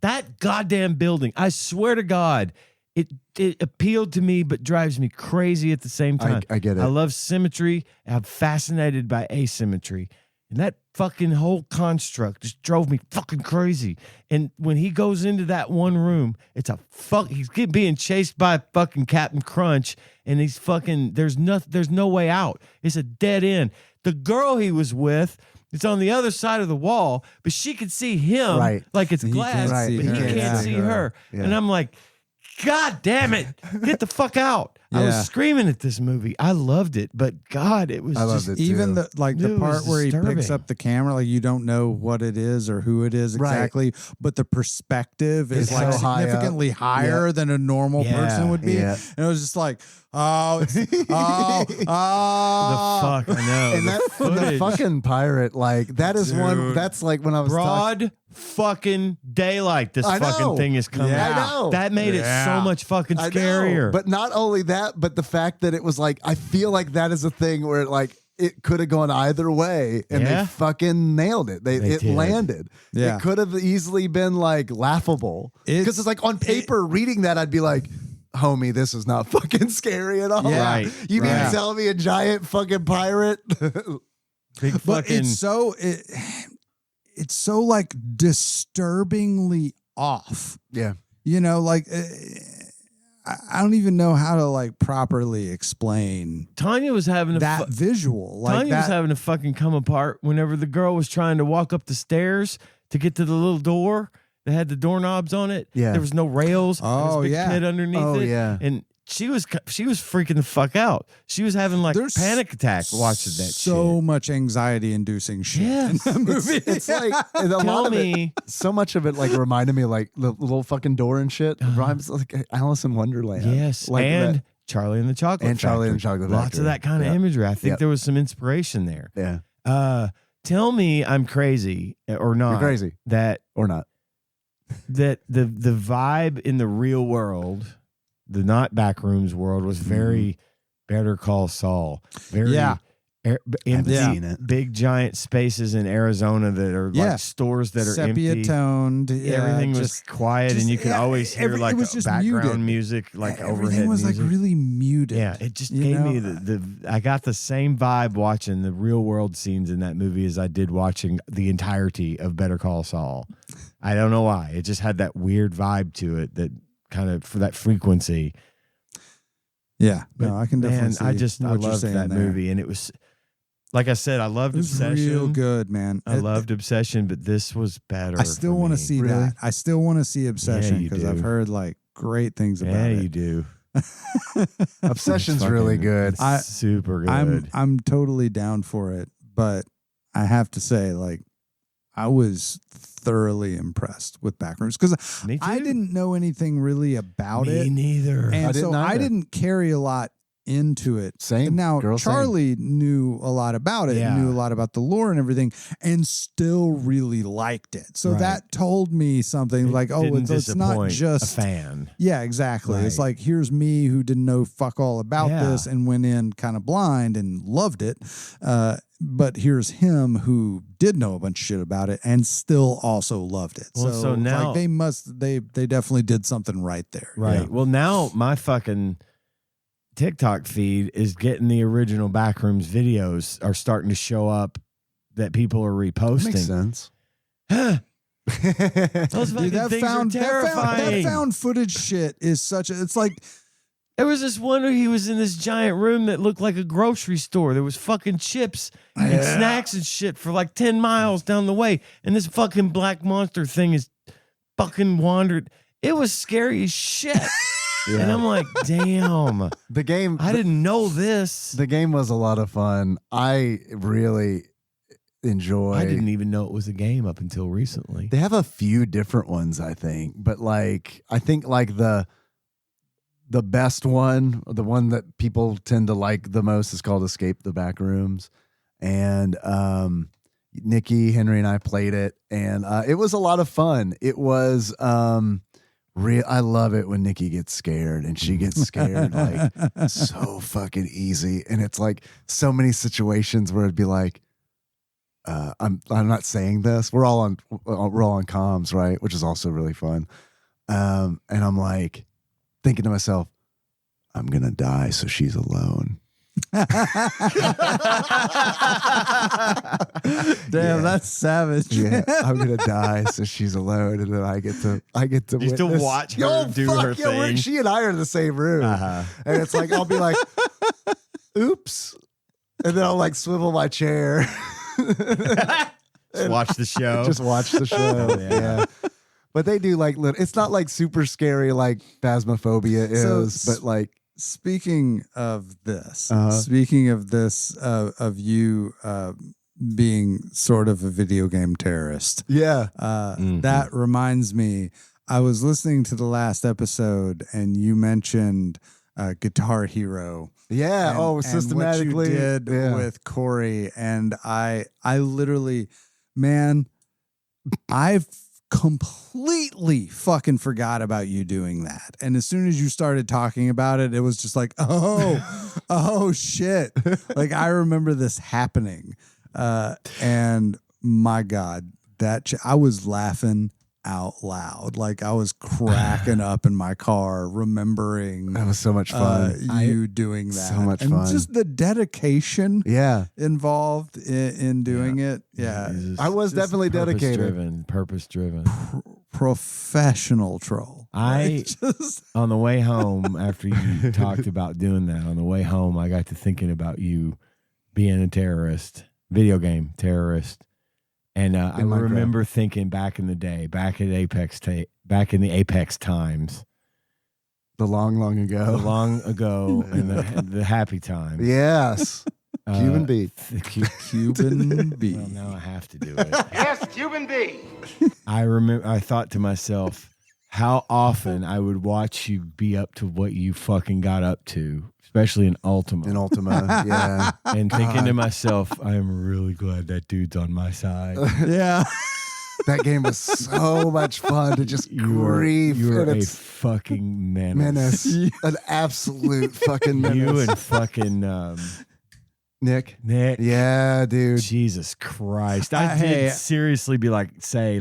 that goddamn building, I swear to God, it appealed to me, but drives me crazy at the same time. I get it. I love symmetry. I'm fascinated by asymmetry. And that fucking whole construct just drove me fucking crazy. And when he goes into that one room, he's being chased by fucking Captain Crunch, and he's fucking, there's no way out. It's a dead end. The girl he was with, it's on the other side of the wall, but she could see him like it's glass, but he can't see her. Yeah. And I'm like, God damn it, get the fuck out. I was screaming at this movie. I loved it, but God, it was even the part where he picks up the camera, like you don't know what it is or who it is exactly, but the perspective is like significantly higher than a normal person would be. Yeah. And it was just like, the fuck, I know. And the fucking pirate, like that is one. That's like when I was broad fucking daylight. This fucking thing is coming. I know. That made it so much fucking scarier. But not only that, but the fact that it was like, I feel like that is a thing where it could have gone either way, and they fucking nailed it. It landed. Yeah. It could have easily been like laughable because it's like on paper reading that, I'd be like, homie, this is not fucking scary at all. Yeah. Right. You mean to tell me a giant fucking pirate? But it's so like disturbingly off. Yeah. You know, like I don't even know how to like properly explain. Tanya was having that visual. Like Tanya was having to fucking come apart whenever the girl was trying to walk up the stairs to get to the little door that had the doorknobs on it. Yeah. There was no rails. Oh, big pit underneath it. Yeah. And she was freaking the fuck out. She was having like a panic attack watching that shit. So much anxiety inducing shit in the movie. It's like a lot of it, so much of it like reminded me of like the little fucking door and shit. Rhymes like Alice in Wonderland. Yes. Like and Charlie and the Chocolate Factory. Charlie and the Chocolate Factory. Lots of that kind of imagery. I think there was some inspiration there. Yeah. Tell me I'm crazy or not. You're crazy. That or not. That the vibe in the real world, the not Backrooms world, was very Better Call Saul. Very empty, big giant spaces in Arizona that are like stores that are sepia empty. toned. Everything was quiet, and you could always hear like background muted. Music, like overhead Everything was music. like really muted. Yeah, it just gave me I got the same vibe watching the real world scenes in that movie as I did watching the entirety of Better Call Saul. I don't know why. It just had that weird vibe to it, that kind of for that frequency. Yeah, no, I can definitely see I what loved that movie, and it was, like I said, I loved Obsession. Real good, man. I loved Obsession, but this was better. I still want to see that. I still want to see Obsession because I've heard like great things about it. Yeah, you do. Obsession's really good. Super good. I'm totally down for it, but I have to say, like, I was thoroughly impressed with Backrooms because I didn't know anything really about it. Me neither. And I didn't carry a lot into it. Same. And now Charlie knew a lot about it, knew a lot about the lore and everything, and still really liked it. So that told me something like, oh, it's not just a fan. Yeah, exactly. Right. It's like, here's me who didn't know fuck all about this and went in kind of blind and loved it. But here's him who did know a bunch of shit about it and still also loved it. Well, so now like they definitely did something right there. Right. Yeah. Well, now my fucking TikTok feed is getting the original Backrooms videos are starting to show up that people are reposting. Makes sense. Those Dude, that found footage shit is it's like. There was this one where he was in this giant room that looked like a grocery store. There was fucking chips and snacks and shit for like 10 miles down the way. And this fucking black monster thing is fucking wandered. It was scary as shit. And I'm like, damn. The game. I didn't know this. The game was a lot of fun. I really enjoy. I didn't even know it was a game up until recently. They have a few different ones, I think. But like, I think like the best one, the one that people tend to like the most, is called Escape the Backrooms. And Nikki, Henry, and I played it, and it was a lot of fun. It was I love it when Nikki gets scared, and she gets scared like so fucking easy. And it's like so many situations where it'd be like, I'm not saying this. We're all on comms, right? Which is also really fun. And I'm like thinking to myself, I'm gonna die, so she's alone. Damn, that's savage. Yeah, I'm gonna die, so she's alone, and then I get to You still witness. watch her do her thing. She and I are in the same room, and it's like I'll be like, "Oops," and then I'll like swivel my chair. Just watch the show. Just watch the show. Yeah. But they do like it's not like super scary like Phasmophobia is, but like speaking of this, of you being sort of a video game terrorist. Yeah. That reminds me, I was listening to the last episode and you mentioned Guitar Hero. Yeah. And systematically. what you did with Corey. And I literally, man, I've completely fucking forgot about you doing that. And as soon as you started talking about it, it was just like, oh shit. Like I remember this happening. And my God, I was laughing out loud. Like I was cracking up in my car, remembering that was so much fun. You doing that. So much and fun. just the dedication involved in doing it. Yeah. I was definitely dedicated. Purpose driven. Professional troll. On the way home, after you talked about doing that, on the way home, I got to thinking about you being a terrorist, video game terrorist. And I remember thinking back in the day, back in the Apex times. The long ago. And the happy times. Yes. Cuban beat. Cuban beat. Well, now I have to do it. Yes, Cuban beat. I thought to myself how often I would watch you be up to what you fucking got up to, especially in Ultima. Yeah. And thinking to myself, I am really glad that dude's on my side. Yeah. That game was so much fun to just grief. You were a fucking menace. An absolute fucking menace. You and fucking Nick. Yeah, dude. Jesus Christ. I did seriously say,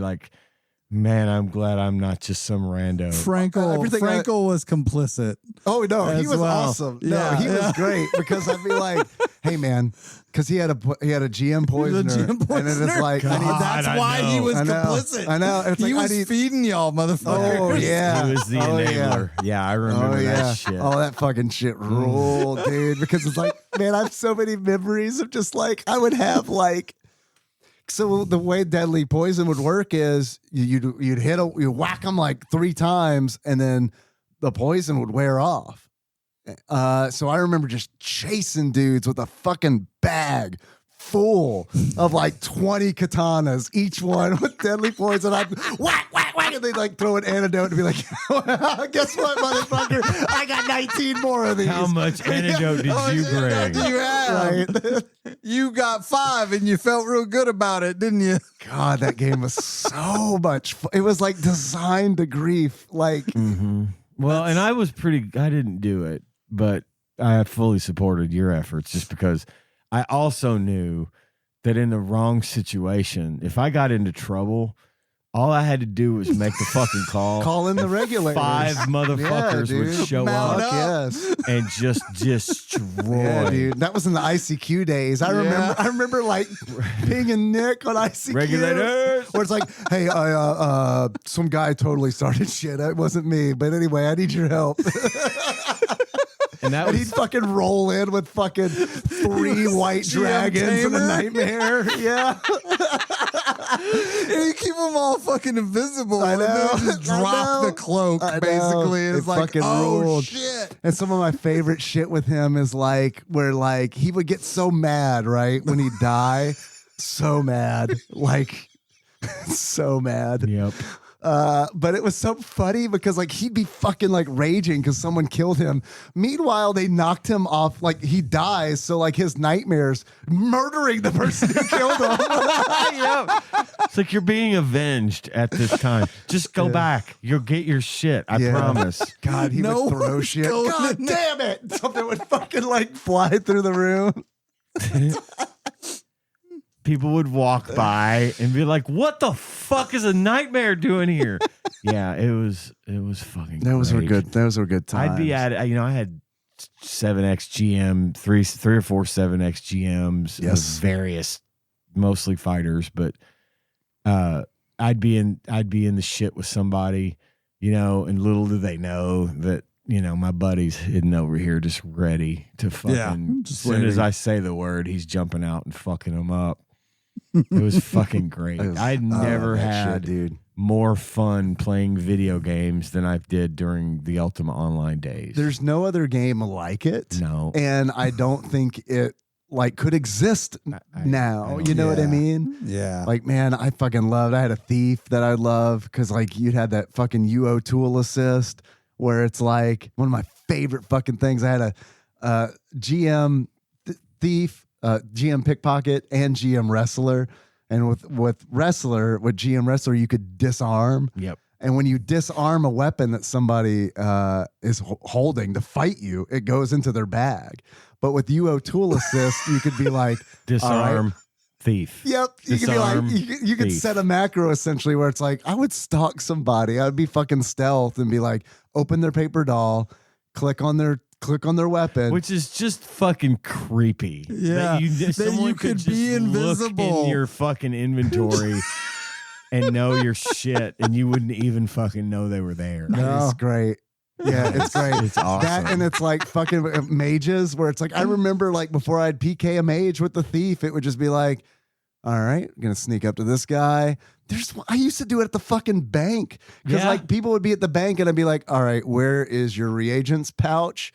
man, I'm glad I'm not just some rando. Frankel was complicit. Oh, no, he was awesome. No, he was great because I'd be like, hey, man, because he had a GM poisoner. And it is like, that's why he was complicit. I know. It's he was feeding y'all, motherfucker. Oh, yeah. He was the enabler. Yeah, I remember that shit. Oh, that fucking shit ruled, dude. Because it's like, man, I have so many memories of just like, I would have like, so the way deadly poison would work is you'd whack them like 3 times and then the poison would wear off. So I remember just chasing dudes with a fucking bag full of like 20 katanas, each one with deadly poison. I'd whack, and they'd like throw an antidote and be like, guess what, motherfucker? I got 19 more of these. How much antidote did you bring? You have. Right. You got 5 and you felt real good about it, didn't you? God, that game was so much fun. It was like designed to grief. Like, well, and I didn't do it, but I fully supported your efforts just because I also knew that in the wrong situation, if I got into trouble, all I had to do was make the fucking call. Call in the regulators. 5 motherfuckers would show Mount up. Yes. And just destroy. Yeah, dude. That was in the ICQ days. I remember like pinging Nick on ICQ. Regulators. Where it's like, hey, some guy totally started shit. It wasn't me. But anyway, I need your help. And he'd fucking roll in with fucking 3 white dragons and a nightmare. Yeah. And you keep them all fucking invisible. I know. And then just drop the cloak, basically. And it's like, oh, shit. And some of my favorite shit with him is like, where like he would get so mad, right? When he'd die. So mad. Like, so mad. Yep. But it was so funny because like he'd be fucking like raging because someone killed him. Meanwhile, they knocked him off, like he dies. So like his nightmares murdering the person who killed him. Yeah. It's like you're being avenged at this time. Just go back. You'll get your shit. I promise. God, he No would throw one's shit. going God in damn it. Something would fucking like fly through the room. People would walk by and be like, "What the fuck is a nightmare doing here?" Yeah, it was fucking. Those were great. good. Those were good times. I'd be at it. I had 7X GM, three or four 7X GMs of various, mostly fighters, but I'd be in the shit with somebody, and little do they know that my buddy's hidden over here, just ready to fucking. just As soon as waiting. I say the word, he's jumping out and fucking him up. It was fucking great. I'd never had dude. more fun playing video games than I did during the Ultima Online days. There's no other game like it. No. And I don't think it like could exist now. I You know what I yeah. mean? Yeah. Like, man, I fucking loved. I had a thief that I loved because like you had that fucking UO tool assist where it's like one of my favorite fucking things. I had a GM thief, GM pickpocket, and GM wrestler. And with GM wrestler, you could disarm. Yep. And when you disarm a weapon that somebody is holding to fight you, it goes into their bag. But with UO tool assist, you could be like Disarm, thief. Yep. You could be Disarm, like, you could thief. set a macro essentially where it's like, I would stalk somebody. I'd be fucking stealth and be like, open their paper doll, click on their weapon. Which is just fucking creepy. Yeah. That someone you could just be look invisible. in your fucking inventory and know your shit, and you wouldn't even fucking know they were there. It's great. Yeah, it's great. It's awesome. That, and it's like fucking mages where it's like, I remember like before I'd PK a mage with the thief, it would just be like, all right, I'm going to sneak up to this guy. I used to do it at the fucking bank because like people would be at the bank and I'd be like, all right, where is your reagents pouch?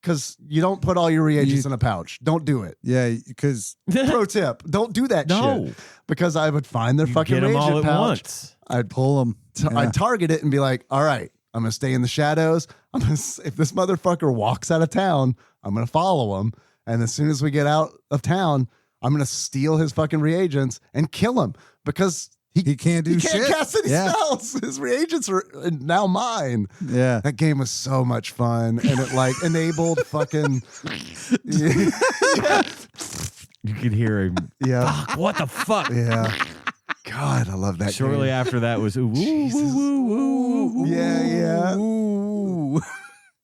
Because you don't put all your reagents in a pouch. Don't do it. Yeah, because Pro tip, don't do that No. shit. Because I would find their You fucking get them reagent all at pouch. once. I'd pull them. I'd target it and be like, all right, I'm going to stay in the shadows. If this motherfucker walks out of town, I'm going to follow him. And as soon as we get out of town, I'm going to steal his fucking reagents and kill him because He can't do he shit. can't cast any spells. His reagents are now mine. Yeah. That game was so much fun. And it like enabled fucking. Yeah. You could hear him. Yeah. Fuck, what the fuck? Yeah. God, I love that Shortly game. after that was ooh, woo, woo, woo, woo. Yeah. Ooh.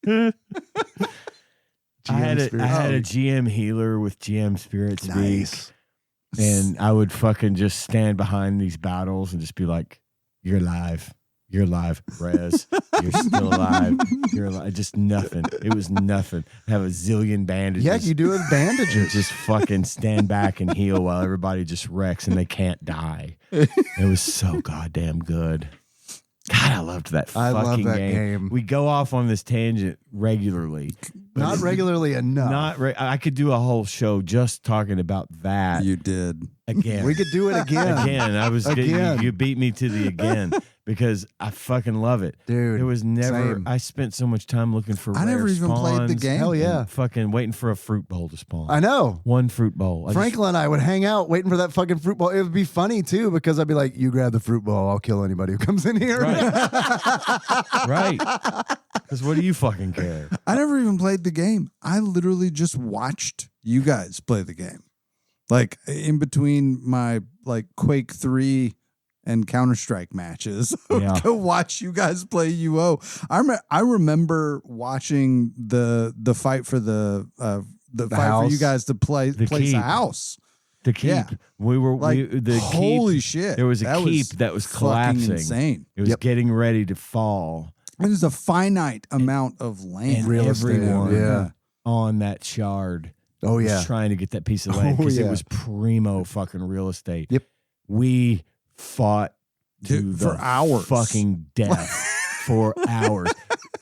I had a Spirit. GM healer with GM Spirit Speak. Nice. And I would fucking just stand behind these battles and just be like, "You're alive. You're alive, Rez. You're still alive. You're alive." Just nothing. It was nothing. I have a zillion bandages. Yeah, you do have And bandages. just fucking stand back and heal while everybody just wrecks and they can't die. It was so goddamn good. God, I loved that I fucking love that game. We go off on this tangent regularly. but Not regularly enough. I could do a whole show just talking about that You did. again. We could do it again. Again, I was Again. you beat me to the again because I fucking love it. Dude, There was never. same. I spent so much time looking for. I never rare even played the spawns game. Hell yeah. and fucking waiting for a fruit bowl to spawn. I know. One fruit bowl. I Franklin and I would hang out waiting for that fucking fruit bowl. It would be funny too because I'd be like, you grab the fruit bowl, I'll kill anybody who comes in here. Right. Because what do you fucking care? I never even played the game. I literally just watched you guys play the game. Like in between my like Quake 3 and Counter-Strike matches. I would Yeah. go watch you guys play UO. I remember watching the fight for the fight for house. you guys to place a keep. house. The keep. Yeah. We were Like the holy keep. shit. There was a keep that was fucking collapsing. insane. It was Yep. getting ready to fall. And there's a finite amount of land. And Real estate, everyone yeah. on that shard Oh was yeah. trying to get that piece of land Oh, because yeah. it was primo fucking real estate. Yep. We fought to For the hours. fucking death for hours.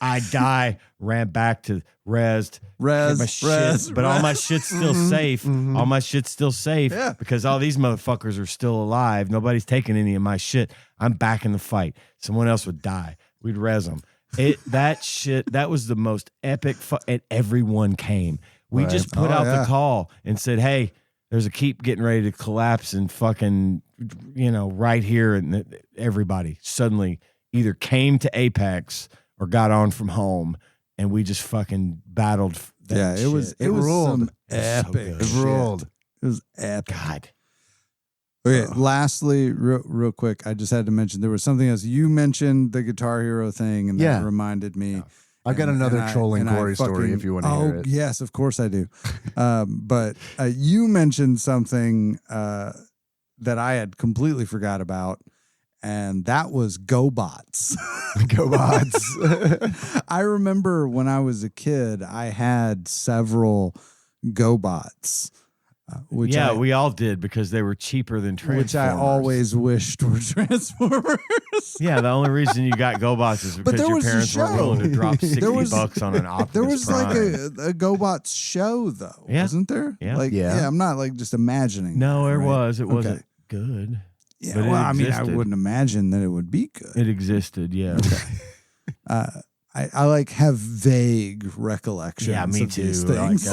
I die, ran back to get my shit, but all my shit's still safe. All my shit's still safe because all these motherfuckers are still alive. Nobody's taking any of my shit. I'm back in the fight. Someone else would die. We'd res them. That was the most epic and everyone came. We just put out the call and said, hey, there's a keep getting ready to collapse and fucking, right here. And everybody suddenly either came to Apex or got on from home. And we just fucking battled. It was some epic. It ruled. It was epic. God. Okay, lastly, real quick, I just had to mention there was something else. You mentioned the Guitar Hero thing, and that reminded me. Yeah. I've got another trolling Corey story if you want to hear it. Yes, of course I do. But you mentioned something that I had completely forgot about, and that was GoBots. GoBots. I remember when I was a kid, I had several GoBots. We all did because they were cheaper than Transformers. Which I always wished were Transformers. Yeah, the only reason you got GoBots is because your parents weren't willing to drop $60 on an Optimus There was Prime. like a GoBots show, though, wasn't there? Yeah. I'm not like just imagining. No, that, it right? was. It wasn't good. Yeah, but well, I existed. wouldn't imagine that it would be good. It existed, yeah. I like have vague recollections. Yeah, me of too. These things.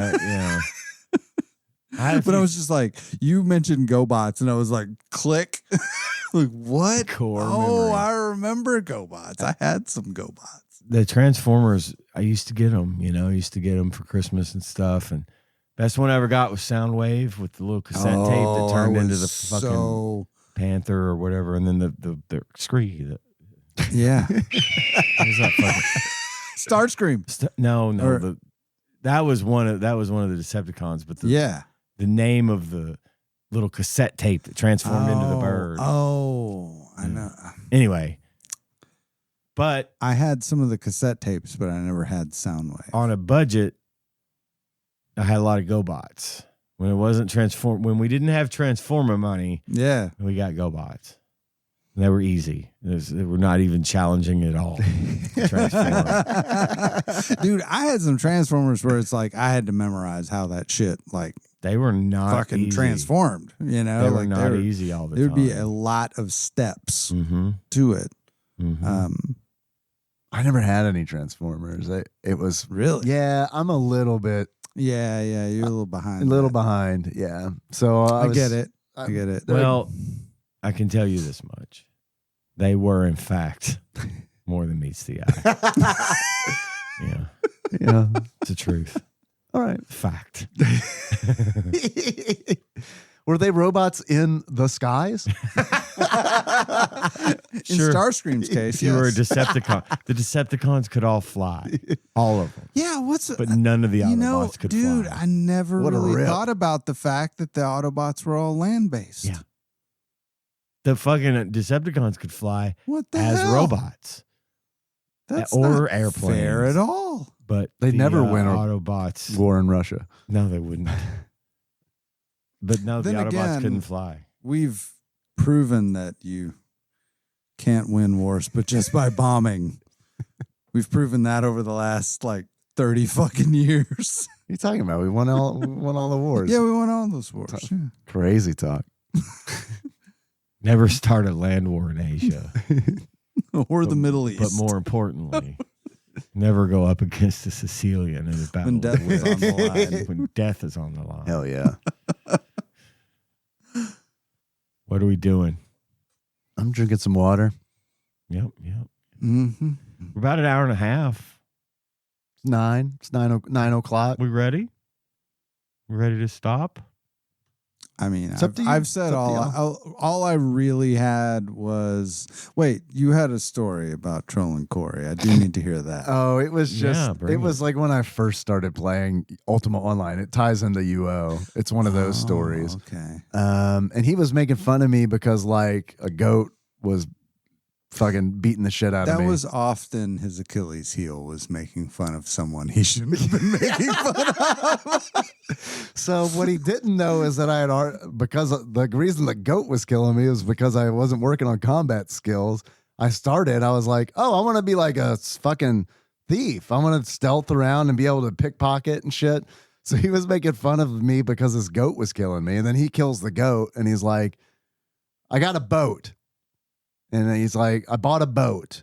But I was just like, you mentioned GoBots, and I was like, click. Like, what? Core memory. memory. I remember GoBots. I had some GoBots. The Transformers, I used to get them, I used to get them for Christmas and stuff. And best one I ever got was Soundwave with the little cassette tape that turned into the fucking Panther or whatever. And then the Scree. Yeah. What was that fucking? Starscream. No. That was one of the Decepticons, but the name of the little cassette tape that transformed into the bird. Oh, I know. Anyway, but I had some of the cassette tapes, but I never had Soundwave. On a budget, I had a lot of GoBots. When it wasn't when we didn't have Transformer money, we got GoBots. And they were easy. They were not even challenging at all. Dude, I had some Transformers where it's like I had to memorize how that shit they were not fucking easy. Transformed. They were not easy all the time. There'd be a lot of steps to it. Mm-hmm. I never had any Transformers. It was really, I'm a little bit, you're a little behind. A little behind, yeah. So I get it. I get it. Well, I can tell you this much: they were, in fact, more than meets the eye. Yeah, it's the truth. All right, fact. Were they robots in the skies? In Starscream's case, you were a Decepticon. The Decepticons could all fly, all of them. Yeah, but none of the Autobots could fly. Dude, I never really thought about the fact that the Autobots were all land-based. Yeah. The fucking Decepticons could fly as robots. That's or not airplanes. Fair at all. But they never win Autobots. War in Russia. No, they wouldn't. But no, the Autobots couldn't fly. We've proven that you can't win wars, but just by bombing. We've proven that over the last 30 fucking years. What are you talking about? We won all the wars. Yeah, we won all those wars. Yeah. Crazy talk. Never start a land war in Asia. Or the Middle East. But more importantly, never go up against a Sicilian in a battle. When death is on the line. When death is on the line. Hell yeah. What are we doing? I'm drinking some water. Yep. Mm-hmm. We're about an hour and a half. It's 9. It's 9 o'clock. We ready? We ready to stop? I mean, It's up to you. I've said It's up to all I really had was, wait, you had a story about trolling Corey. I do need to hear that. Oh, it was just, bring it was like when I first started playing Ultima Online. It ties into UO. It's one of those stories. Okay. And he was making fun of me because a goat was fucking beating the shit out of me. That was often his Achilles heel, was making fun of someone he shouldn't have been making fun of. So what he didn't know is that because the reason the goat was killing me was because I wasn't working on combat skills. I was like, oh, I want to be like a fucking thief. I want to stealth around and be able to pickpocket and shit. So he was making fun of me because his goat was killing me. And then he kills the goat and he's like, I got a boat. And then he's like, I bought a boat.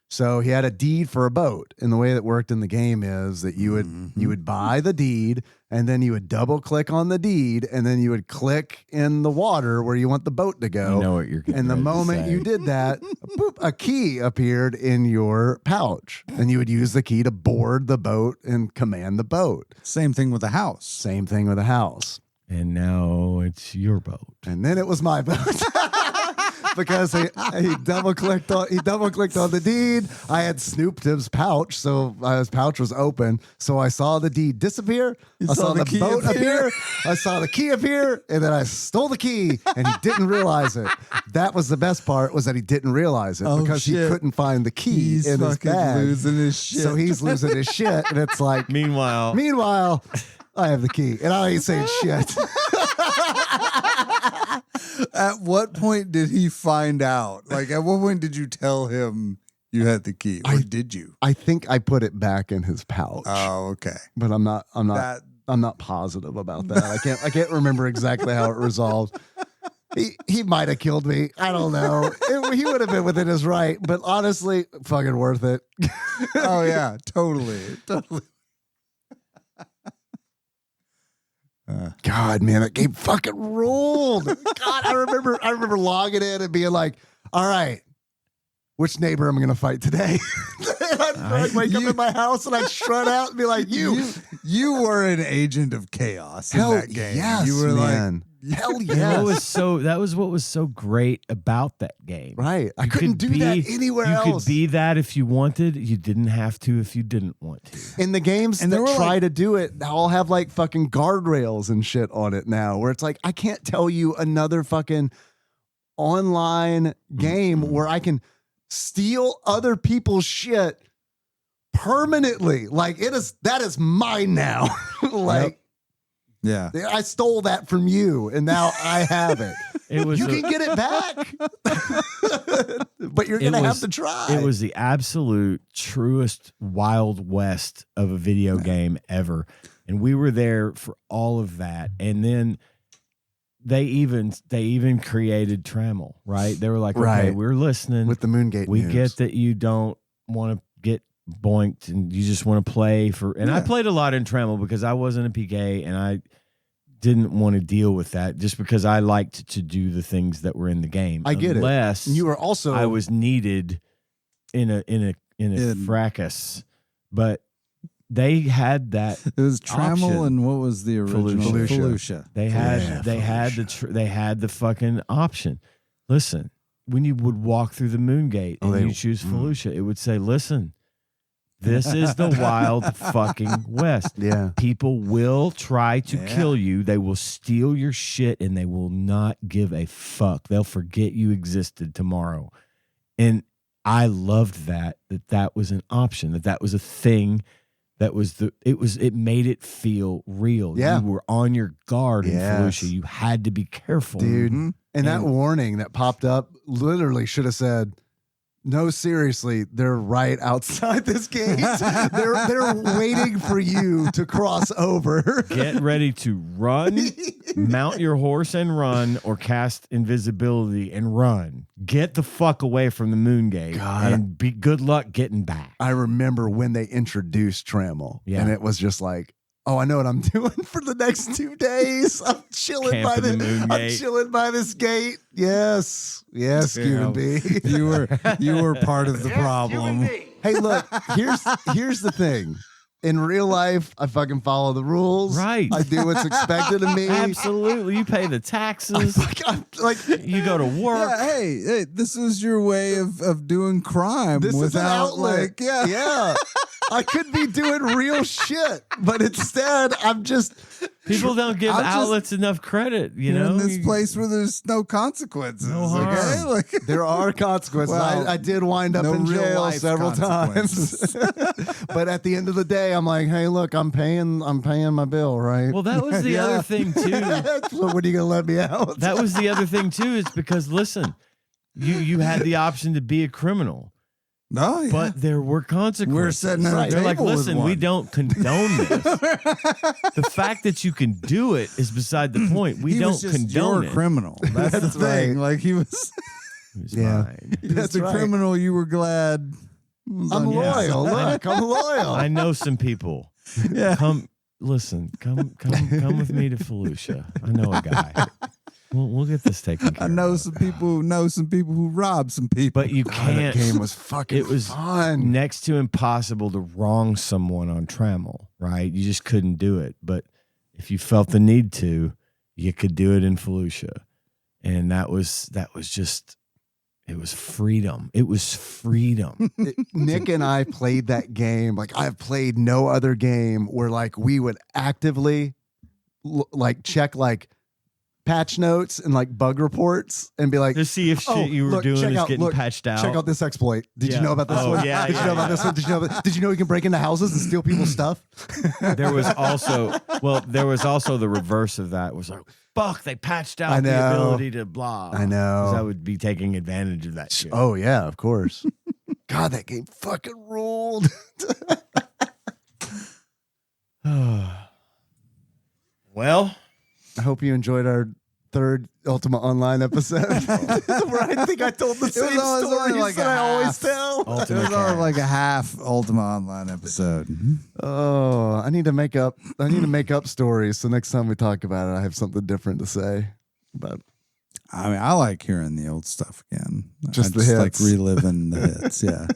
So he had a deed for a boat. And the way that worked in the game is that you would buy the deed and then you would double click on the deed and then you would click in the water where you want the boat to go. You know what you're getting And the ready to moment say. you did that, boop, a key appeared in your pouch. And you would use the key to board the boat and command the boat. Same thing with a house. Same thing with a house. And now it's your boat. And then it was my boat. Because he double clicked on the deed. I had snooped his pouch, so his pouch was open. So I saw the deed disappear. I saw the key boat appear. I saw the key appear, and then I stole the key, and he didn't realize it. That was the best part, was that he didn't realize it because he couldn't find the key He's in his fucking bag. losing his shit. So he's losing his shit, and it's like, Meanwhile, I have the key, and I ain't saying shit. At what point did he find out? Like, at what point did you tell him you had the key, or did you? I think I put it back in his pouch. Oh, okay. But I'm not That I'm not positive about that. I can't remember exactly how it resolved. He might have killed me. I don't know. He would have been within his right, but honestly, fucking worth it. oh yeah, totally. God, man, that game fucking ruled. God, I remember logging in and being like, all right, which neighbor am I going to fight today? I'd wake up in my house and I'd strut out and be like, you were an agent of chaos hell in that game. yes, You were man. Hell and yes. that was what was so great about that game. Right. I You couldn't could do that anywhere else. You could be that if you wanted. You didn't have to if you didn't want to. In the games And there that were, try like- to do it, all have like fucking guardrails and shit on it now, where it's like, I can't tell you another fucking online game where I can steal other people's shit permanently. Like that is mine now. Like, Yeah. I stole that from you and now I have it. It was You can get it back, but you're going to have to try. It was the absolute truest Wild West of a video game ever. And we were there for all of that. And then they even created Trammel, right? They were like, okay, Right. we're listening. with the Moongate We news. get that you don't want to get boinked and you just want to play for. And I played a lot in Trammel because I wasn't a PK and I didn't want to deal with that just because I liked to do the things that were in the game. I get it. Unless You were also I was needed in a fracas, but they had that. It was Trammel option. and what was the original? Felucia. They had they had the fucking option. Listen, when you would walk through the Moongate and you choose Felucia, it would say, "Listen, this is the Wild fucking West. Yeah. People will try to kill you. They will steal your shit, and they will not give a fuck. They'll forget you existed tomorrow." And I loved that was an option. That was a thing. It made it feel real. Yeah. You were on your guard in Yes. Felucia. You had to be careful. Dude. Mhm. And that warning that popped up literally should have said, no, seriously, they're right outside this gate. they're waiting for you to cross over. Get ready to run, mount your horse and run, or cast invisibility and run. Get the fuck away from the Moongate and be good luck getting back. I remember when they introduced Trammel, and it was just like, oh, I know what I'm doing for the next 2 days. I'm chilling by Camping the I'm Moongate. chilling by this gate. Yes, Cuban B. You were part of the problem. Hey, look, here's the thing. In real life, I fucking follow the rules. Right. I do what's expected of me. Absolutely. You pay the taxes. I'm like, You go to work. Yeah, hey, this is your way of doing crime this is an without outlet. yeah. I could be doing real shit, but instead I'm just People don't give I'm just- outlets enough credit, you You're know? in this place where there's no consequences. No Okay, harm. like there are consequences. Well, I did wind up no in real jail life several times. But at the end of the day, I'm like, hey, look, I'm paying my bill, right? Well, that was the other thing too. So when are you gonna let me out? That was the other thing too, is because listen, you had the option to be a criminal. Oh, yeah. But there were consequences. We're sitting at a They're like, table with listen, we one." don't condone this. The fact that you can do it is beside the point. We he don't was just condone your it. criminal. That's the That's thing. right. Like he was, It was Yeah. fine. he was That's the right. criminal. You were glad. was I'm on your side. loyal. Look, I'm loyal. I know some people. Yeah. Come with me to Fallujah. I know a guy. We'll get this taken care I know of. some people who know some people who rob some people. But you God, that can't. game was fucking It was fun. next to impossible to wrong someone on Trammel, right? You just couldn't do it. But if you felt the need to, you could do it in Fallujah. And that was just, it was freedom. It was freedom. Nick and I played that game. Like I've played no other game where like we would actively like check like patch notes and like bug reports and be like, To see if shit you were look, doing check is out- getting look, patched out. check out this exploit. Did you Yeah. know about this Oh, one? yeah, Did you yeah, know about this one? Did you know you can break into houses and steal people's stuff? There was also the reverse of that. It was like, fuck, they patched I out the know. ability to blah. I know. 'Cause I would be taking advantage of that shit. Oh yeah, of course. God, that game fucking ruled. Well, I hope you enjoyed our third Ultima Online episode where I think I told the same only stories like that a I always half. tell. it Ultimate was all Cast. like a half Ultima Online episode. Oh, I need to make up stories. So next time we talk about it, I have something different to say. But I mean, I like hearing the old stuff again. Just I the hits. like reliving the hits. Yeah.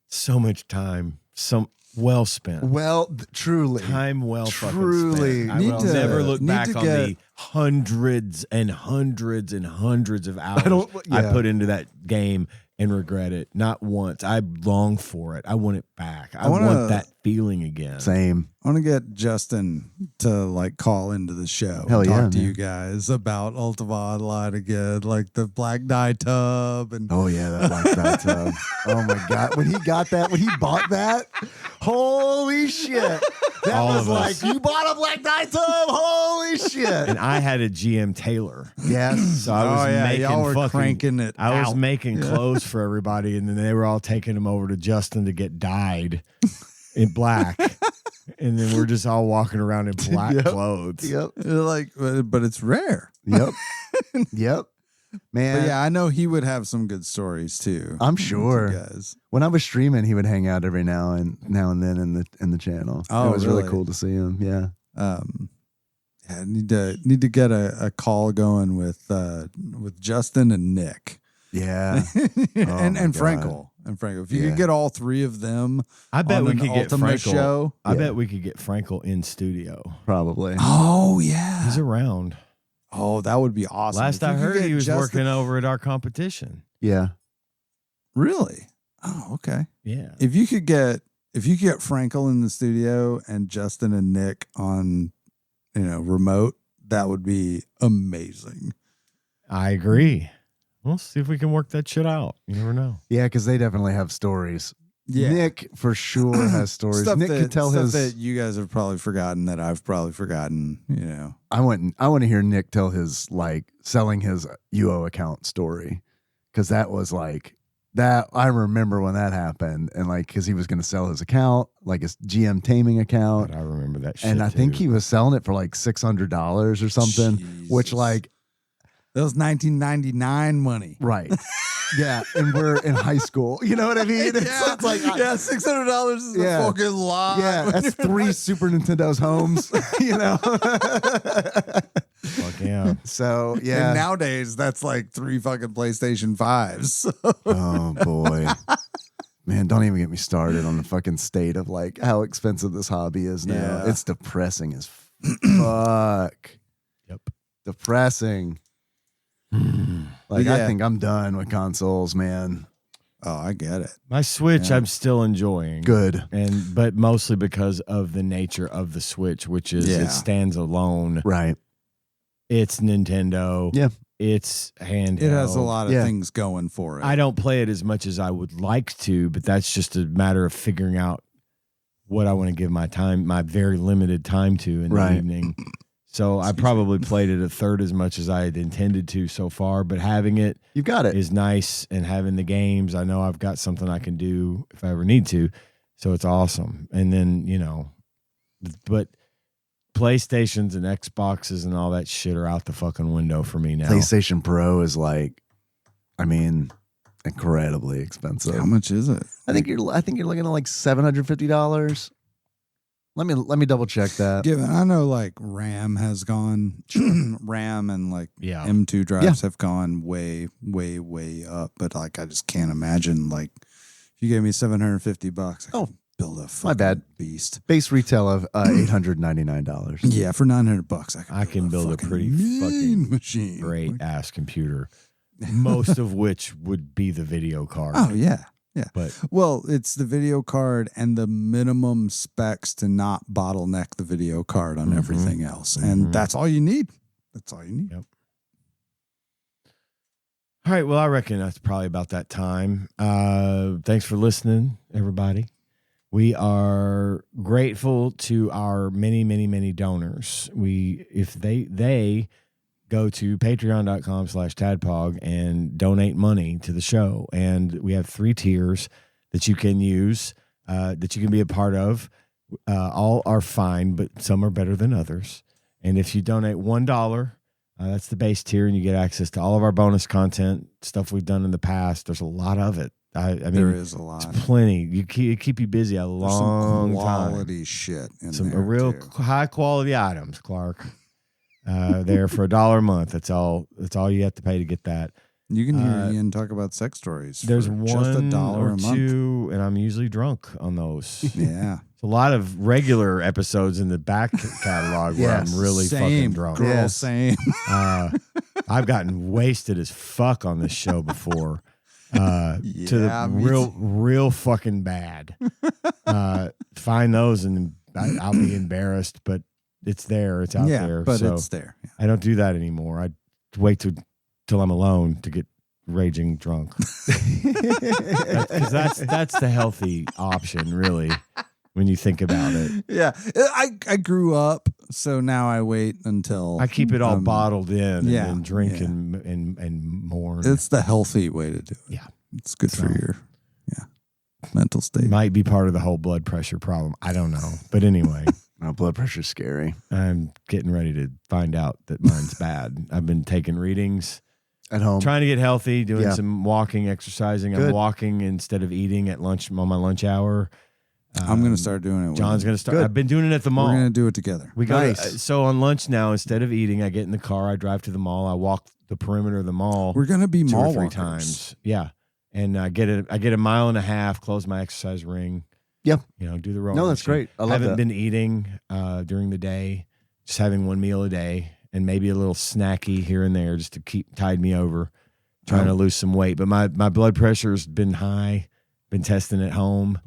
so much time, so well spent. truly. Time well fucking Truly. spent. I Need will to- never look need back to on get- the hundreds and hundreds and hundreds of hours I yeah. put into that game and regret it. Not once. I long for it. I want it back. I want that feeling again. Same. I want to get Justin to like call into the show. Hell and yeah, talk to man. you guys about Ultima Online again, like the black dye tub and Oh yeah, that black dye tub. Oh my god, when he bought that, holy shit! That All was of like us. you bought a black dye tub. Holy shit! And I had a GM Taylor. Yes. So I was making y'all were fucking cranking it. I was out. making clothes for everybody, and then they were all taking them over to Justin to get dyed in black. And then we're just all walking around in black Yep. clothes. Yep. like, but it's rare. Yep. Yep. Man. But yeah, I know he would have some good stories too. I'm with you sure. guys. When I was streaming, he would hang out every now and then in the channel. Oh, it was really really? cool to see him. Yeah. Yeah, need to get a call going with Justin and Nick. Yeah. and my God. Frankel. And Frankel. If you Yeah. could get all three of them I bet on we an could get Ultima Frankel. show. I Yeah. bet we could get Frankel in studio. Probably. Oh yeah. He's around. Oh, that would be awesome. Last If you I could heard, get he was Justin- working over at our competition. Yeah. Really? Oh, okay. Yeah. If you could get Frankel in the studio and Justin and Nick on, remote, that would be amazing. I agree. We'll see if we can work that shit out. You never know. Yeah, because they definitely have stories. Yeah. Nick for sure has stories. Stuff Nick could tell stuff his. that you guys have probably forgotten that I've probably forgotten. I want to hear Nick tell his like selling his UO account story, because that was like that. I remember when that happened, and like because he was going to sell his account, like his GM taming account, But I remember that shit. and I think too. he was selling it for like $600 or something, which Jesus. like That was 1999 money. right. Yeah, and we're in high school. You know what I mean? It's like $600 is Yeah. a fucking lot. yeah, that's 3 Super Nintendo's homes. Fuck yeah. So And yeah. nowadays, that's like 3 fucking PlayStation 5s. Oh boy. Man, don't even get me started on the fucking state of like how expensive this hobby is now. Yeah. It's depressing as fuck. Yep. Depressing. Like Yeah. I think I'm done with consoles, man. Oh, I get it. My Switch, Yeah. I'm still enjoying. Good. But mostly because of the nature of the Switch, which is Yeah. it stands alone. Right. It's Nintendo. Yeah. It's handheld. It has a lot of Yeah. things going for it. I don't play it as much as I would like to, but that's just a matter of figuring out what I want to give my time, my very limited time to in Right. the evening. So I probably played it a third as much as I had intended to so far, but having it You've got it. is nice, and having the games, I know I've got something I can do if I ever need to. So it's awesome. And then, but PlayStations and Xboxes and all that shit are out the fucking window for me now. PlayStation Pro is incredibly expensive. How much is it? I think you're looking at like $750. Let me double check that. Given I know like RAM has gone, RAM and like Yeah. M2 drives have gone way, way, way up. But like I just can't imagine like if you gave me $750, I could build a fucking bad. beast. Base retail of $899. Yeah, for $900, I can build a pretty mean fucking machine. great ass computer, most of which would be the video card. Oh yeah. Yeah. But Well, it's the video card and the minimum specs to not bottleneck the video card on everything else. And that's all you need. That's all you need. Yep. All right. Well, I reckon that's probably about that time. Thanks for listening, everybody. We are grateful to our many, many, many donors. If they go to patreon.com/TADPOG and donate money to the show. And we have 3 tiers that you can use, that you can be a part of. All are fine, but some are better than others. And if you donate $1, that's the base tier, and you get access to all of our bonus content, stuff we've done in the past. There's a lot of it. I mean, there is a lot. It's plenty. You keep you busy a long some time. quality shit in Some there real too. high quality items, Clark. There for $1 a month. That's all you have to pay to get that. You can hear Ian talk about sex stories. There's for one just $1 or a month. two, and I'm usually drunk on those. Yeah. It's a lot of regular episodes in the back catalog where Yes. I'm really fucking Same, drunk. girl, Yes. same. I've gotten wasted as fuck on this show before. To Yeah, the me real fucking bad. Find those and I'll be embarrassed, but it's there. It's out yeah, there. but so it's there. Yeah. I don't do that anymore. I wait till I'm alone to get raging drunk. Because that's the healthy option, really, when you think about it. Yeah. I grew up, so now I wait until I keep it all bottled in and yeah, then drink yeah. and mourn. It's the healthy way to do it. Yeah. It's good So- for your mental state. Might be part of the whole blood pressure problem. I don't know. But anyway, No, blood pressure's scary. I'm getting ready to find out that mine's bad. I've been taking readings, At home. trying to get healthy, doing Yeah. some walking, exercising. I'm Good. walking instead of eating at lunch on my lunch hour. I'm going to start doing it. John's going to start. Good. I've been doing it at the mall. We're going to do it together. We go Nice. so on lunch now, instead of eating, I get in the car, I drive to the mall, I walk the perimeter of the mall We're going to be 2 mall or 3 walkers. times. Yeah. And I get a mile and a half, close my exercise ring. Yep. Do the rolling. No, that's machine. great. I love haven't that. been eating during the day, just having 1 meal a day and maybe a little snacky here and there just to keep tide me over, trying to lose some weight. But my blood pressure's been high, been testing at home.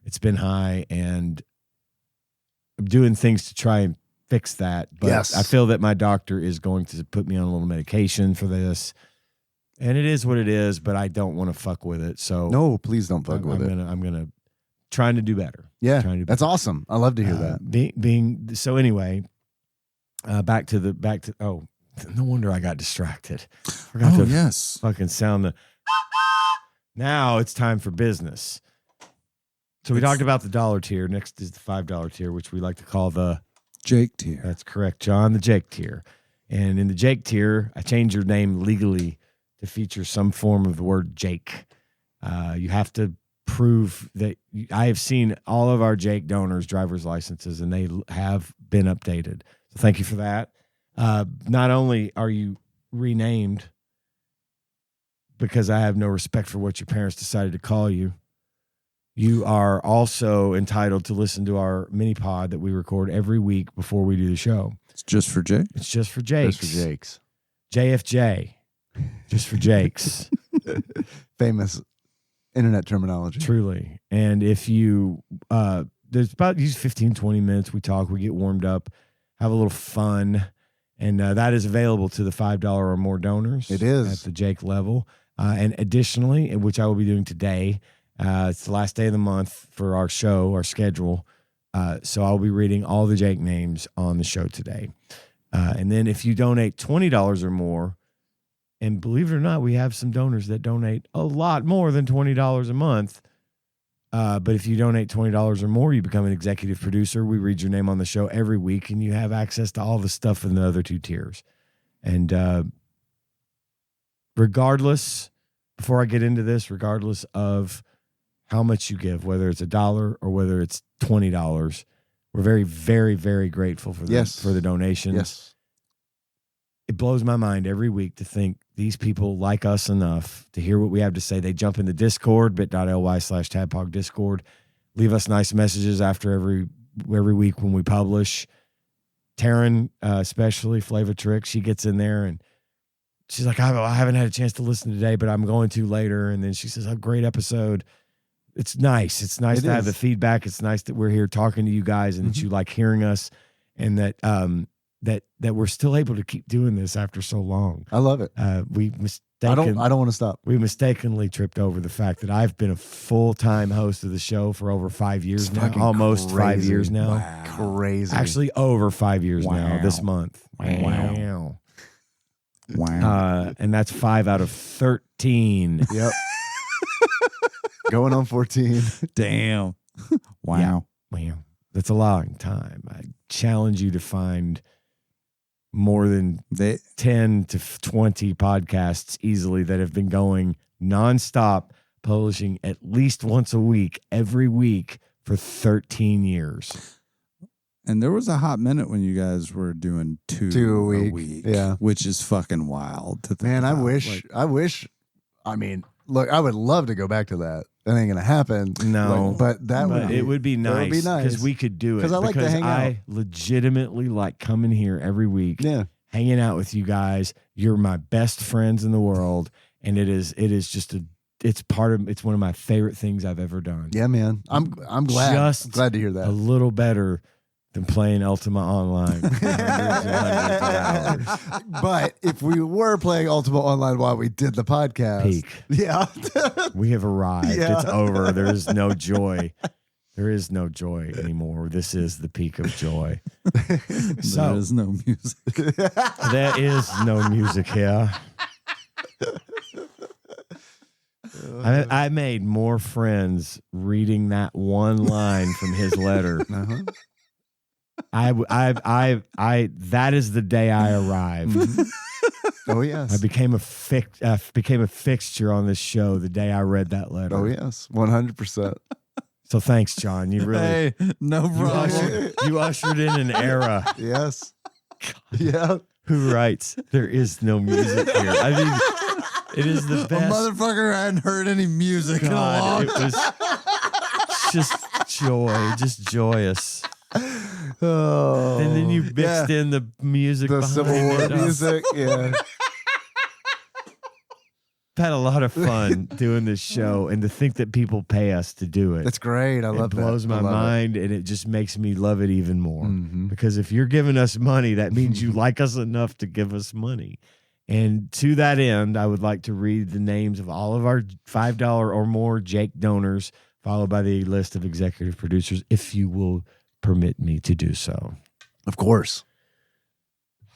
It's been high, and I'm doing things to try and fix that. But Yes. I feel that my doctor is going to put me on a little medication for this. And it is what it is, but I don't want to fuck with it. So No, please don't fuck with it. I'm gonna trying to do better. Yeah, trying to do that's awesome. I love to hear that. Being so anyway. Back to oh, no wonder I got distracted. Forgot Oh, to yes. fucking sound the. Now it's time for business. So we talked about the $1 tier. Next is the $5 tier, which we like to call the. Jake tier. That's correct, John. The Jake tier, and in the Jake tier, I changed your name legally to feature some form of the word Jake. You have to prove that I have seen all of our Jake donors' driver's licenses, and they have been updated. So thank you for that. Not only are you renamed because I have no respect for what your parents decided to call you, you are also entitled to listen to our mini pod that we record every week before we do the show. It's just for Jake. It's just for Jakes. Just for Jake's. JFJ. Just for Jakes. Famous internet terminology. Truly. And if you, there's about these 15, 20 minutes we talk, we get warmed up, have a little fun. And that is available to the $5 or more donors. It is. At the Jake level. And additionally, which I will be doing today, it's the last day of the month for our show, our schedule. So I'll be reading all the Jake names on the show today. And then if you donate $20 or more, and believe it or not, we have some donors that donate a lot more than $20 a month. But if you donate $20 or more, you become an executive producer. We read your name on the show every week, and you have access to all the stuff in the other 2 tiers. And regardless, before I get into this, regardless of how much you give, whether it's $1 or whether it's $20, we're very, very, very grateful for the donations. Yes. It blows my mind every week to think these people like us enough to hear what we have to say. They jump in the Discord, bit.ly/TADPOG Discord, leave us nice messages after every week when we publish. Taryn, especially Flavatrix, she gets in there and she's like, I haven't had a chance to listen today, but I'm going to later. And then she says, a great episode. It's nice. It's nice to have the feedback. It's nice that we're here talking to you guys and that you like hearing us, and that that we're still able to keep doing this after so long. I love it. I don't want to stop. We mistakenly tripped over the fact that I've been a full-time host of the show for over 5 years now, almost crazy. 5 years now. Wow. Crazy. Actually, over 5 years now this month. Wow. And that's 5 out of 13. Yep. Going on 14. Damn. Wow. Wow. That's a long time. I challenge you to find more than 10 to 20 podcasts easily that have been going nonstop, publishing at least once a week, every week for 13 years. And there was a hot minute when you guys were doing two a week. Yeah. Which is fucking wild to think Man, about. I mean, look, I would love to go back to that. That ain't gonna happen. No, but it would be nice because we could do it. Because I like to hang out. I legitimately like coming here every week, hanging out with you guys. You're my best friends in the world, and it's one of my favorite things I've ever done. Yeah, man. I'm glad. I'm glad to hear that. A little better than playing Ultima Online. But if we were playing Ultima Online while we did the podcast, peak. Yeah. We have arrived. Yeah. It's over. There is no joy. There is no joy anymore. This is the peak of joy. There is no music. There is no music here. I made more friends reading that one line from his letter. Uh-huh. That is the day I arrived. Oh yes, I became a fixture on this show the day I read that letter. Oh yes, 100%. So thanks, John. You really, no problem. You ushered in an era. Yes. God. Yeah. Who writes? There is no music here. I mean, it is the best. A motherfucker hadn't heard any music in a long it was just joy, just joyous. Oh, And then you mixed in the music, the behind Civil War it. music. Yeah. I've had a lot of fun doing this show, and to think that people pay us to do it. That's great. I love that. It blows my mind, and it just makes me love it even more. Mm-hmm. Because if you're giving us money, that means you like us enough to give us money. And to that end, I would like to read the names of all of our $5 or more Jake donors, followed by the list of executive producers, if you will permit me to do so. Of course.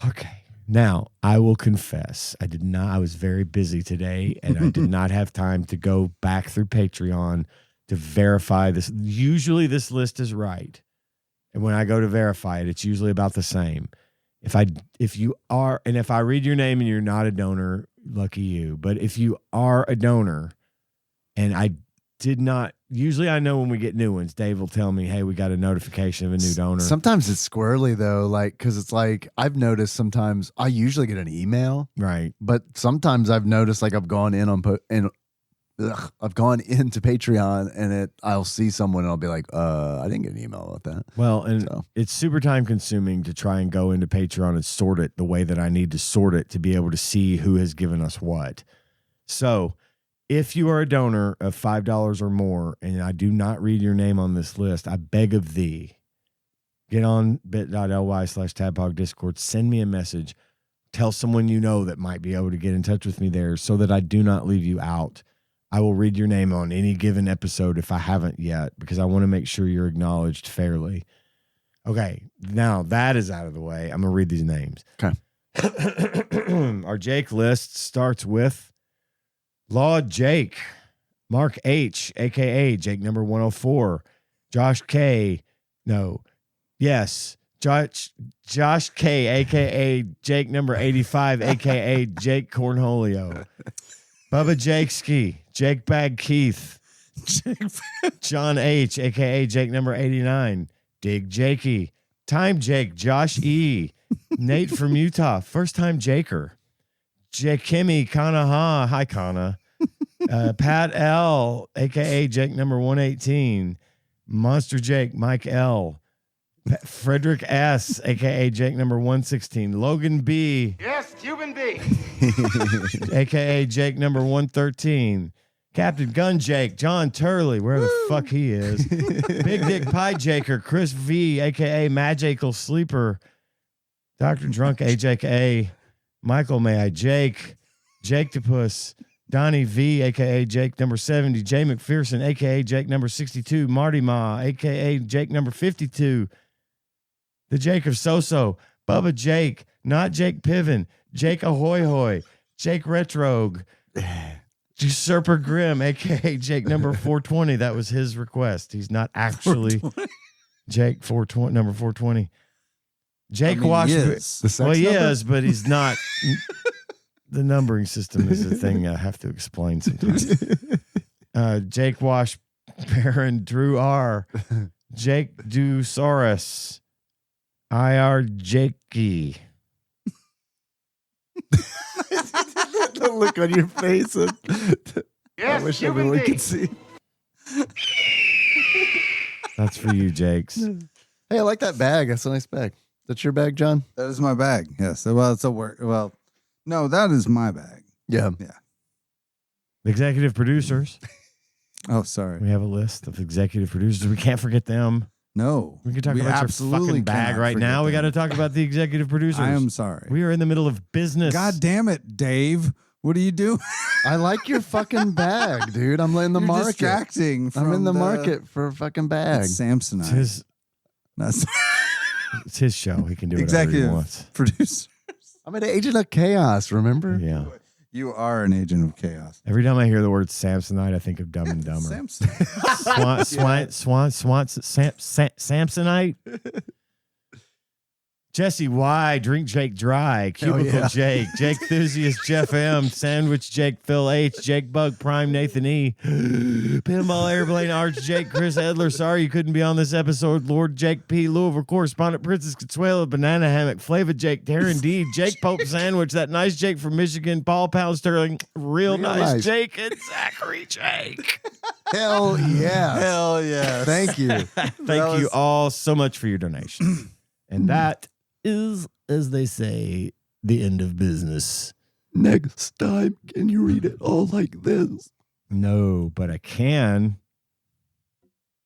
Okay. Now, I will confess, I was very busy today, and I did not have time to go back through Patreon to verify this. Usually this list is right. And when I go to verify it, it's usually about the same. If I read your name and you're not a donor, lucky you. But if you are a donor, and I did not, usually I know when we get new ones, Dave will tell me, hey, we got a notification of a new donor. Sometimes it's squirrely though, like, because it's like, I've noticed sometimes I usually get an email, Right. but sometimes I've noticed like I've gone in I've gone into Patreon and I'll see someone and I'll be like, I didn't get an email about that. Well, and it's super time consuming to try and go into Patreon and sort it the way that I need to sort it to be able to see who has given us what. So if you are a donor of $5 or more and I do not read your name on this list, I beg of thee, get on bit.ly/TADPOG Discord, send me a message, tell someone you know that might be able to get in touch with me there so that I do not leave you out. I will read your name on any given episode if I haven't yet, because I want to make sure you're acknowledged fairly. Okay, now that is out of the way. I'm going to read these names. Okay. Our Jake list starts with Law Jake, Mark H, a.k.a. Jake number 104, Josh K, Josh K, a.k.a. Jake number 85, a.k.a. Jake Cornholio, Bubba Jake Ski, Jake Bag Keith, John H, a.k.a. Jake number 89, Dig Jakey, Time Jake, Josh E, Nate from Utah, first time Jaker, Jakimmy Kanaha, hi Kana, Pat L, a.k.a. Jake number 118, Monster Jake, Mike L, Frederick S, a.k.a. Jake number 116, Logan B, Yes, Cuban B. a.k.a. Jake number 113, Captain Gun Jake, John Turley, where the fuck he is, Big Dick Pie Jaker, Chris V, a.k.a. Magical Sleeper, Dr. Drunk AJK, Michael May I Jake, Jacktopus, Donnie V, a.k.a. Jake number 70, Jay McPherson, a.k.a. Jake number 62, Marty Ma, a.k.a. Jake number 52, the Jake of Soso, Bubba Jake, not Jake Piven, Jake Ahoy Hoy, Jake Retrogue, Usurper Grim, a.k.a. Jake number 420. That was his request. He's not actually Jake 420, number 420. Jake Washburn. Well, he is, but he's not. The numbering system is a thing I have to explain sometimes. Jake Washburn, Drew R, Jake Dusaurus, IR Jakey. The look on your face. Yes, I wish Cuban everyone B. could see. That's for you, Jakes. Hey, I like that bag. That's a nice bag. That's your bag, John? That is my bag. Yes. Well, it's a work. Well, no, that is my bag. Yeah. Executive producers. Oh, sorry. We have a list of executive producers. We can't forget them. No. We can talk about your fucking bag cannot right forget now. We got them. to talk about the executive producers. I am sorry. We are in the middle of business. God damn it, Dave. What are you doing? I like your fucking bag, dude. I'm in the You're market. distracting. I'm in from the market for a fucking bag. It's Samsonite. It's his, That's it's his show. He can do whatever he executive wants. producer. I'm an agent of chaos, remember? Yeah. You are an agent of chaos. Every time I hear the word Samsonite, I think of Dumb and Dumber. Samson. Samsonite. Jesse Y, Drink Jake Dry, Cubicle Jake, Jake Enthusiast, Jeff M, Sandwich Jake, Phil H, Jake Bug, Prime Nathan E, Pinball Airplane Arch Jake, Chris Edler. Sorry you couldn't be on this episode. Lord Jake P, Louisville Correspondent, Princess Consuela, Banana Hammock, Flava Jake, Darren D, Jake Pope Sandwich, that nice Jake from Michigan, Paul Pound Sterling, real nice Jake, and Zachary Jake. Hell yeah. Hell yeah. Thank you. Thank you all so much for your donation. And that is, as they say, the end of business. Next time, can you read it all like this? No, but I can.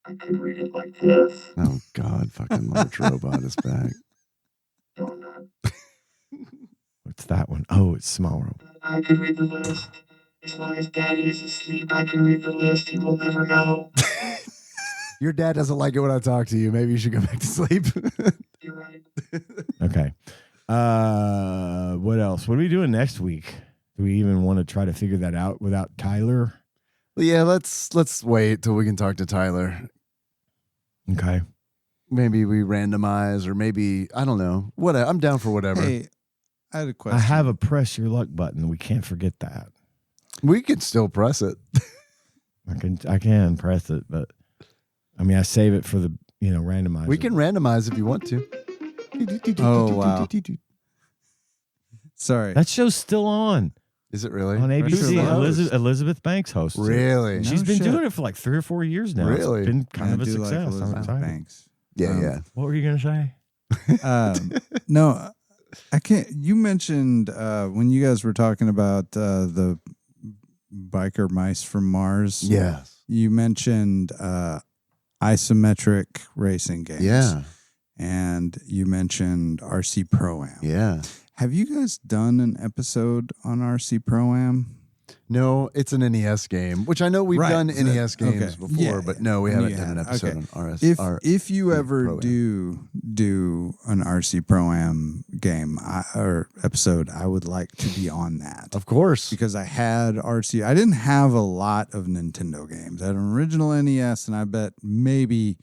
I could read it like this. Oh, God. Fucking large robot is back. No, I'm not. What's that one? Oh, it's small robot. I could read the list. As long as Daddy is asleep, I can read the list. He will never know. Your dad doesn't like it when I talk to you. Maybe you should go back to sleep. You're right. Okay. What else? What are we doing next week? Do we even want to try to figure that out without Tyler? Well, yeah, let's wait till we can talk to Tyler. Okay. Maybe we randomize, or maybe I don't know. What I'm down for whatever. Hey, I had a question. I have a press your luck button. We can't forget that. We could still press it. I can press it, but I mean I save it for the randomizer. We can randomize if you want to. Oh, wow. Sorry. That show's still on Is it really? on Who's ABC. the host? Elizabeth Banks hosts. it. Really? No She's been shit. doing it for like 3 or 4 years now. Really? It's been kind I of a do like success. I'm Elizabeth excited. Banks. Yeah, yeah. What were you gonna say? No, I can't. You mentioned when you guys were talking about the biker mice from Mars. Yes. You mentioned isometric racing games. Yeah. And you mentioned RC Pro-Am. Yeah. Have you guys done an episode on RC Pro-Am? No, it's an NES game, which I know we've Right. done NES games Okay. before, Yeah, but yeah. no, we haven't You done an haven't. episode Okay. on RS. If you ever Pro-Am. do an RC Pro-Am game or episode, I would like to be on that. Of course. Because I had RC. I didn't have a lot of Nintendo games. I had an original NES, and I bet maybe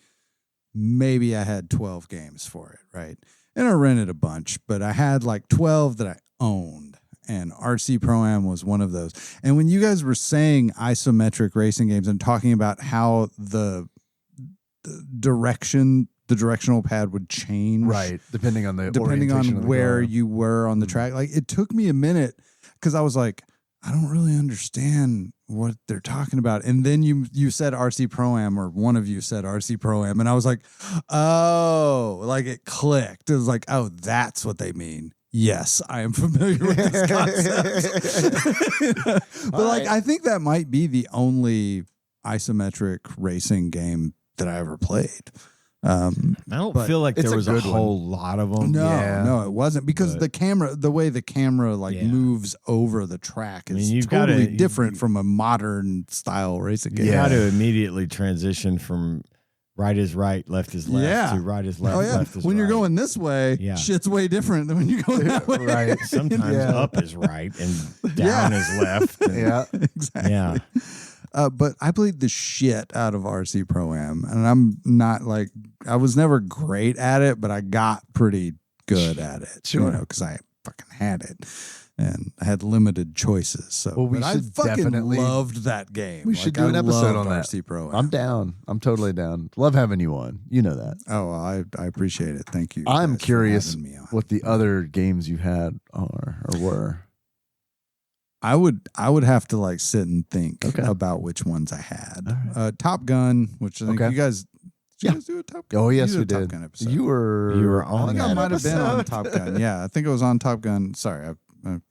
I had 12 games for it, right? And I rented a bunch, but I had like 12 that I owned. And RC Pro-Am was one of those. And when you guys were saying isometric racing games and talking about how the directional pad would change, Right, depending on depending orientation on of the where car. you were on the track. Like it took me a minute because I was like, I don't really understand what they're talking about. And then you said RC Pro-Am, or one of you said RC Pro-Am, and I was like, oh, like it clicked. It was like, oh, that's what they mean. Yes, I am familiar with this concept. But like, I think that might be the only isometric racing game that I ever played. I don't but feel like it's there a was a good one. whole lot of them. No, Yeah. no, it wasn't because But- the way the camera like Yeah. moves over the track I mean, is you've totally gotta- different from a modern style racing game. You Yeah. got to immediately transition from right is right, left is left, Yeah. to right is left, Oh yeah, left is when you're right. going this way, Yeah. shit's way different than when you're going that way. Right. Sometimes Yeah. up is right and Yeah. down is left. and- Yeah. Exactly. Yeah. But I played the shit out of RC Pro-Am, and I'm not like, I was never great at it, but I got pretty good at it. Sure. Because I fucking had it. And I had limited choices. So Well, we but I should fucking definitely- loved that game. We should Like, do an I episode loved on that. RC Pro-Am. I'm down. I'm totally down. Love having you on. You know that. Oh, well, I appreciate it. Thank you. I'm guys for curious having me on. what the other games you had are or were. I would have to like sit and think Okay. about which ones I had. All right. Top Gun, which I think Okay. you guys did you guys do a Top Gun? Oh, yes, You we did a did. Top Gun episode. You were on I think I that might have been on episode. Top Gun. Yeah, I think it was on Top Gun. Sorry.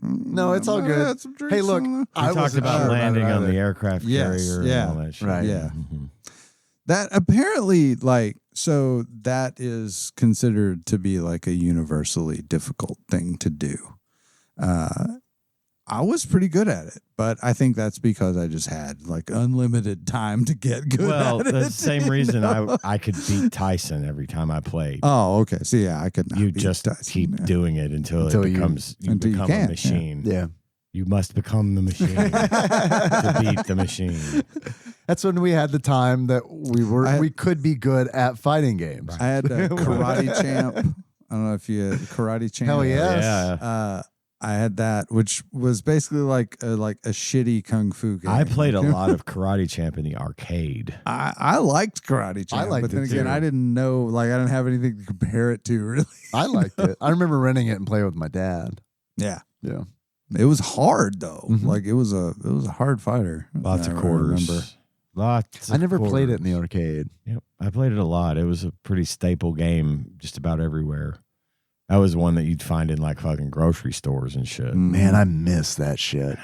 No, it's all I good. had some drinks Hey, look, on there. We I talked wasn't about sure about landing it on either. the aircraft Yes, carrier yeah, and all that shit. right. Yeah. Mhm. That apparently, like, so that is considered to be like a universally difficult thing to do. I was pretty good at it, but I think that's because I just had like unlimited time to get good Well, at it. the same reason I could beat Tyson every time I played. Oh, okay. So yeah, I could not You beat just Tyson, keep yeah. doing it until Until it you- becomes you until you become can, a machine. Yeah. You must become the machine to beat the machine. That's when we had the time that I- we could be good at fighting games. I had Karate Champ. I don't know if you had Karate Champ. Hell yes. Yeah. I had that, which was basically like a shitty kung fu game. I played a lot of Karate Champ in the arcade. I liked Karate Champ, liked but then it again, too. I didn't know, like, I didn't have anything to compare it to, really. I liked it. I remember renting it and playing with my dad. Yeah, Yeah. it was hard though. Mhm. Like it was a hard fighter. Lots I of quarters. remember. Lots. I never played it in the quarters. arcade. Yep, I played it a lot. It was a pretty staple game just about everywhere. That was one that you'd find in like fucking grocery stores and shit. Man, I miss that shit.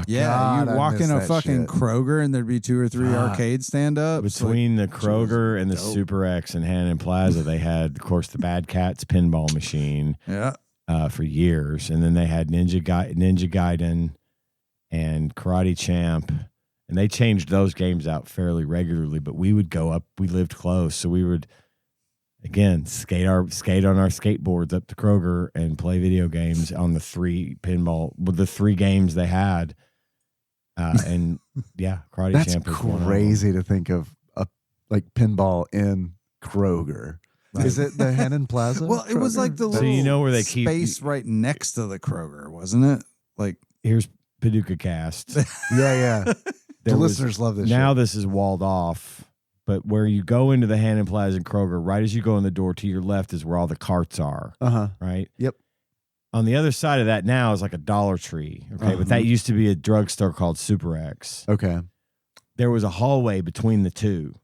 Yeah, God, you I walk miss in a that fucking shit. Kroger and there'd be 2 or 3 Fuck. arcade stand-ups. Between the Kroger and the dope. Super X and Hannon Plaza, they had, of course, the Bad Cats pinball machine Yeah. for years, and then they had Ninja Gaiden and Karate Champ, and they changed those games out fairly regularly. But we would go up. We lived close, so we would again skate on our skateboards up to Kroger and play video games on the 3 pinball with the 3 games they had. And yeah, Karate That's Champ was one of them. crazy to think of like pinball in Kroger. Is it the Hannon Plaza? Well, it was Kroger? like the So little you know where they keep- space right next to the Kroger, wasn't it? Like, Here's Paducah Cast. Yeah. The There was- listeners love this now shit. this is walled off, but where you go into the Hannon Plaza and Kroger, right as you go in the door to your left is where all the carts are, Uh-huh. right? Yep. On the other side of that now is like a Dollar Tree, okay? Uh-huh. But that used to be a drugstore called Super X. Okay. There was a hallway between the two,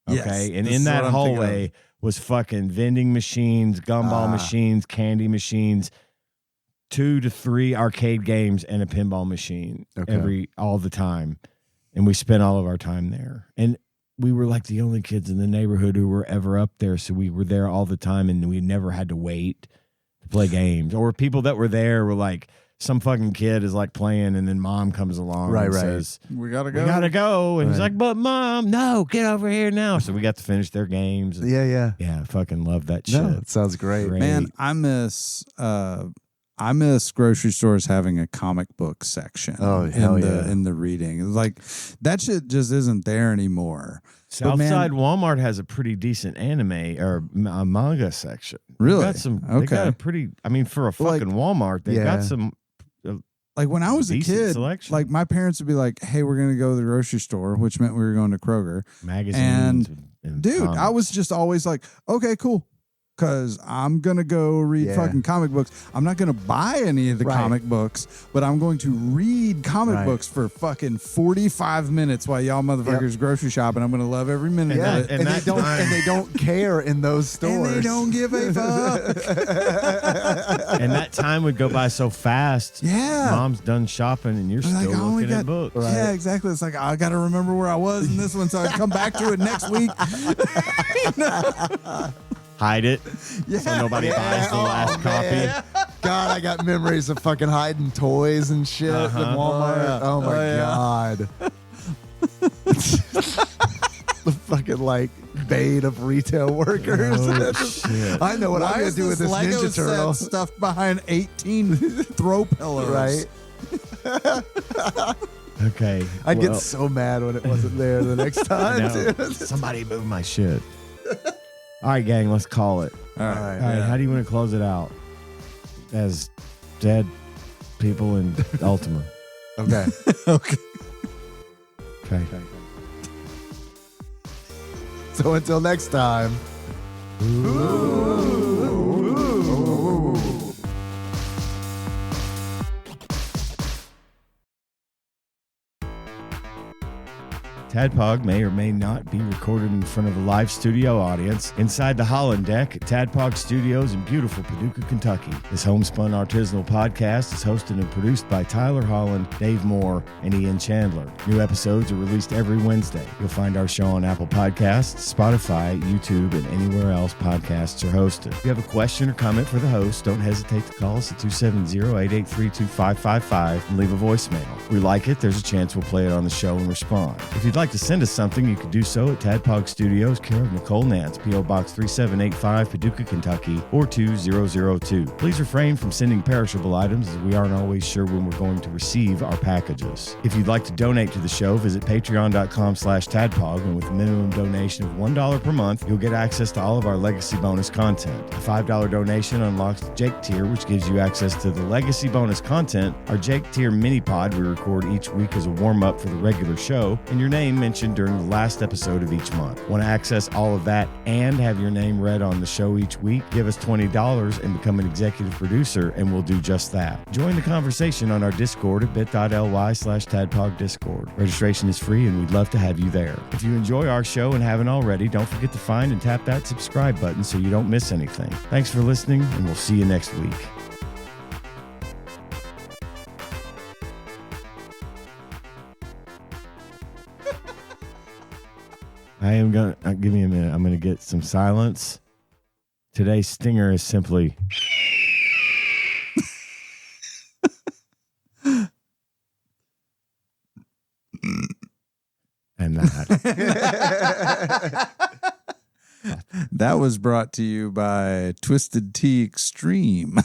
okay? Yes, and this in is that what I'm thinking hallway was fucking vending machines, gumball machines, candy machines, 2 to 3 arcade games, and a pinball machine all the time. And we spent all of our time there. And we were like the only kids in the neighborhood who were ever up there. So we were there all the time and we never had to wait to play games. Or people that were there were like some fucking kid is like playing, and then mom comes along and says, We gotta go. "We gotta go," and he's Right. like, "But mom, no, get over here now." So we got to finish their games. And, Yeah. yeah, I fucking love that shit. No, it sounds great. Great. Man, I miss grocery stores having a comic book section. Oh, hell yeah. In the reading. Like that shit just isn't there anymore. Southside Walmart has a pretty decent anime or a manga section. Really? They got some. Okay. They got a pretty. I mean, for a Like- fucking Walmart, they Yeah. got some. Like when I was a Decent kid, selection. like my parents would be like, "Hey, we're gonna go to the grocery store," which meant we were going to Kroger. Magazines. And Dude, I comics. was just always like, "Okay, cool." Because I'm going to go read Yeah. fucking comic books. I'm not going to buy any of the Right. comic books, but I'm going to read comic Right. books for fucking 45 minutes while y'all motherfuckers grocery shop, and I'm going to love every minute Yeah, of it. And and, that they don't time- and they don't care in those stores. And they don't give a fuck. And that time would go by so fast. Yeah. Mom's done shopping, and you're I'm like, still I only looking got- at books. Yeah, exactly. It's like, I got to remember where I was in this one so I can come back to it next week. Hide it Yeah. so nobody buys the last copy. God, I got memories of fucking hiding toys and shit at Walmart. Oh my God. The fucking like bane of retail workers. Oh, shit. I know what Why I'm gonna is do with this Lego Ninja set Turtle. stuffed behind 18 throw pillows? Right? Okay. I'd well, get so mad when it wasn't there the next I time. know. Dude. Somebody move my shit. All right, gang, let's call it. All All right. right. All right, how do you want to close it out? As dead people in Ultima. Okay. Okay. Okay. So until next time. TADPOG may or may not be recorded in front of a live studio audience inside the Holland Deck at TADPOG Studios in beautiful Paducah, Kentucky. This homespun artisanal podcast is hosted and produced by Tyler Holland, Dave Moore, and Ian Chandler. New episodes are released every Wednesday. You'll find our show on Apple Podcasts, Spotify, YouTube, and anywhere else podcasts are hosted. If you have a question or comment for the host, don't hesitate to call us at 270-883-2555 and leave a voicemail. If we like it, there's a chance we'll play it on the show and respond. If you'd like to send us something, you can do so at TADPOG Studios, care of Nicole Nance, P.O. Box 3785, Paducah, Kentucky, 42002. Please refrain from sending perishable items as we aren't always sure when we're going to receive our packages. If you'd like to donate to the show, visit patreon.com/TADPOG, and with a minimum donation of $1 per month, you'll get access to all of our legacy bonus content. A $5 donation unlocks the Jake tier, which gives you access to the legacy bonus content, our Jake tier mini pod we record each week as a warm-up for the regular show, and your name mentioned during the last episode of each month. Want to access all of that and have your name read on the show each week? Give us $20 and become an executive producer, and we'll do just that. Join the conversation on our Discord at bit.ly/TADPOG Discord. Registration is free, and we'd love to have you there. If you enjoy our show and haven't already, don't forget to find and tap that subscribe button so you don't miss anything. Thanks for listening, and we'll see you next week. I am going to give me a minute. I'm going to get some silence. Today's stinger is simply. And that. That was brought to you by Twisted Tea Extreme.